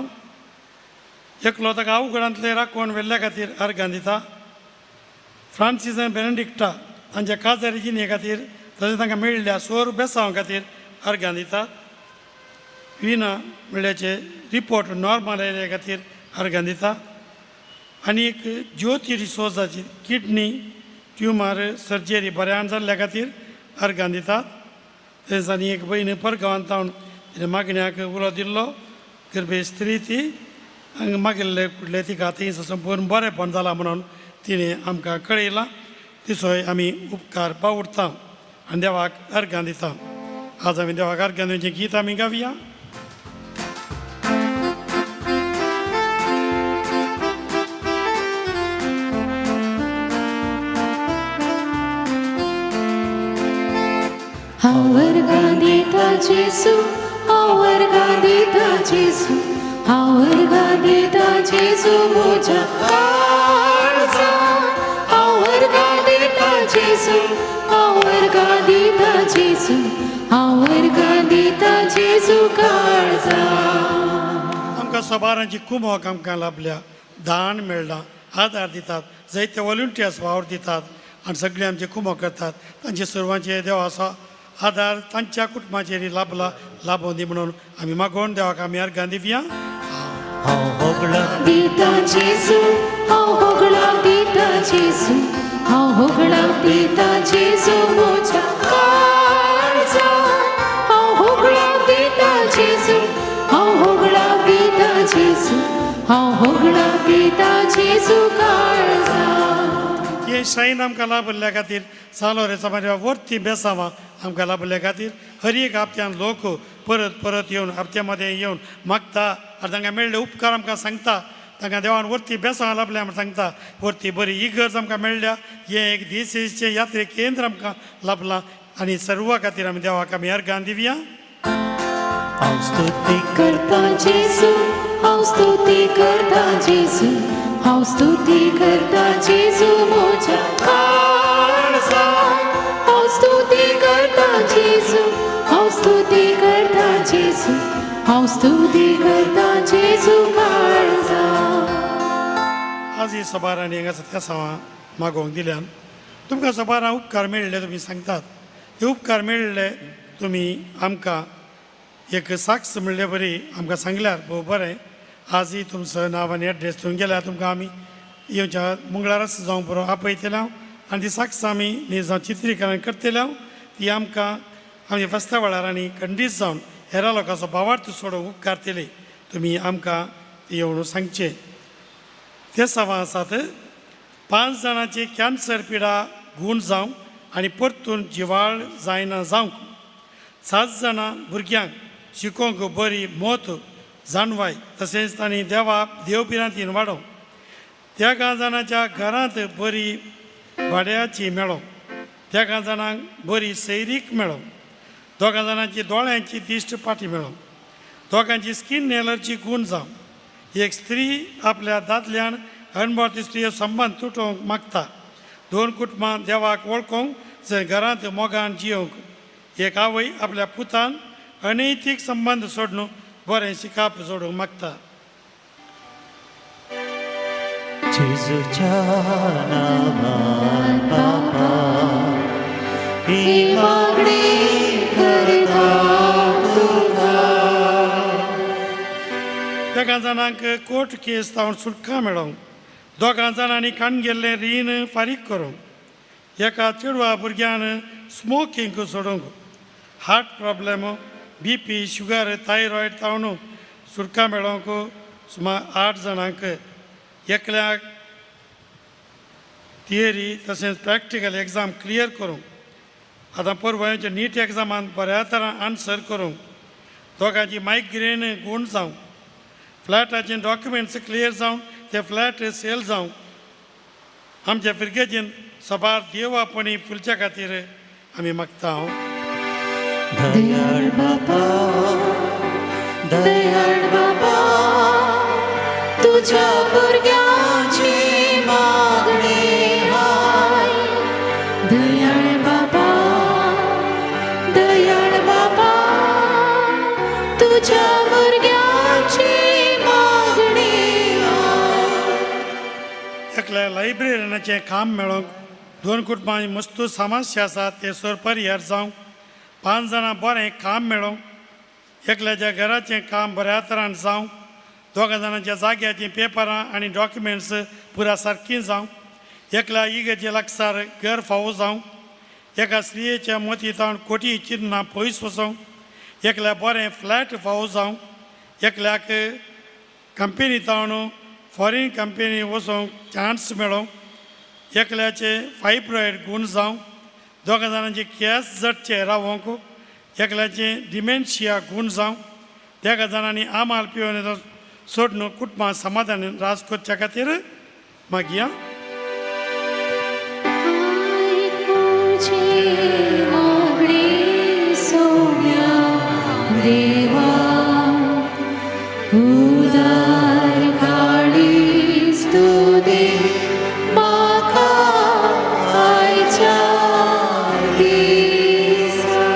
Speaker 1: एकलो ताका अवघडांतले राखण व्हेल्ल्या खातीर अर्घां दिता. फ्रांसीस बेनेडिक्टा तांच्या काजारी जिणे खातीर तशें तांकां मेळ्ळ्या 6 बेसांवा खातीर अर्घां दितात. विना म्हणल्याचे रिपोर्ट नॉर्मल आयल्या खातीर अर्घां दिता. आनी एक ज्योती डिसोजाची किडनी ट्युमर सर्जरी बऱ्यान जाल्ल्या खातीर अर्घां दितात. तशेंच आनी एक भयण परगांवांत जावन तिणें मागण्याक उलो दिल्लो गर्भे स्त्री ती मागिल्ले फुडले तिका थंय संपूर्ण बरेंपण जालां म्हणून तिणें आमकां कळयलां. तिचोय आमी उपकार बावुरता आनी देवाक अर्घां दिता. आज आमी देवाक अर्घां दिवचें गीत आमी गावया.
Speaker 5: हांव अर्घां दिता जेसू हांव वर्गां दिता जेसू हांव वर्गां दिता जेसू म्हज्या काळजान हांव वर्गां दिता जेसू हांव वर्गां दिता जेसू हांव वर्गां दिता जेसू काळजान.
Speaker 1: आमकां सोबारांची कुमक आमकां लाभल्या, दान मेळ्ळां, आदार दितात, जायते वॉलंटियर्स वावर दितात आनी सगळे आमचे कुमक करतात. तांचे सर्वांचे देवाचो आदार तांच्या कुटुंबाचेर लाभों दी म्हणून आमी मागोवन देवाक आमी अर्गां दिवया.
Speaker 3: हांव होगळां
Speaker 5: दिता जेसू हांव होगळां दिता जेसू हांव होगळां दिता जेसू म्हज्या काळजान हांव होगळां दिता जेसू हांव होगळां दिता जेसू हांव होगळां दिता जेसू काळजान.
Speaker 1: हे शायेन आमकां लाभल्या खातीर सालोरे समाजा वर्ती बेसांवां आमकां लाभल्या खातीर हर एक हप्त्यान लोक परत परत येवन हप्त्या मदें येवन मागता आनी तांकां मेळ्ळे उपकार आमकां सांगता. तांकां देवान वर्ती बेसांवां लाभल्या म्हण सांगता. वर्ती बरी इगर्ज आमकां मेळ्ळ्या. हें एक दिसेचें यात्रे केंद्र आमकां लाभलां आनी सर्वा खातीर आमी देवाक आमी अर्गां दिवया.
Speaker 3: हांव स्तुती
Speaker 5: करता जेसू हांव स्तुती करता जेसू हांव स्तुती करता जेसू म्हज्या काळजान हांव स्तुती करता जेसू हांव स्तुती करता जेसू हांव स्तुती करता जेसू काळजान.
Speaker 1: आज ही सबारांनी हांगासर त्या सावां मागोवंक दिल्यान तुमकां सबारां उपकार मेळ्ळे तुमी सांगतात. हे उपकार मेळ्ळे तुमी आमकां एक साक्ष म्हणले बरी आमकां सांगल्यार भोव बरें. आजय तुमचो नांव आनी एड्रेस दिवन गेल्यार तुमकां आमी येवच्या मंगळारच जावं बरो आपयतले हांव आनी ती साक्ष आमी न्ही जावं चित्रीकरण करतले हांव ती आमकां आमच्या फेस्ता वेळार आनी खंडीत जावन हेरा लोकांचो भावार्थ सोडूंक उपकारतले. तुमी आमकां ती येवन सांगचें. ते सावां आसात 5 जाणांची कॅन्सर पिडा गूण जावं आनी परतून जिवाळ जायना जावंक 7 जाणां भुरग्यांक शिकोवंक बरी मोत जाणवाय तशेंच तांणी देवपिरांतीन वाडोवं. त्या 11 जाणांच्या घरांत बरी भाड्याची मेळो. त्या 11 जाणांक बरी सैरीक मेळो. 2 जाणांची दोळ्यांची दिश्ट पाटी मेळो. 2 स्कीन एलर्जी गूण जावं. एक स्त्री आपल्या दादल्यान अणभवती स्त्रियो संबंद तुटोवंक मागता. 2 कुटुंबां देवाक वळखोवंक जंय घरांत मोगान जियोंक. एक आवय आपल्या पुतान अनैतीक संबंद सोडून बरें शिकाप जोडूंक मागता.
Speaker 3: जेजूच्या नांवान बापा ही मागणी करता तुका.
Speaker 1: त्या जाणांक कोर्ट केस जावन सुटका मेळोवंक. 2 जाणांनी काण गेल्लें रीण फारीक करूंक. एका चेडवा भुरग्यान स्मोकिंग सोडूंक. Heart problem BP sugar thyroid जावन सुटका मेळोवंक सुमार 8 जाणांक. एकल्याक थियरी तशेंच प्रॅक्टिकल एग्जाम क्लियर करूंक. आतां परवांच्या नीट एग्जामान बऱ्या तरान आन्सर करूंक. 2 मायग्रेन गूण जावं. फ्लॅटाचे डॉक्युमेंट्स क्लियर जावन ते फ्लॅट सेल जावं. आमच्या भुरग्याचें सबार देव आपणी फुलच्या खातीर आमी मागता.
Speaker 3: दयाळ बापा
Speaker 5: दयाळ बाबा तुझ्या भुरग्याची मागणी हाय. दयाळ बाबा तुझ्या भुरग्याची मागणी हाय.
Speaker 1: एकल्या लायब्ररीनाचें काम मेळोवंक. 2 कुटुंबांची मस्त समस्या आसात ते सर परिहार जावं. 5 जाणां बरें काम मेळोवंक. एकल्याच्या घराचें काम बऱ्या तरान जावं. 2 जाणांच्या जाग्याचीं पेपरां आनी डॉक्युमेंट्स पुरा सारकीं जावं. एकल्या इगेचे लागसार घर फावो जावं. एका स्त्रियेच्या मतींत कोटी चिन्नां पयस वचोंक. एकल्या बरें फ्लॅट फावो जावं. एकल्याक कंपनींत फॉरेन कंपनी वचोंक चान्स मेळोवंक. एकल्याचे फायब्रॉयड गूण जावं. 2 जाणांचे केस जडचे रावोंक. एकल्याचे डिमेन्शिया गूण जावं. 2 जाणांनी आमाल पिवन सोडून कुटुंबां समाधान राज करच्या खातीर मागया.
Speaker 5: मागणी सोम्या
Speaker 4: देवा उदार काळीस तू दे माका आयच्या दिसा.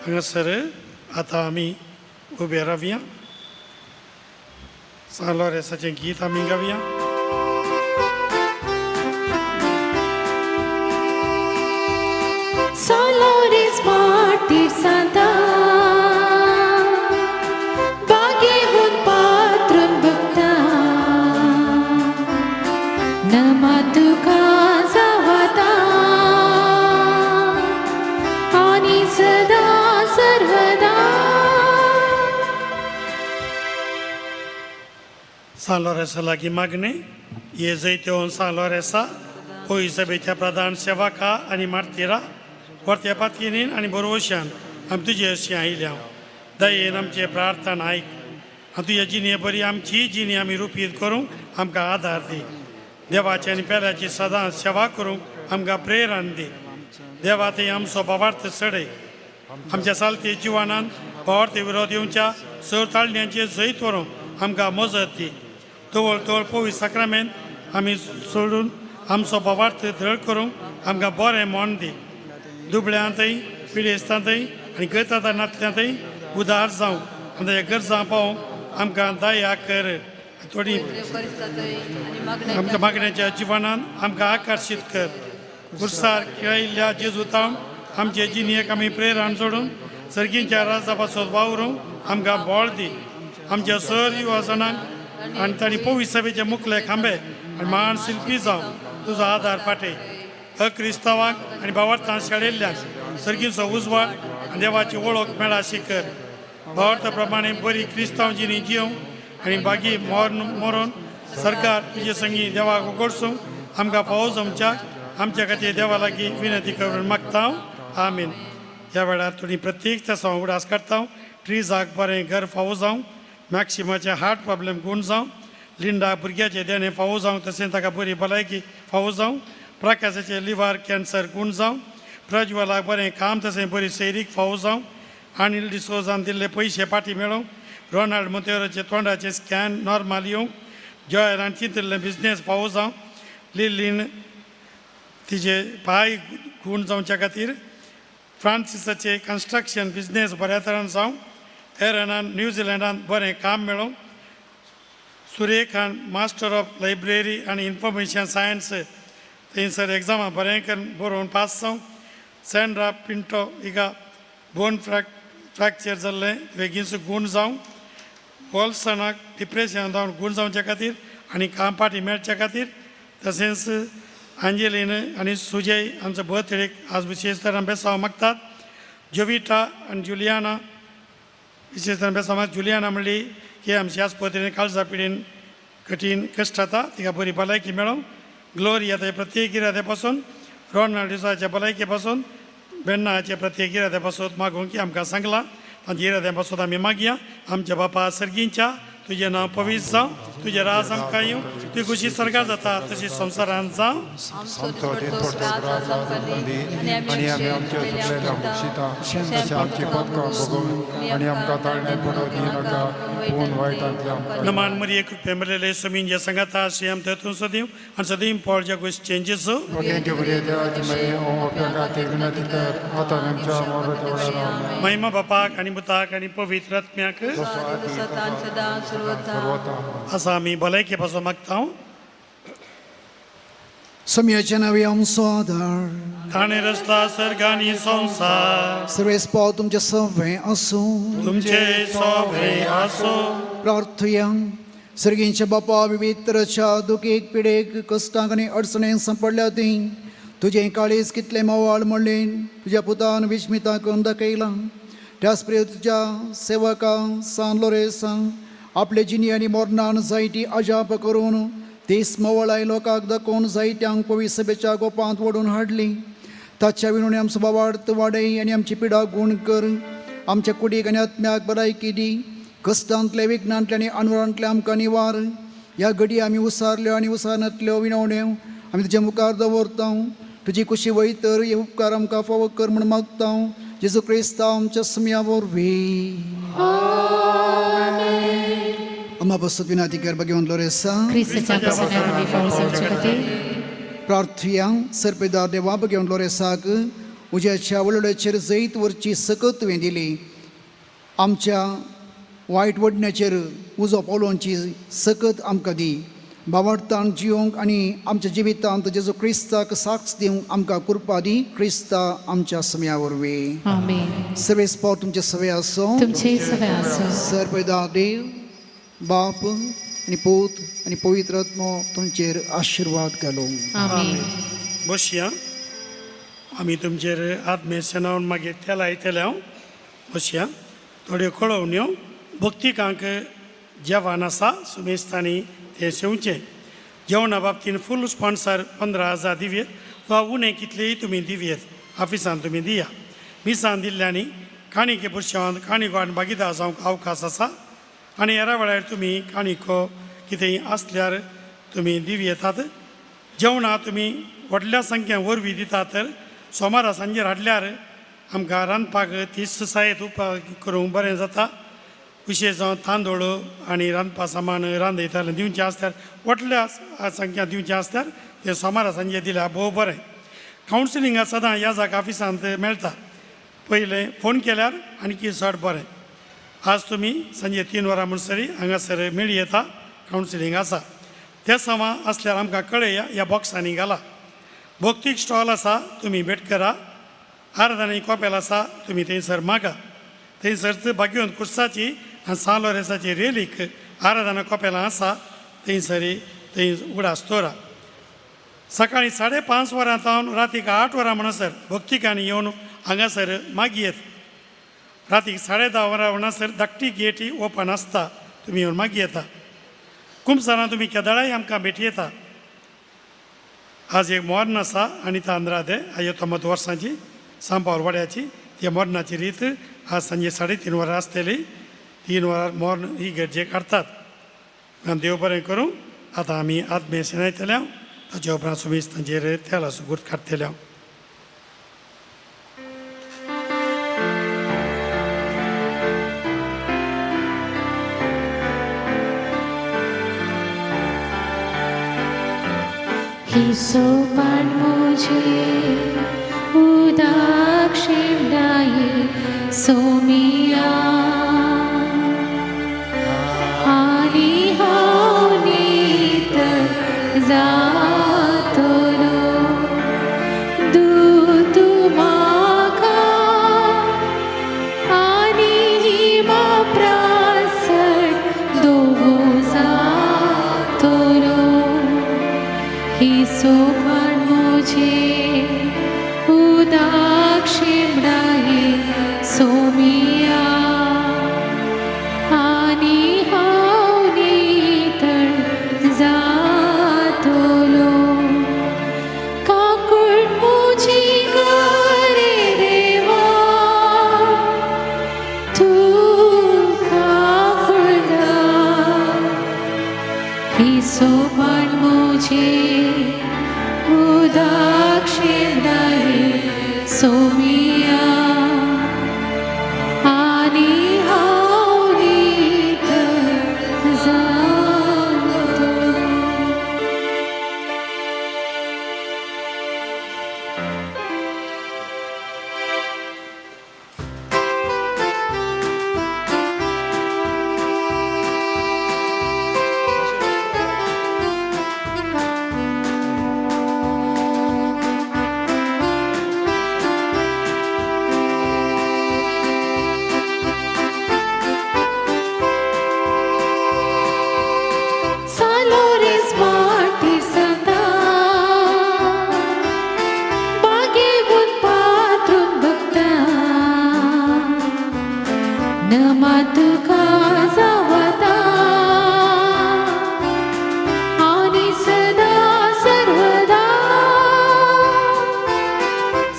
Speaker 1: हांगासर आतां आमी उबे रावया. सालोरेसाचें गीत आमी गावया.
Speaker 4: Salores martir santa bagehun patrun bukta namatuka zavata ani sada sarvada.
Speaker 1: सालोरेसा लागीं मागणें. ये जैतेवन सालोरेसा होय सभेच्या प्रधान सेवका आनी मार्तिरा वर्त्या पातयेनीन आनी बरोवशान आमी तुजे अशी आयल्या. दयेन आमचे प्रार्थना आयक. आनी तुज्या जिणे बरी आमची जिणी आमी रुपीत करूंक आमकां आदार दी. देवाची आनी पेल्याची सदांच सेवा करूंक आमकां प्रेरण दी. देवा ते आमचो भावार्थ चडय. आमच्या सालते जिवनान भावार्थ विरोध येवच्या सवताळण्यांचे जैत व्हरूंक आमकां मजत दी. तोवळ तोवळ पवित्र साक्रामेंत आमी सोडून आमचो भावार्थ धड करूंक आमकां बरें मोन दी. दुबळ्यांतय पिडेस्तांतय आनी गैतादानांतल्यांतय उदार जावं आनी ताच्या गरजां पावोवंक आमकां दया कर. थोडी आमच्या मागण्याच्या जिवनान आमकां आकर्शीत कर. खुर्सार खेळिल्ल्या जेजुतां आमचे जिणेक आमी प्रेरण जोडून सर्गींच्या राजा पासत वावरूंक आमकां बळ दी. आमच्या सर युवाजनांक आनी तांणी पवित्र सभेचे मुखले खांबे आनी मान शिल्पी जावं तुजो आदार पाटय. अक्रिस्तांवांक आनी भावार्थां शाळेल्ल्यांक सर्गीचो उजवाड आनी देवाची वळख मेळा शिकर. भावार्था प्रमाणे बरी क्रिस्तांव जिणी जियोंक आनी बागी मरून सरकार तुजे संगी देवाक उगडसूंक आमकां फावो जमच्या आमच्या खातीर देवा लागीं विनंती करून मागता. आमीन. ह्या वेळार तुमी प्रत्येक तेसां उडास काडटा. ट्रिजाक बरें घर फावो जावं. मॅक्सिमाचे हार्ट प्रॉब्लेम गूण जावं. लिंडा भुरग्याचे देणे फावो जावं तशेंच ताका बरी भलायकी फावो जावं. प्रकाशाचे लिव्हर कॅन्सर गूण जावं. प्रज्वलाक बरें काम तशें बरी सैरीक फावो जावं. अनिल डिसोजान दिल्ले पयशे पाटी मेळोवंक. रोनाल्ड मोतेराचे तोंडाचे स्कॅन नॉर्मल येवंक. जॉयरान चिंतिल्ले बिझनेस फावो जावं. लिलीन तिचे पांय गूण जावच्या खातीर. फ्रांसिसाचे कन्स्ट्रक्शन बिझनेस बऱ्या तरेन जावं. एरनान न्यूझिलंडान बरें काम मेळोवंक. सुरेखान मास्टर ऑफ लायब्ररी आनी इन्फॉर्मेशन सायन्स थंयसर एग्जामां बरें करून बरोवन पास जावं. सँड्रा पिंटो हिका बोन फ्रॅक्चर जाल्लें बेगीनच गूण जावं. वॉल्सनाक डिप्रेशन जावन गूण जावच्या खातीर आनी काम पाटी मेळच्या खातीर. तशेंच आंजेलीन आनी सुजय हांचो बर्थडेक आज विशेश तरेन बेसांव मागतात. जोविटा आनी जुलियाना विशेश तरेन बेसांव मागता. जुलियाना म्हणली की आमची आस्पत्रेन काळजा पिडेन कठीण कश्ट जाता तिका बरी भलायकी मेळोवंक. ग्लोरिया ते प्रत्येक गिराते पासून. रोनाल्डिसाच्या भलायके पासून. बेन्नाचे प्रत्येक गिराते पासून मागूंक की आमकां सांगलां. तांच्या गिरात्या पासून आमी मागया. आमच्या बापा सर्गींच्या तुजें नांव पवित्र जावं. तुजें राज आमकां येवं. तुजी खुशी सर्गार जाता तशी संवसारांत जावं.
Speaker 7: आनी आमी आमच्या सगळ्यांना मुक्षिता तशें आमची पदकां भोगोवन आनी आमकां ताळणे पडो दिनाका पूण वायटांतल्यान.
Speaker 1: नमान मरिये कृपे मेळिल्ले समीन जे सांगाता अशें आमी तेतून सदैव आनी सदैव पॉल ज्या गोश्टी चेंजीस.
Speaker 7: भगेंचे बरे देवाची मागीर हांव आपल्या खातीर विनंती कर. आतां आमच्या मोगाच्या वेळार
Speaker 1: महिमा बापाक आनी मुताक आनी पवित्र आत्म्याक असं आमी भलायके पासून मागता.
Speaker 2: सम्याच्या नावे आमचो आदार.
Speaker 1: ताणें रस्ता सर्ग आनी संवसार
Speaker 2: सर्वेस्पाव तुमचे सवे आसूं.
Speaker 1: तुमचे सोभे आसो.
Speaker 2: प्रार्थया. सर्गींच्या बापा विवित्रच्या दुखेक पिडेक कश्टांक आनी अडचणेक सांपडल्या ती तुजें काळीज कितलें मोवाळ म्हणलें तुज्या पुतान विस्मिता करून दाखयलां. त्याच प्रिय तुज्या सेवका सान लोरेसा आपले जिणी आनी मोर्नान जायती अजाप करून तीस मोवळाय लोकांक दाखोवन जायत्यांक पवित्र सभेच्या गोपांत ओडून हाडली. ताच्या विणून आमचो भावार्थ वाडय आनी आमची पिडा गूण कर. आमच्या कुडीक आनी आत्म्याक भलायकी दी. कश्टांतले विघ्नांतले आनी अनवरांतले आमकां निवार. ह्या घडी आमी उसारल्यो आनी उसारनातल्यो विनवण्यो आमी तुज्या मुखार दवरता. तुजी खुशी वयतर हे उपकार आमकां फावो कर म्हूण मागता. जेजू क्रिस्त आमच्या समयावरवी अम्मा बसत विनाती कर बघेवन लोरेसा
Speaker 4: Cristo passará forza de
Speaker 2: प्रार्थया सरपेदार देवा बघेवन लोरेसाक उज्याच्या वळड्याचेर जैत वरची सकत तुवें दिली आमच्या वायट वडण्याचेर उजो पावलोवची सकत आमकां दी बावडतान जिवंक आनी आमच्या जिवितांत जेजू क्रिस्ताक साक्ष दिवंक आमकां कृपा दी क्रिस्ता आमच्या समया वरवीं
Speaker 4: Amém.
Speaker 2: सर्वेस पाव तुमचे सवय आसो
Speaker 4: तुमचे सवय आसो
Speaker 2: सरपेदार देव बाप आनी पूत आनी पवित्र आत्मो तुमचेर आशिर्वाद घालो
Speaker 4: Amém.
Speaker 1: बसया आमी तुमचेर आत्मेच्या नांवान मागीर तेला आयतले हांव बसया थोड्यो कळोवण्यो भक्तिकांक जेवण आसा सुमेस्तांनी ते सेवचे जेवणा बाबतीन फूल स्पॉन्सर 15,000 दिव्येत वा उणें कितलेय तुमी दिव्येत ऑफिसान तुमी दिया मिसान दिल्ल्यांनी काणिके पुरशांत काणिको आनी भागीदार जावंक अवकाश आसा आनी हेरा वेळार तुमी काणिको कितेंय आसल्यार तुमी दिव येतात जेवणां तुमी व्हडल्या संख्येन वरवीं दितात तर सोमारा सांजेर हाडल्यार आमकां रांदपाक ती सुसायत उपाय करूंक बरें जाता विशेश जावन तांदूळ आनी रांदपा सामान रांदयताले दिवचें आसल्यार व्हडल्या संख्या दिवचें आसल्यार तें सोमारा सांजे दिल्यार भोव बरें कावन्सिलिंगा सदां ह्या जागा ऑफिसांत मेळटा पयलें फोन केल्यार आनीक चड बरें आज तुमी सांजे 3 वरां म्हणसरी हांगासर मेळी येता कावन्सिलींग आसा ते समा आसल्यार आमकां कळया ह्या बॉक्सांनी घाला भौतीक स्टॉल आसा तुमी भेट करा आराधना कॉपेल आसा तुमी थंयसर मागा थंयसर बागेवन कुर्साची आनी सांलोरेसाची रेलीक आराधना कॉपेलां आसा थंयसर थंय उगडास दवरा सकाळीं 5:30 वरां तावन रातीक 8 वरां म्हणसर भक्तिकांनी येवन हांगासर मागी येत रातीक 10:30 वरां म्हणसर धाकटी गेटी ओपन आसता तुमी येवन मागी येता कुंभसरां तुमी केदाळाय आमकां भेटी येता आज एक मोर्न आसा आनी तांद्रादे हाये 90 वर्सांची सांपावल वाड्याची त्या मोर्नाची रीत आज सांजे 3:30 वरां आसतली 3 वरां मोर्न ही गरजे काडटात देव बरें करूं आतां आमी आत्मे शेणायतल्या ताचे उपरांत सुमीस तांचेर तेला सुगूट काडटल्या
Speaker 5: हिसोपान मुझे उदाक्षिणाये सोमिया आनी हावनीत जातलो दूत म्हाका आनी हिमा प्रासड दोगो जातलो हिसोपान मुझे उदाक्षिणाये सोमिया आनी हावनीतळ जातलो काकूळ मुझी करे देवा तूं काकूळदा हिसोपान मुझे उदाक्षिणाये सोमिया आनी हावनीत जातलो Salores martir santa bagewun patrum bhakta namatuka zavata ani sada sarvada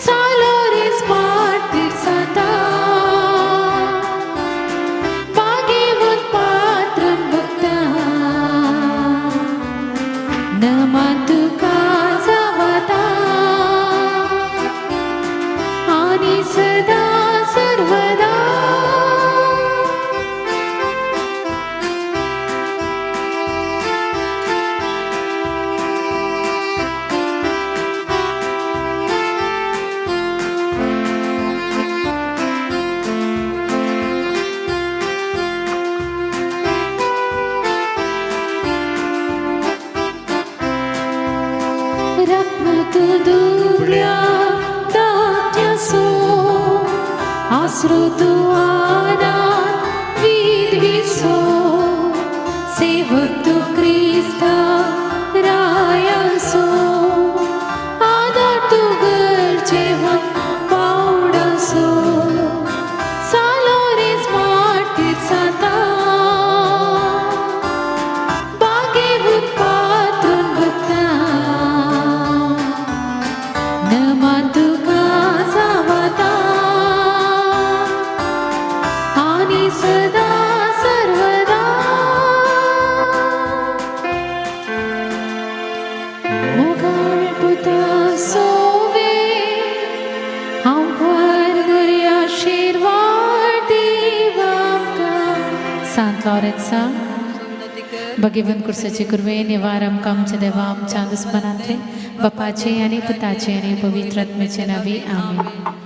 Speaker 5: Salores martir santa bagewun patrum bhakta नमतुका जावता आणि सदा आसरो तू आनात विधविसो सेवक तू क्रिस्ता रायासो आधार तू गरजेवन पावडासो सालोरेस माटीत साता बागेवून पातून बघता नमा तुका सावता आणि सदा सर्वदा मोगाळ पुता सोवे हांव बरी आशीर्वाद दिवा आमकां सांत लॉरेन्सा भगिवन कुर्साचे कुरवे निवार आमकां आमच्या देवा आमच्या दुस्मनांतले बापाचे आनी पुताचे आनी पवित्र आत्म्याचे नावी आमीन.